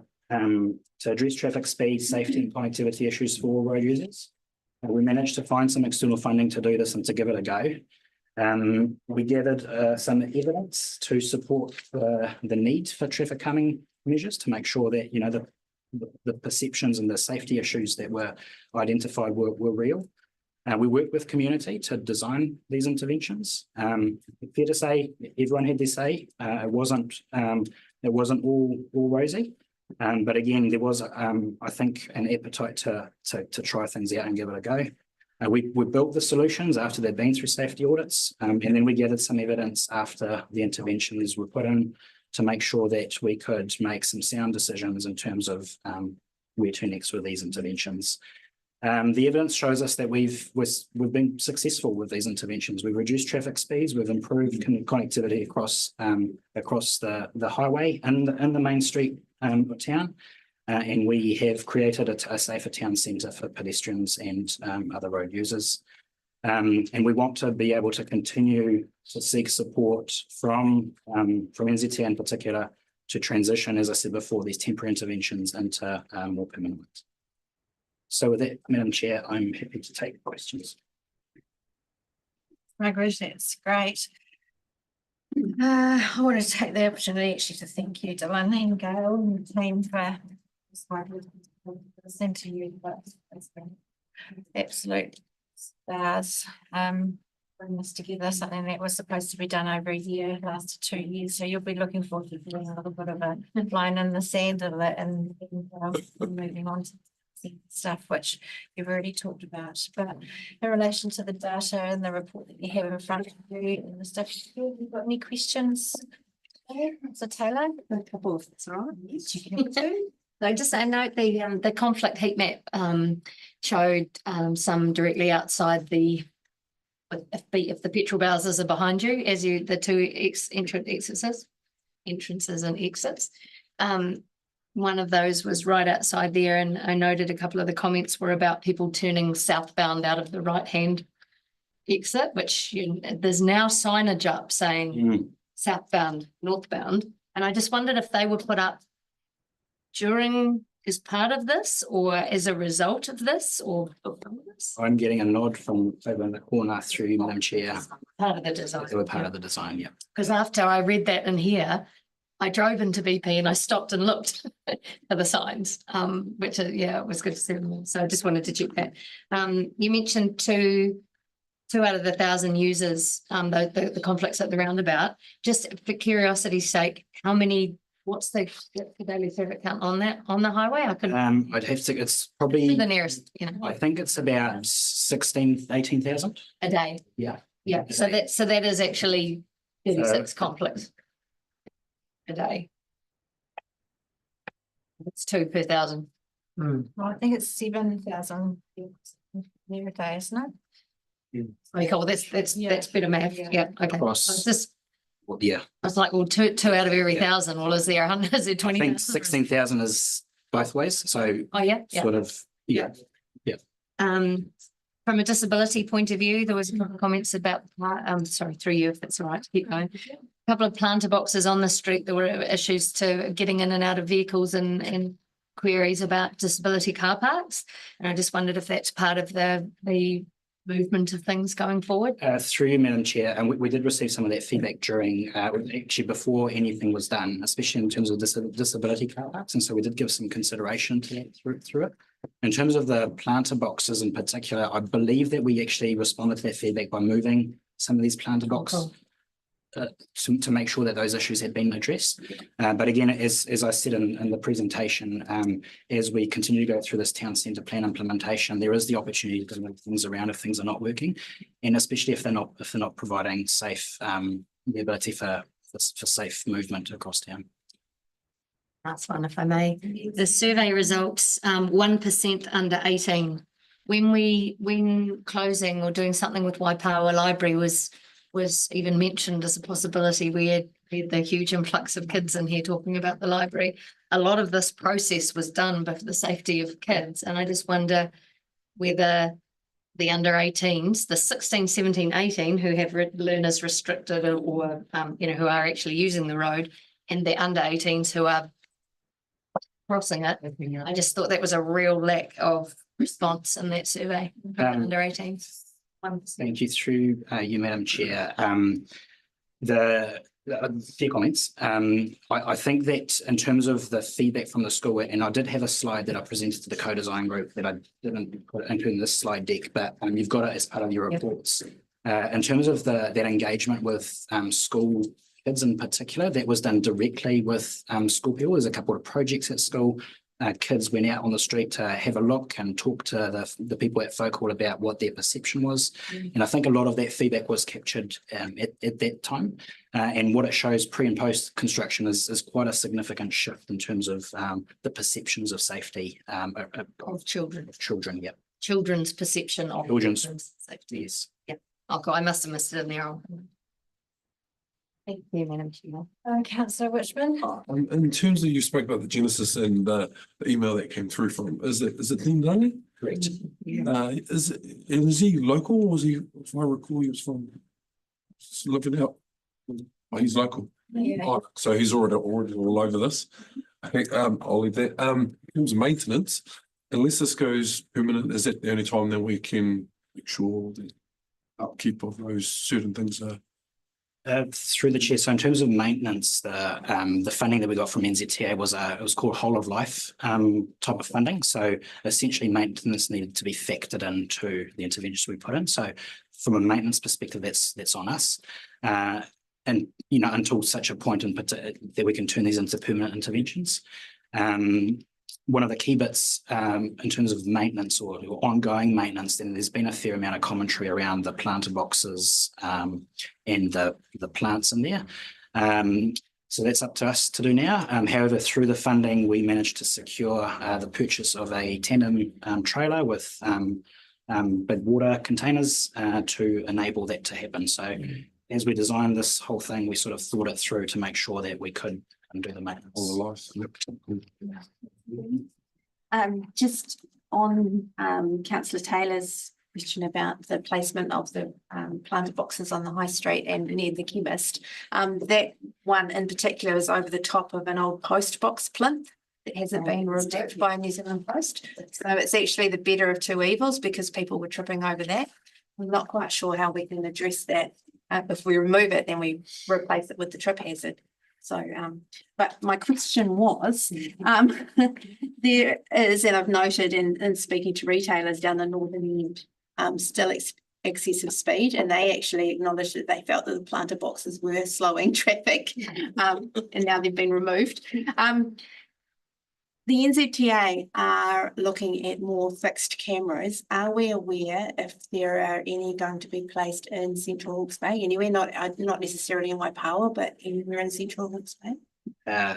address traffic speed, safety and connectivity issues for all road users. We managed to find some external funding to do this and to give it a go. We gathered some evidence to support the need for traffic calming measures to make sure that, you know, the perceptions and the safety issues that were identified were real. We worked with community to design these interventions. Fair to say, everyone had their say. It wasn't all rosy, but again, there was, I think, an appetite to try things out and give it a go. We built the solutions after they'd been through safety audits, and then we gathered some evidence after the interventions were put in to make sure that we could make some sound decisions in terms of where to next with these interventions. The evidence shows us that we've been successful with these interventions. We've reduced traffic speeds, we've improved connectivity across the highway and the main street of town. And we have created a safer town centre for pedestrians and other road users. And we want to be able to continue to seek support from NZTA in particular to transition, as I said before, these temporary interventions into more permanent ones. So with that, Madam Chair, I'm happy to take questions. Margaret, that's great. I want to take the opportunity actually to thank you, Delaney and Gail and the team for listening to you, but it's been absolute stars. Bring this together, something that was supposed to be done over a year, lasted 2 years, so you'll be looking forward to doing a little bit of a line in the sand of it and moving on to stuff which you've already talked about. But in relation to the data and the report that you have in front of you and the stuff, have you got any questions? So Taylor? A couple of, it's all right. Yes, you can have two. So just I note the conflict heat map showed some directly outside the if the petrol bowsers are behind you as you the two entrances and exits. One of those was right outside there, and I noted a couple of the comments were about people turning southbound out of the right-hand exit, which there's now signage up saying southbound, northbound. And I just wondered if they were put up during as part of this or as a result of this or from this? I'm getting a nod from over in the corner through Madam Chair. Part of the design. They were part of the design, yeah. Because after I read that in here, I drove into BP and I stopped and looked for the signs, which yeah, it was good to see them. So I just wanted to check that. You mentioned two out of the 1,000 users, the conflicts at the roundabout. Just for curiosity's sake, how many? What's the daily traffic count on that on the highway? I couldn't. I'd have to. It's probably the nearest. I think it's about 18,000 a day. Yeah. Yeah. So that is actually 36 conflicts a day. It's 2 per 1,000. Well, I think it's 7,000 near a day, isn't it? Okay, well that's better math. Yeah. Okay. Across. Well, yeah. I was like, well, two out of every 1,000. Well, is there 100? Is there I 20? think 16,000 is both ways. So Oh yeah. Yeah. sort of yeah. From a disability point of view, there was a couple of comments about, sorry, through you, if that's all right, keep going. A couple of planter boxes on the street. There were issues to getting in and out of vehicles and queries about disability car parks. And I just wondered if that's part of the movement of things going forward. Through you, Madam Chair, and we did receive some of that feedback during, actually before anything was done, especially in terms of disability car parks. And so we did give some consideration to that through it. In terms of the planter boxes in particular, I believe that we actually responded to that feedback by moving some of these planter boxes to make sure that those issues had been addressed. But again, as I said in the presentation, as we continue to go through this town centre plan implementation, there is the opportunity to move things around if things are not working, and especially if they're not providing safe the ability for safe movement across town. That's one, if I may. The survey results, 1% under 18. When closing or doing something with Waipawa Library was even mentioned as a possibility, we had the huge influx of kids in here talking about the library. A lot of this process was done for the safety of kids. And I just wonder whether the under 18s, the 16, 17, 18 who have learners restricted or, who are actually using the road, and the under 18s who are crossing it. I just thought that was a real lack of response in that survey for under 18s. Thank you. Through you, Madam Chair. The few comments. I think that in terms of the feedback from the school, and I did have a slide that I presented to the co-design group that I didn't put into this slide deck, but you've got it as part of your reports. In terms of that engagement with school kids in particular, that was done directly with school people. There's a couple of projects at school. Kids went out on the street to have a look and talk to the people at Folk Hall about what their perception was. And I think a lot of that feedback was captured at that time. And what it shows pre and post construction is quite a significant shift in terms of the perceptions of safety Of children. Yeah. Children's perception of Children's safety. Yes. Yeah. Okay, I must have missed it in there. Thank you, Madam Chair. Councillor Richmond. In terms of you spoke about the genesis and the email that came through from, is it Dean Dunley? Correct. Is he local or was he, if I recall, he was from, just looking out. Oh, he's local. Yeah. Oh, so he's already all over this. I think I'll leave that. In terms of maintenance, unless this goes permanent, is that the only time that we can make sure that upkeep of those certain things are? Through the chair, so in terms of maintenance, the funding that we got from NZTA was it was called whole of life type of funding. So essentially maintenance needed to be factored into the interventions we put in. So from a maintenance perspective, that's on us. And you know, until such a point that we can turn these into permanent interventions. One of the key bits in terms of maintenance or ongoing maintenance, then there's been a fair amount of commentary around the planter boxes and the plants in there. So that's up to us to do now. However, through the funding, we managed to secure the purchase of a tandem trailer with big water containers to enable that to happen. So as we designed this whole thing, we sort of thought it through to make sure that we could do the maintenance. All the life. Just on councillor Taylor's question about the placement of the planter boxes on the high street and near the chemist. That one in particular is over the top of an old post box plinth that hasn't been removed by New Zealand Post. So it's actually the better of two evils because people were tripping over that. I'm not quite sure how we can address that. If we remove it, then we replace it with the trip hazard. So, but my question was, there is, and I've noted in speaking to retailers down the northern end, still excessive speed, and they actually acknowledged that they felt that the planter boxes were slowing traffic, and now they've been removed. The NZTA are looking at more fixed cameras. Are we aware if there are any going to be placed in Central Hawke's Bay? Anywhere, not necessarily in Waipawa, but anywhere in Central Hawke's Bay?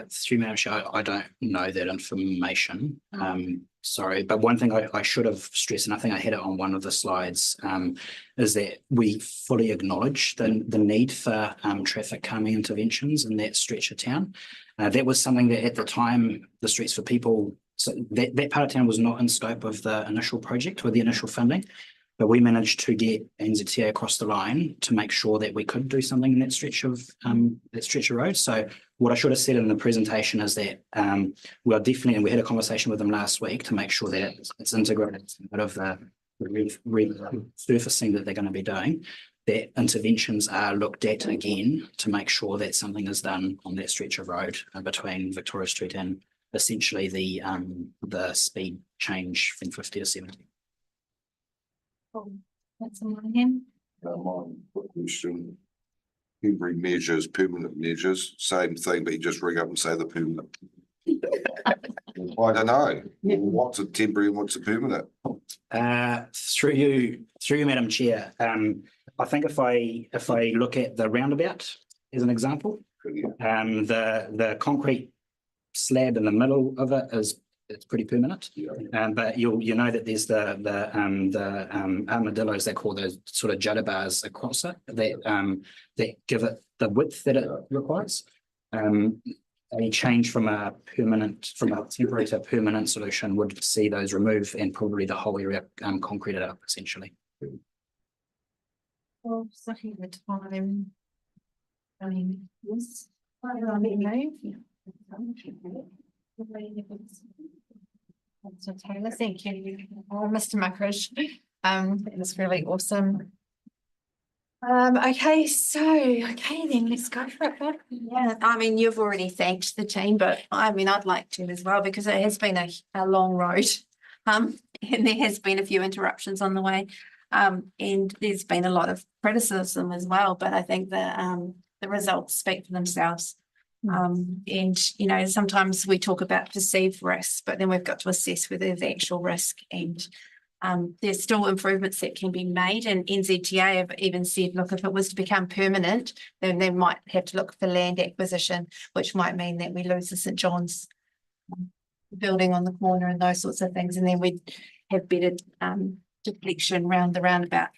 Through Madam Chair, I don't know that information. Sorry, but one thing I should have stressed, and I think I had it on one of the slides, is that we fully acknowledge the need for traffic calming interventions in that stretch of town. That was something that at the time, the Streets for People, so that part of town was not in scope of the initial project or the initial funding, but we managed to get NZTA across the line to make sure that we could do something in that stretch of road. So what I should have said in the presentation is that we are definitely, and we had a conversation with them last week to make sure that it's integrated as part of the resurfacing that they're going to be doing, that interventions are looked at again to make sure that something is done on that stretch of road between Victoria Street and essentially the speed change from 50 to 70. That's on him. Question. Temporary measures, permanent measures, same thing, but you just ring up and say the permanent. I don't know. What's a temporary and what's a permanent? Through you, Madam Chair. I think if I look at the roundabout as an example, the concrete slab in the middle of it it's pretty permanent. But you know that there's the armadillos, they call those sort of judder bars across it that give it the width that it requires. A change from a temporary to a permanent solution would see those removed and probably the whole area concreted up essentially. Well, second the time. I mean, yes. So Taylor, thank you. Oh, Mr. Muckridge. It was really awesome. Okay, then let's go for it. Yeah, I mean, you've already thanked the team, but I mean, I'd like to as well, because it has been a long road. And there has been a few interruptions on the way. And there's been a lot of criticism as well, but I think the results speak for themselves. And, you know, sometimes we talk about perceived risks, but then we've got to assess whether there's actual risk, and there's still improvements that can be made. And NZTA have even said, look, if it was to become permanent, then they might have to look for land acquisition, which might mean that we lose the St. John's building on the corner and those sorts of things. And then we'd have better deflection around the roundabout.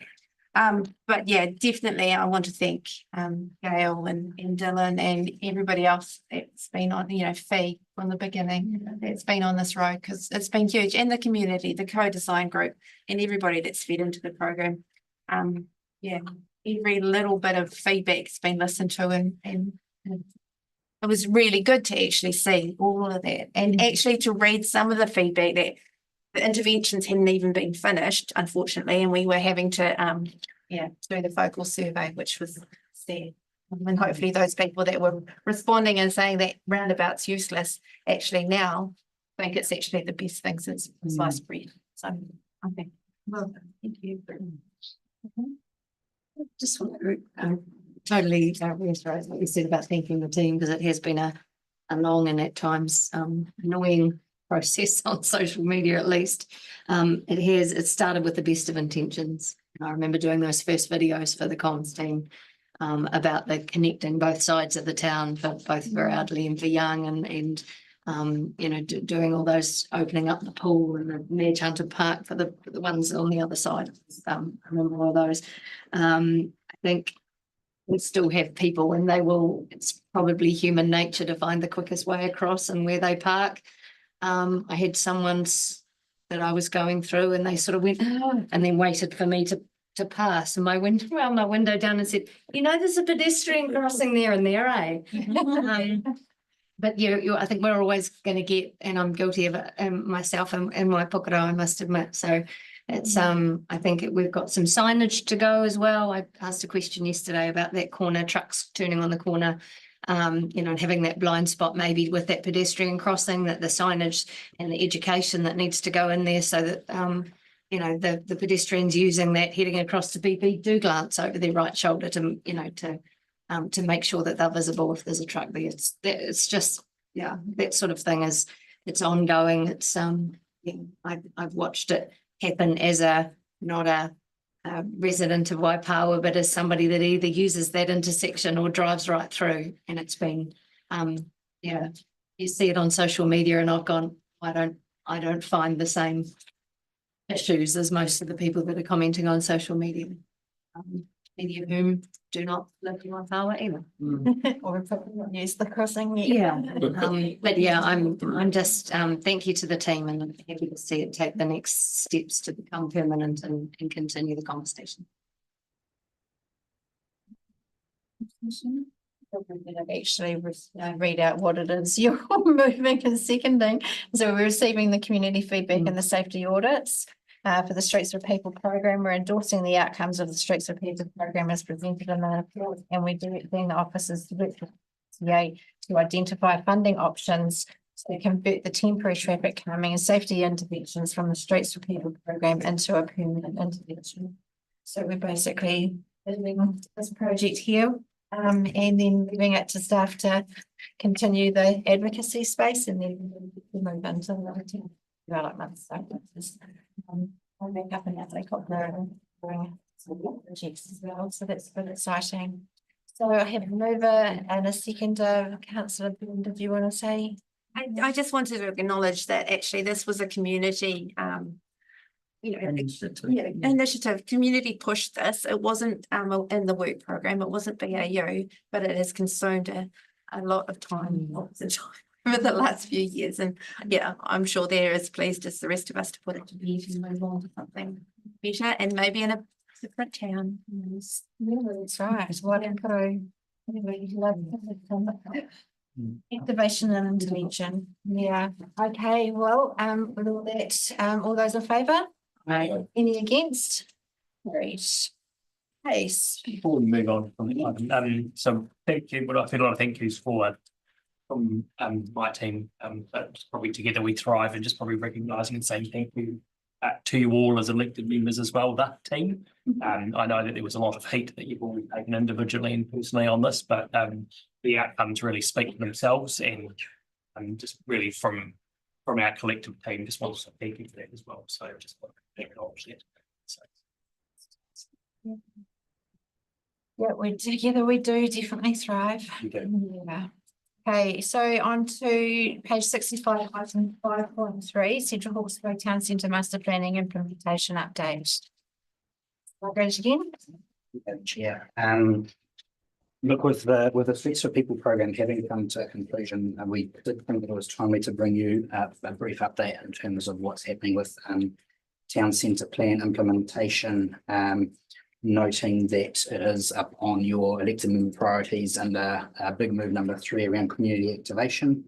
But yeah, definitely I want to thank Gail and Dylan and everybody else that's been on, you know, Fee from the beginning that's been on this road, because it's been huge, and the community, the co-design group, and everybody that's fed into the program. Yeah, every little bit of feedback's been listened to, and it was really good to actually see all of that, and actually to read some of the feedback that the interventions hadn't even been finished, unfortunately, and we were having to do the focal survey, which was there. And hopefully those people that were responding and saying that roundabout's useless, actually now think it's actually the best thing since sliced bread. So I think, well, thank you. Just want to totally reiterate what you said about thanking the team, because it has been a long and at times annoying process on social media, at least. It started with the best of intentions. I remember doing those first videos for the comms team about the connecting both sides of the town for both for elderly and for young, and you know, doing all those, opening up the pool and the Mayor Hunter Park for the ones on the other side. I remember all those. I think we still have people, and it's probably human nature to find the quickest way across and where they park. I had someone's that I was going through, and they sort of went, oh, and then waited for me to pass, and my window down and said, you know, there's a pedestrian crossing there and there, eh? But I think we're always going to get, and I'm guilty of it myself and my pocket, I must admit. So it's I think we've got some signage to go as well. I asked a question yesterday about that corner, trucks turning on the corner, you know, and having that blind spot maybe with that pedestrian crossing, that the signage and the education that needs to go in there, so that you know, the pedestrians using that heading across the BP do glance over their right shoulder to, you know, to make sure that they're visible if there's a truck there. It's just, yeah, that sort of thing it's ongoing. It's I've watched it happen as not a resident of Waipawa, but as somebody that either uses that intersection or drives right through. And it's been, yeah, you see it on social media, and I've gone, I don't find the same issues as most of the people that are commenting on social media, many of whom do not live in Waipawa either. Or probably not use the crossing yet. Yeah, but yeah, I'm just thank you to the team, and I'm happy to see it take the next steps to become permanent and continue the conversation. Actually read out what it is you're moving and seconding. So we're receiving the community feedback and the safety audits for the Streets for People program. We're endorsing the outcomes of the Streets for People program as presented in the report, and we're directing the officers to identify funding options to convert the temporary traffic calming and safety interventions from the Streets for People program into a permanent intervention. So we're basically doing this project here. And then leaving it to staff to continue the advocacy space, and then move into the development. So I'll make up an helicopter and bring some projects as well. So that's been exciting. So I have a mover and a seconder. Councillor Belinda, do you want to say? I just wanted to acknowledge that actually this was a community initiative. Community pushed this. It wasn't in the work program, it wasn't BAU, but it has consumed a lot of time over the last few years. And yeah, I'm sure they're as pleased as the rest of us to put it to bed and move on to something better, and maybe in a different town. Yes. Yeah, that's right. What activation and intervention. Yeah. Okay. Well, with all that, all those in favour? Any against? Great. Case. Before we move on from the item, so thank you, but I feel a lot of thank yous for from my team, but probably together we thrive, and just probably recognising and saying thank you to you all as elected members as well, that team. I know that there was a lot of heat that you've all taken individually and personally on this, but the outcomes really speak for themselves, and just really from our collective team, just want to thank you for that as well. So just want to acknowledge that. So. Yeah, together we do definitely thrive. Yeah. Okay, so on to page 65, item 5.3, Central Hawke's Bay Town Centre Master Planning Implementation Update. Margaret again. Chair. Look, with the Streets for People program having come to a conclusion, we did think that it was timely to bring you a brief update in terms of what's happening with town centre plan implementation, noting that it is up on your elected member priorities under big move number 3 around community activation.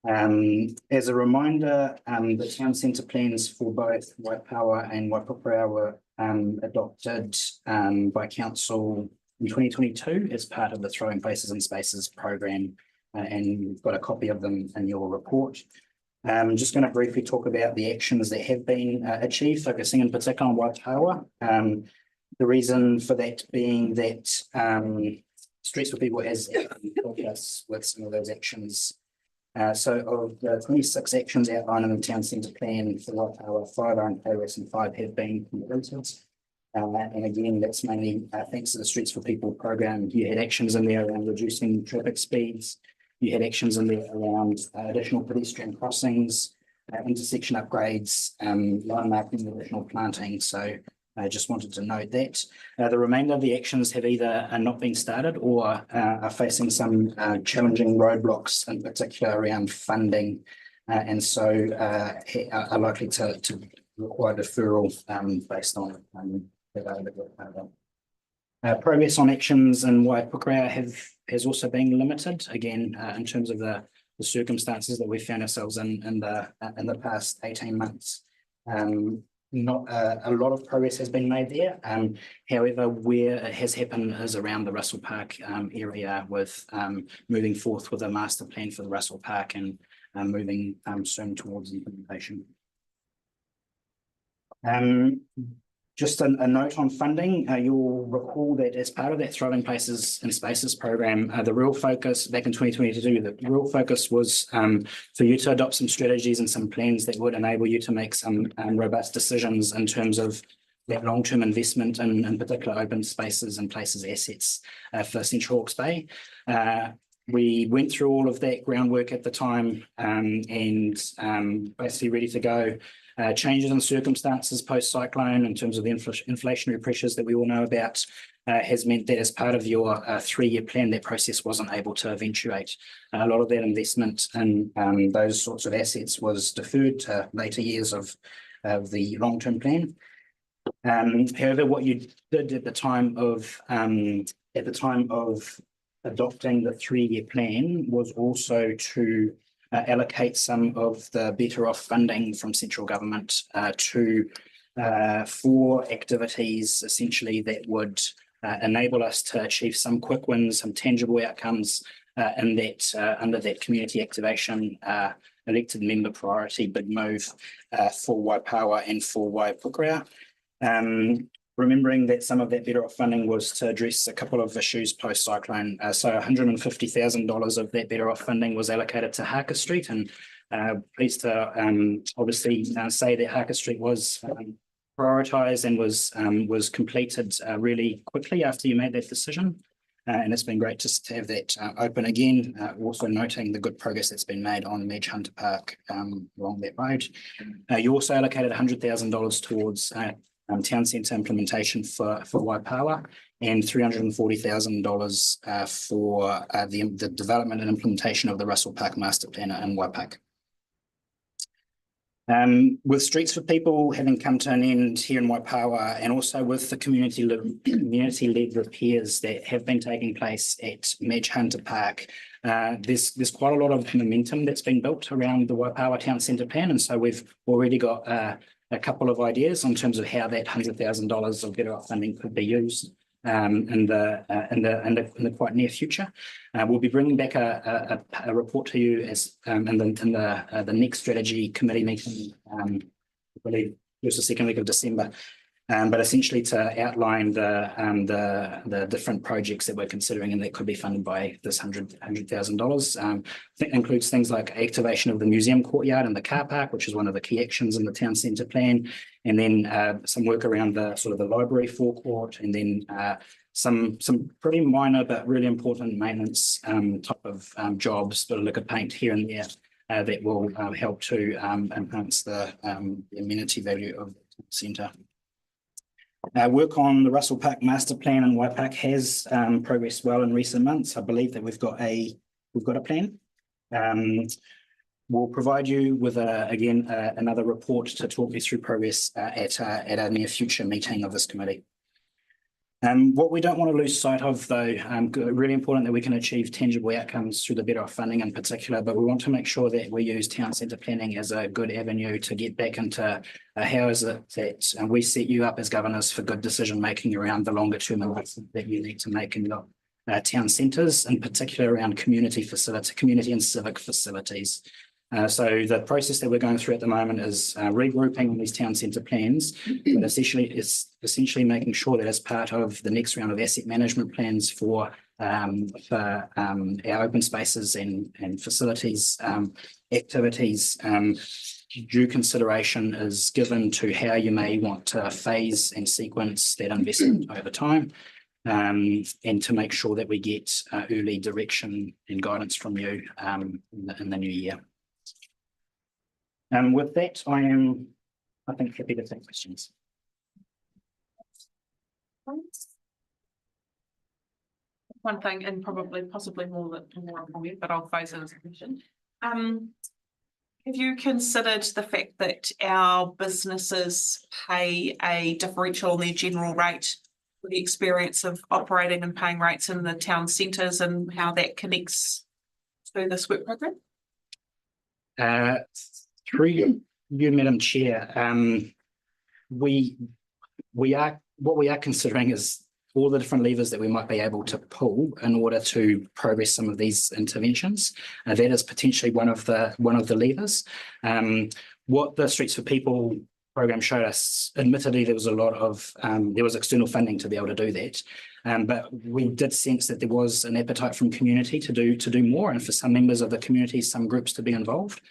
As a reminder, the town centre plans for both Waipawa and Waipukurau were adopted by council in 2022 as part of the Throwing Places and Spaces program. And you've got a copy of them in your report. I'm just going to briefly talk about the actions that have been achieved, focusing in particular on Waipawa. The reason for that being that Streets for People has helped us with some of those actions. So of the 26 actions outlined in the town centre plan for Waipawa, 5 are in progress and 5 have been completed. And again, that's mainly thanks to the Streets for People program. You had actions in there around reducing traffic speeds. You had actions in there around additional pedestrian crossings, intersection upgrades, line marking, additional planting. So I just wanted to note that. The remainder of the actions have either not been started or are facing some challenging roadblocks, in particular around funding, and so are likely to require deferral based on progress on actions in Waipukurau has also been limited, again, in terms of the circumstances that we found ourselves in the past 18 months. Not a lot of progress has been made there. However, where it has happened is around the Russell Park area, with moving forth with a master plan for the Russell Park and moving soon towards implementation. Just a note on funding, you'll recall that as part of that Throwing Places and Spaces program, the real focus back in 2022, the real focus was for you to adopt some strategies and some plans that would enable you to make some robust decisions in terms of that long-term investment in particular open spaces and places assets for Central Hawke's Bay. We went through all of that groundwork at the time and basically ready to go. Changes in circumstances post-cyclone in terms of the inflationary pressures that we all know about has meant that as part of your 3-year plan, that process wasn't able to eventuate. A lot of that investment in those sorts of assets was deferred to later years of the long-term plan. However, what you did at the time of adopting the 3-year plan was also to allocate some of the Better Off funding from central government for activities essentially that would enable us to achieve some quick wins, some tangible outcomes in that under that community activation elected member priority big move for Waipawa and for Waipukurau. Remembering that some of that Better Off funding was to address a couple of issues post-cyclone. So $150,000 of that Better Off funding was allocated to Harker Street, and pleased to obviously say that Harker Street was prioritised and was completed really quickly after you made that decision. And it's been great just to have that open again, also noting the good progress that's been made on Madge Hunter Park along that road. You also allocated $100,000 towards town centre implementation for Waipawa, and $340,000 for the development and implementation of the Russell Park Master Plan in Waipawa. With Streets for People having come to an end here in Waipawa, and also with the community-led repairs that have been taking place at Madge Hunter Park, there's quite a lot of momentum that's been built around the Waipawa Town Centre Plan, and so we've already got a couple of ideas in terms of how that $100,000 of Better Off funding could be used in the quite near future. We'll be bringing back a report to you as in the next strategy committee meeting, I believe just the second week of December. But essentially to outline the different projects that we're considering and that could be funded by this $100,000. That includes things like activation of the museum courtyard and the car park, which is one of the key actions in the town centre plan, and then some work around the sort of the library forecourt, and then some pretty minor but really important maintenance type of jobs, but a lick of paint here and there that will help to enhance the amenity value of the centre. Work on the Russell Park Master Plan in Waipawa has progressed well in recent months. I believe that we've got a plan. We'll provide you with another report to talk you through progress at a near future meeting of this committee. What we don't want to lose sight of though, really important that we can achieve tangible outcomes through the Better Off funding in particular, but we want to make sure that we use town centre planning as a good avenue to get back into how is it that we set you up as governors for good decision making around the longer term investment that you need to make in your town centres, in particular around community and civic facilities. So the process that we're going through at the moment is regrouping on these town centre plans, but it's essentially making sure that as part of the next round of asset management plans for our open spaces and facilities activities, due consideration is given to how you may want to phase and sequence that investment over time. And to make sure that we get early direction and guidance from you in the new year. With that, I think happy to take questions. One thing, and probably possibly more from you, but I'll phrase it as a question. Have you considered the fact that our businesses pay a differential on their general rate for the experience of operating and paying rates in the town centres and how that connects to this work program? Through you, Madam Chair, what we are considering is all the different levers that we might be able to pull in order to progress some of these interventions. That is potentially one of the levers. What the Streets for People program showed us, admittedly, there was a lot of there was external funding to be able to do that. But we did sense that there was an appetite from community to do more, and for some members of the community, some groups to be involved.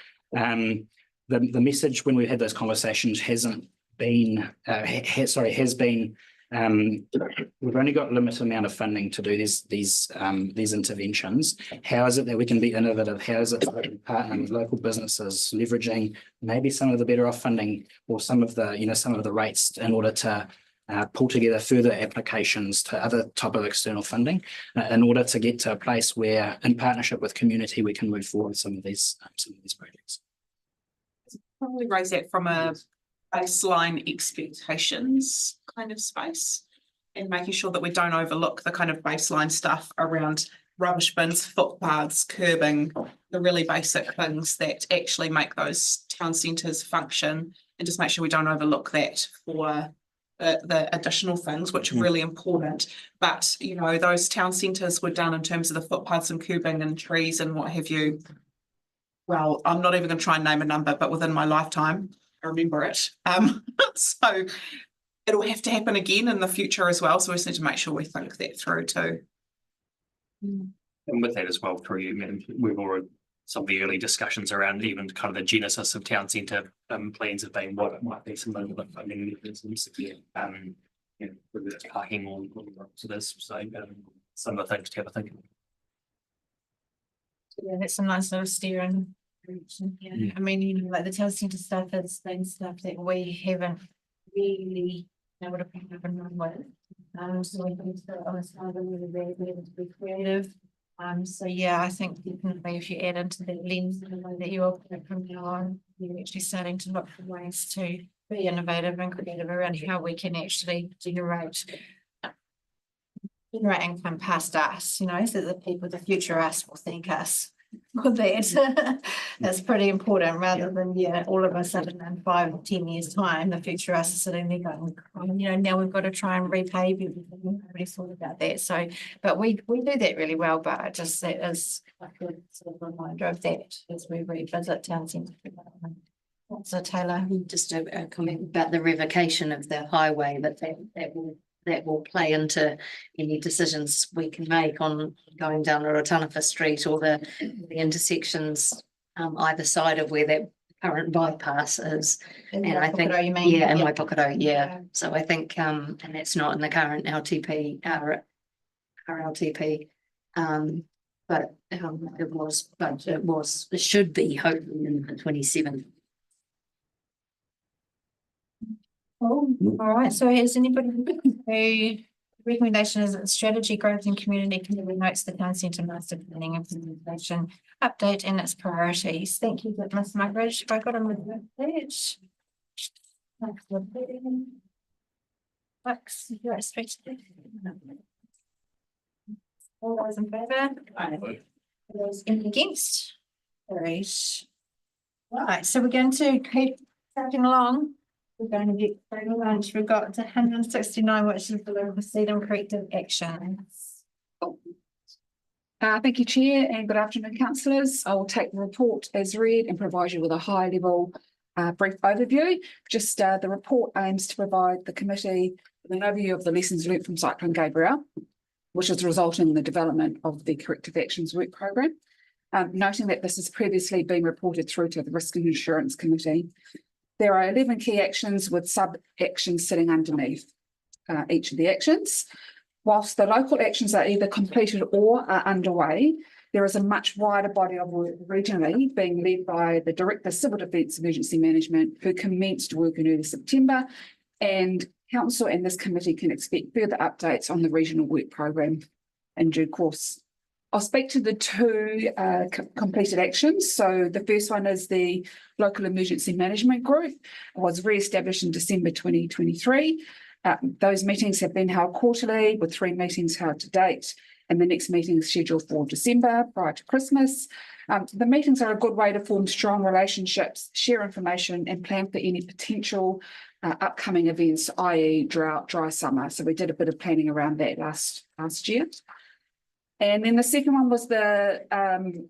The message when we had those conversations has been we've only got a limited amount of funding to do these interventions. How is it that we can be innovative? How is it that we can partner with local businesses, leveraging maybe some of the Better Off funding or some of the rates in order to pull together further applications to other type of external funding in order to get to a place where, in partnership with community, we can move forward some of these projects. Probably raise that from a baseline expectations kind of space and making sure that we don't overlook the kind of baseline stuff around rubbish bins, footpaths, curbing, the really basic things that actually make those town centres function, and just make sure we don't overlook that for the additional things which are really important. But you know, those town centres were done in terms of the footpaths and curbing and trees and what have you. Well, I'm not even going to try and name a number, but within my lifetime, I remember it. So it'll have to happen again in the future as well. So we just need to make sure we think that through too. And with that as well, through you, Madam, we've already some of the early discussions around even kind of the genesis of town centre plans have been what it might be some of the funding mechanisms. You know, whether it's parking or to this. So some of the things to have a think about. Yeah, that's a nice little steering. Yeah, I mean, you know, like the town centre stuff is things stuff that we haven't really able to pick up and run with. So we can start on a side and really be able to be creative. So yeah, I think definitely if you add into that lens in the way that you operate from now on, you're actually starting to look for ways to be innovative and creative around how we can actually generate income past us, you know, so that the people, the future us will thank us for that. That's pretty important rather than, yeah, all of a sudden in 5 or 10 years time, the future us is sitting there going, you know, now we've got to try and repave everything. Nobody thought about that. So, but we do that really well, but I just, that is a good sort of reminder of that as we revisit town centre development. So Taylor. Just a comment about the revocation of the highway, that will play into any decisions we can make on going down Rotanafa Street or the intersections either side of where that current bypass is. And I think, yeah, in Waipokoro, yeah. So I think, and that's not in the current LTP, our LTP, but it should be hopefully in the 27th. All right, so has anybody who recommendation is that strategy growth and community committee notes the town centre master planning implementation update and its priorities. Thank you, Ms. Mugridge. If I got on with that. Alex, you're respected. All those in favour? Those against? Carried. Right, so we're going to keep tracking along. We're going to get very much. We've got 169, which is below proceeding corrective actions. Thank you, Chair, and good afternoon, councillors. I will take the report as read and provide you with a high-level brief overview. Just the report aims to provide the committee with an overview of the lessons learnt from Cyclone Gabrielle, which is resulting in the development of the corrective actions work programme. Noting that this has previously been reported through to the Risk and Insurance Committee. There are 11 key actions with sub-actions sitting underneath each of the actions. Whilst the local actions are either completed or are underway, there is a much wider body of work regionally being led by the Director of Civil Defence Emergency Management, who commenced work in early September, and Council and this committee can expect further updates on the regional work programme in due course. I'll speak to the two completed actions. So the first one is the Local Emergency Management Group. It was re-established in December 2023. Those meetings have been held quarterly, with 3 meetings held to date, and the next meeting is scheduled for December prior to Christmas. The meetings are a good way to form strong relationships, share information, and plan for any potential upcoming events, i.e. drought, dry summer. So we did a bit of planning around that last year. And then the second one was the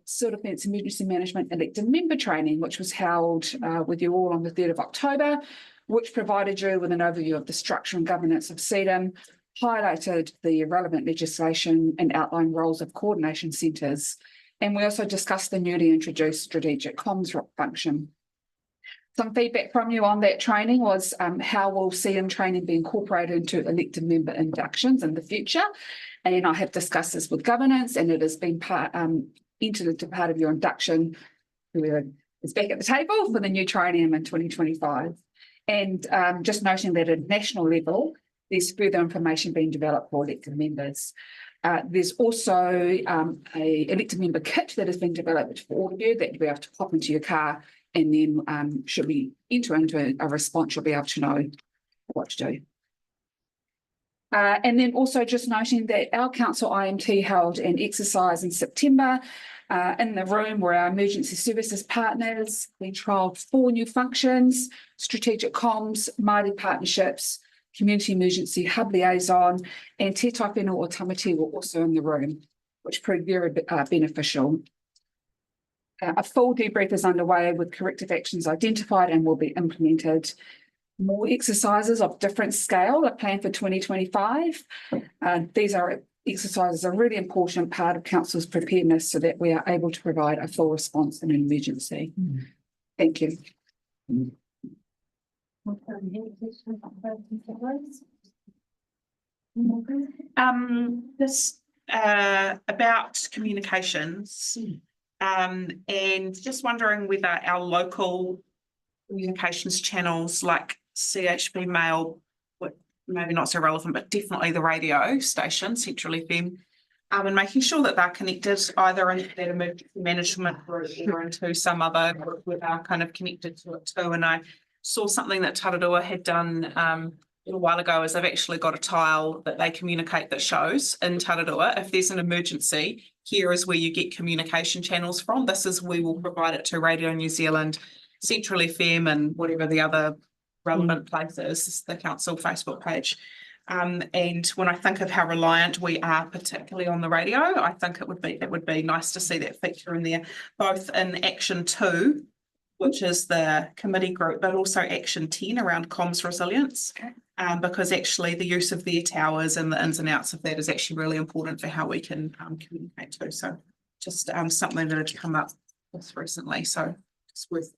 Civil Defence Emergency Management Elected Member Training, which was held with you all on the 3rd of October, which provided you with an overview of the structure and governance of CDM, highlighted the relevant legislation and outlined roles of coordination centres. And we also discussed the newly introduced strategic comms function. Some feedback from you on that training was how will CM training be incorporated into elected member inductions in the future? And I have discussed this with governance, and it has been entered into part of your induction. It's back at the table for the new training in 2025. And just noting that at national level, there's further information being developed for elected members. There's also a elected member kit that has been developed for all of you that you'll be able to pop into your car, and then should we enter into a response, you'll be able to know what to do. And then also just noting that our council IMT held an exercise in September. In the room were our emergency services partners. We trialled 4 new functions: strategic comms, Māori partnerships, community emergency hub liaison, and Te Tai Whenua o Tamati were also in the room, which proved very beneficial. A full debrief is underway with corrective actions identified and will be implemented. More exercises of different scale are planned for 2025. These exercises are a really important part of council's preparedness so that we are able to provide a full response in an emergency. Thank you. This about communications, and just wondering whether our local communications channels like CHB Mail, maybe not so relevant, but definitely the radio station, Central FM, and making sure that they're connected either into that emergency management group or into some other group where they're kind of connected to it too. And I saw something that Tararua had done a little while ago, is they've actually got a tile that they communicate that shows in Tararua, if there's an emergency, here is where you get communication channels from. This is, we will provide it to Radio New Zealand, Central FM, and whatever the other relevant place is, the council Facebook page. And when I think of how reliant we are, particularly on the radio, I think it would be nice to see that feature in there, both in Action 2, which is the committee group, but also Action 10 around comms resilience. Because actually the use of their towers and the ins and outs of that is actually really important for how we can communicate too. So just something that had come up with recently. So it's worth.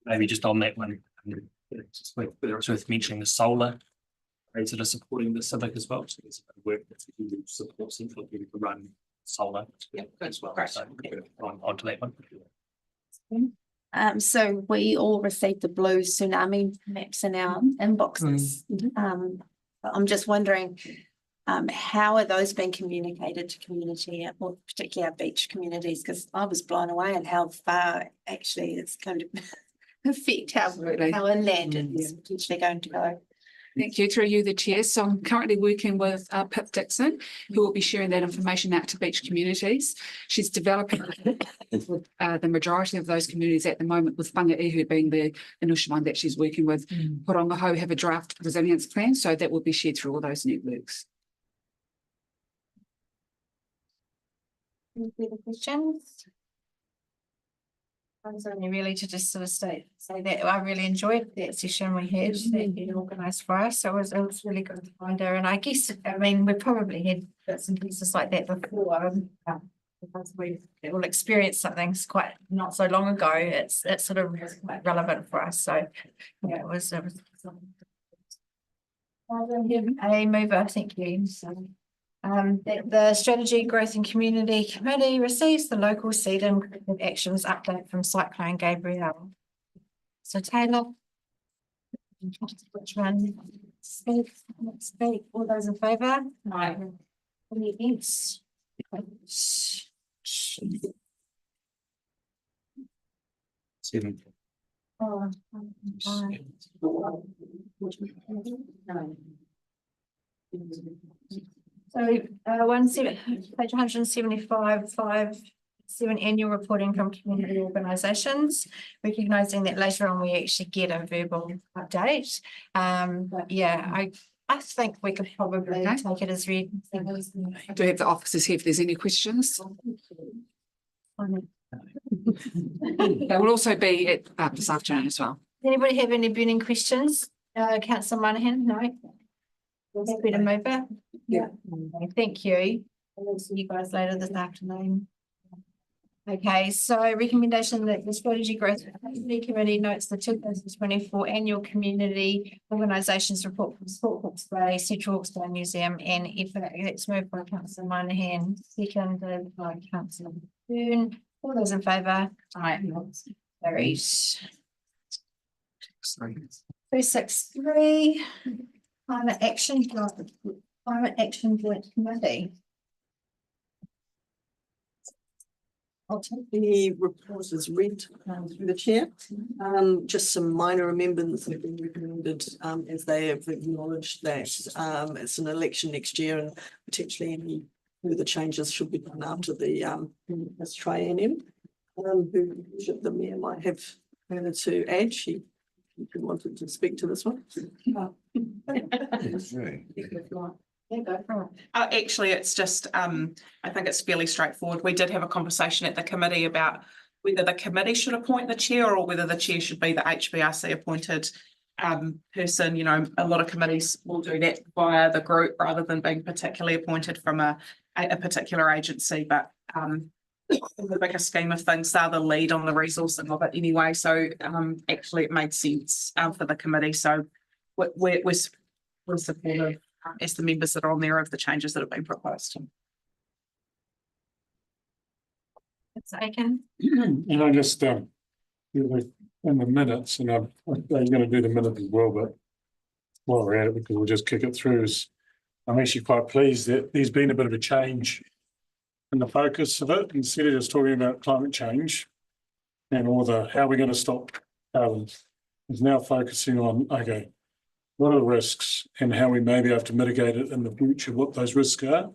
Maybe just on that one, whether it's worth mentioning the solar rates that are supporting the civic as well. So there's a bit of work that's to support Central to run solar as well. Great. So onto that one. So we all received the blue tsunami maps in our inboxes. But I'm just wondering, how are those being communicated to community, or particularly our beach communities? Because I was blown away at how far actually it's going to affect how inland it's potentially going to go. Thank you. Through you, the chair. So I'm currently working with Pip Dixon, who will be sharing that information out to beach communities. She's developing with the majority of those communities at the moment, with Whangaehu being the initial one that she's working with. Porongaho have a draft resilience plan, so that will be shared through all those networks. Any further questions? I was only really to just sort of say that I really enjoyed that session we had that you organised for us. So it was really good to find her. And I guess, I mean, we probably had bits and pieces like that before. Because we all experienced something quite not so long ago. It's sort of quite relevant for us. So yeah, it was a mover, thank you. So that the Strategy Growth and Community Committee receives the local seed and corrective actions update from Cyclone Gabrielle. So Taylor. Which one? Speak, all those in favour? Aye. Any against? Seven. Oh, so, page 175, 7 annual reporting from community organisations, recognising that later on we actually get a verbal update. But yeah, I think we could probably take it as read. I do have the officers here if there's any questions. They will also be at this afternoon as well. Does anybody have any burning questions? Councillor Monahan, no? We're happy to move it. Yeah. Okay, thank you. We'll see you guys later this afternoon. Okay, so recommendation that the Strategy Growth Committee notes the 2024 annual community organisations report from Sport Hawke's Bay, Central Hawke's Bay Museum and EFA. That's moved by Councillor Monahan, seconded by Councillor Byrne. All those in favour? Aye. Carried. 263. Climate Action Joint Committee. I'll take the report as read through the chair. Just some minor amendments have been recommended as they have acknowledged that it's an election next year and potentially any further changes should be done after the this triennium. Who the mayor might have further to add. She wanted to speak to this one. Actually, it's just, I think it's fairly straightforward. We did have a conversation at the committee about whether the committee should appoint the chair or whether the chair should be the HBRC appointed person. You know, a lot of committees will do that via the group rather than being particularly appointed from a particular agency. But in the bigger scheme of things, they're the lead on the resourcing of it anyway. So actually, it made sense for the committee. So we're supportive as the members that are on there of the changes that have been proposed. It's Aiken. And I just, in the minutes, and I'm going to do the minute as well, but while we're at it, because we'll just kick it through, I'm actually quite pleased that there's been a bit of a change in the focus of it. Instead of just talking about climate change and all the how we're going to stop carbon, is now focusing on, okay, what are the risks and how we maybe have to mitigate it in the future, what those risks are.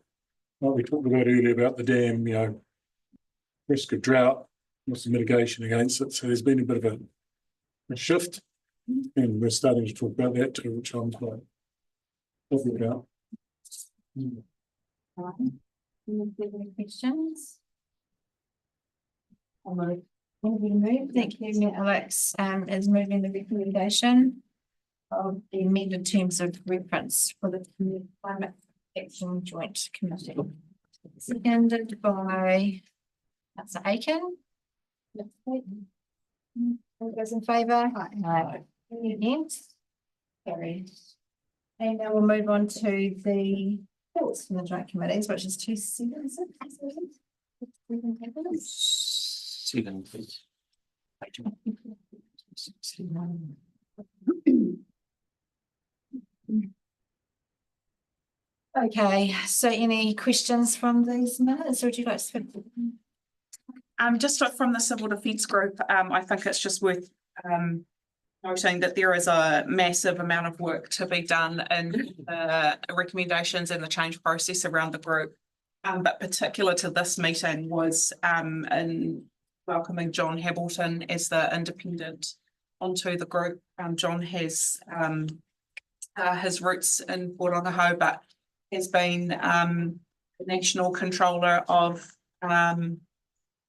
Like we talked about earlier about the dam, you know, risk of drought, what's the mitigation against it. So there's been a bit of a shift and we're starting to talk about that too, which I'm quite happy about. Any questions? Thank you, Alex, is moving the recommendation of the amended terms of reference for the Climate Action Joint Committee. Seconded by Councillor Aiken. All those in favour? Aye. Any against? Carried. And now we'll move on to the reports from the joint committees, which is 276. Seven, please. Okay, so any questions from these minutes, or would you like to speak? Just from the Civil Defence Group, I think it's just worth noting that there is a massive amount of work to be done in the recommendations and the change process around the group. But particular to this meeting was in welcoming John Hamilton as the independent onto the group. John has his roots in Pōrākahau, but has been the national controller of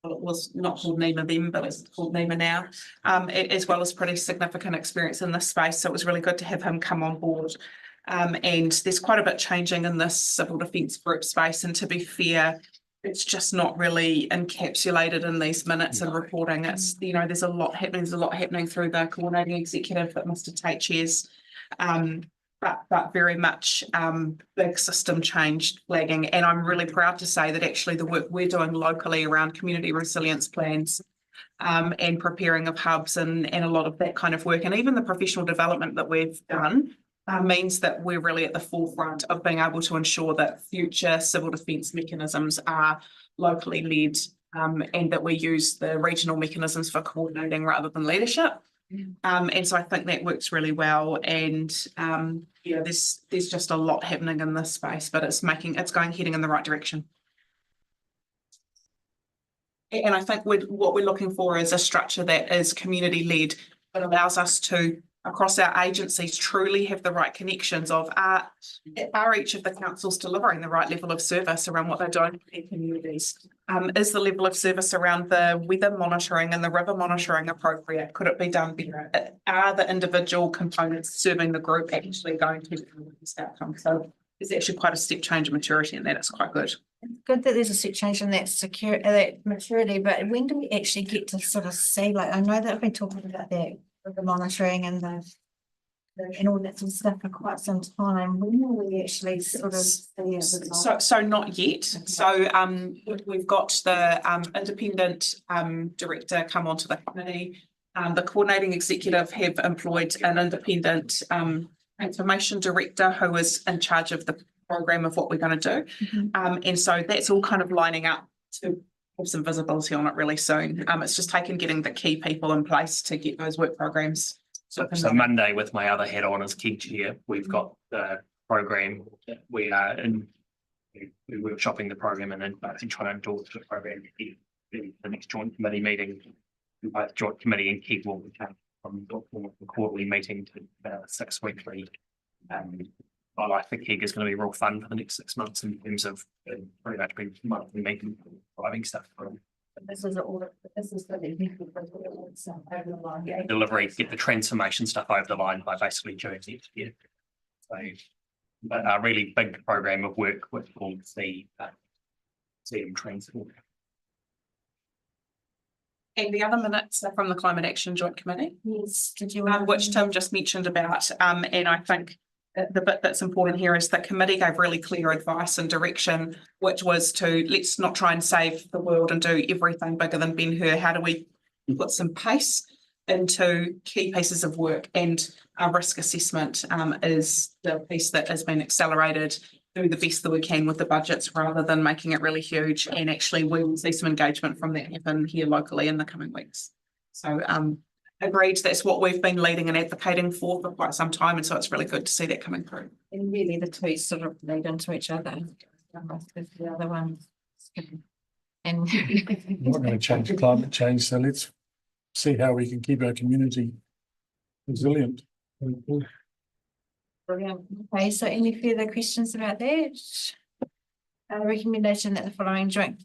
well, it was not called NEMA then, but it's called NEMA now, as well as pretty significant experience in this space. So it was really good to have him come on board. And there's quite a bit changing in this civil defence group space. And to be fair, it's just not really encapsulated in these minutes and reporting. It's, you know, there's a lot happening through the coordinating executive that Mr. Tate chairs. But very much big system change flagging. And I'm really proud to say that actually the work we're doing locally around community resilience plans and preparing of hubs and a lot of that kind of work, and even the professional development that we've done means that we're really at the forefront of being able to ensure that future civil defence mechanisms are locally led and that we use the regional mechanisms for coordinating rather than leadership. And so I think that works really well. And yeah, there's just a lot happening in this space, but it's heading in the right direction. And I think what we're looking for is a structure that is community led, that allows us to, across our agencies, truly have the right connections of are each of the councils delivering the right level of service around what they're doing in communities? Is the level of service around the weather monitoring and the river monitoring appropriate? Could it be done better? Are the individual components serving the group actually going to this outcome? So there's actually quite a step change in maturity in that. It's quite good. It's good that there's a step change in that that maturity, but when do we actually get to sort of see, like, I know that I've been talking about that, the monitoring and all that sort of stuff for quite some time. When will we actually sort of see it? So not yet. So we've got the independent director come onto the committee. The coordinating executive have employed an independent information director who is in charge of the program of what we're going to do. And so that's all kind of lining up to have some visibility on it really soon. It's just getting the key people in place to get those work programs. So Monday, with my other hat on as key chair, we've got the program. We are we're workshopping the program and then trying to endorse the program. The next joint committee meeting, both joint committee and key will become from the quarterly meeting to 6 weekly. I think KEG is going to be real fun for the next 6 months in terms of pretty much being monthly meeting, driving stuff from. This is Delivery, get the transformation stuff over the line by basically June next year. So, but a really big program of work which will see them transform. And the other minutes are from the Climate Action Joint Committee. Yes, did you? Which Tim just mentioned about, and I think the bit that's important here is that committee gave really clear advice and direction, which was to let's not try and save the world and do everything bigger than Ben-Hur. How do we put some pace into key pieces of work? And our risk assessment is the piece that has been accelerated, do the best that we can with the budgets rather than making it really huge. And actually we will see some engagement from that happen here locally in the coming weeks. So agreed, that's what we've been leading and advocating for quite some time, and so it's really good to see that coming through. And really the two sort of lead into each other. The other one. And We're not going to change climate change, so let's see how we can keep our community resilient. brilliant. Okay, so any further questions about that? Recommendation that the following joint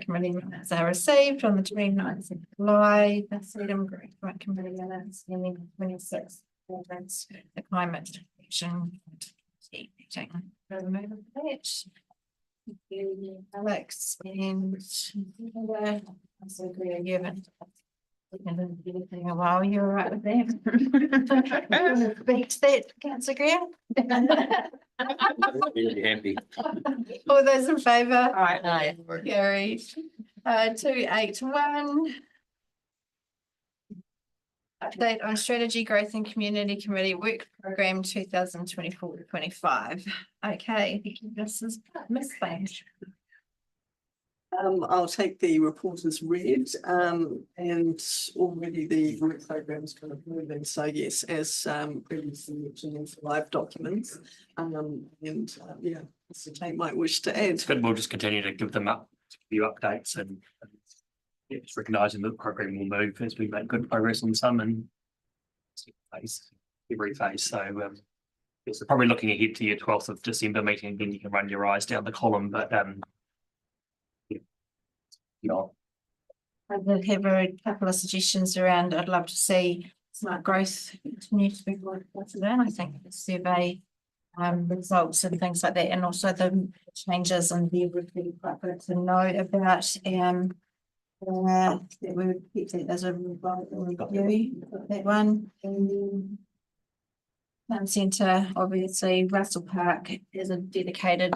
committee minutes are received on the 29th of July, the Freedom Joint Committee minutes, and then 26th, the climate action meeting. Remove that. Alex and you haven't anything a while. You're right with that. Speak to that, Councillor Greer. Really happy. All those in favour? Aye. Carried. 281. Update on Strategy, Growth and Community Committee Work Programme 2024-25. Okay, this is Miss Banks. I'll take the report as read, and already the work program is kind of moving. So yes, as previously mentioned in live documents, yeah, Mr. Tate might wish to add. It's good. We'll just continue to give them up, to give you updates and yeah, just recognising that the program will move as we make good progress on some and every phase. So yes, so probably looking ahead to your 12th of December meeting, then you can run your eyes down the column, but I did have a couple of suggestions around, I'd love to see smart growth continue to be reported in. I think the survey results and things like that, and also the changes and the review quite good to know about that we would keep that as a review, that one. And town centre, obviously Russell Park is a dedicated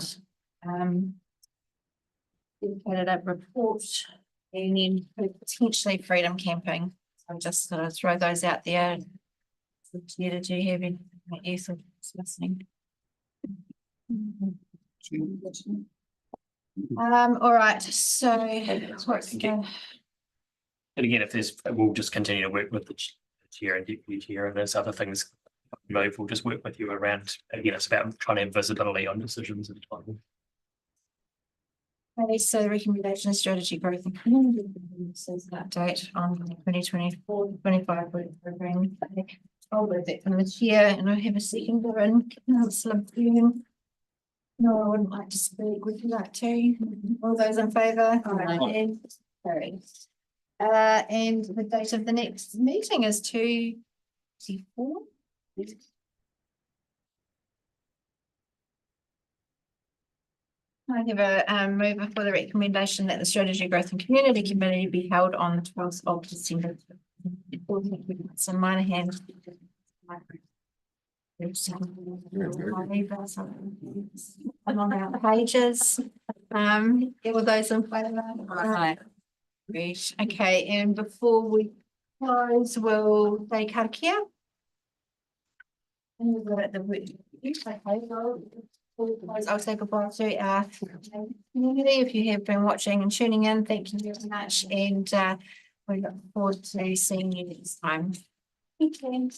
report, and then potentially freedom camping. So just sort of throw those out there. Did you have any use of listening? All right, so what's the and again, if there's, we'll just continue to work with the chair and deputy chair, and there's other things move, we'll just work with you around. Again, it's about trying to have visibility on decisions and time. Okay, so the recommendation strategy growth and community says an update on 2024-25 program. I'll move that from the chair, and I have a second given Councillor Byrne. No, I wouldn't like to speak. Would you like to? All those in favour? Aye. Carried. And the date of the next meeting is 2/24. I have a mover for the recommendation that the Strategy Growth and Community Committee be held on the 12th of December. Some minor hands. Along our pages. All those in favour? Aye. Great. Okay, and before we close, we'll take karakia. And we've got at the I'll say goodbye to our community. If you have been watching and tuning in, thank you very much, and we look forward to seeing you next time. Thank you.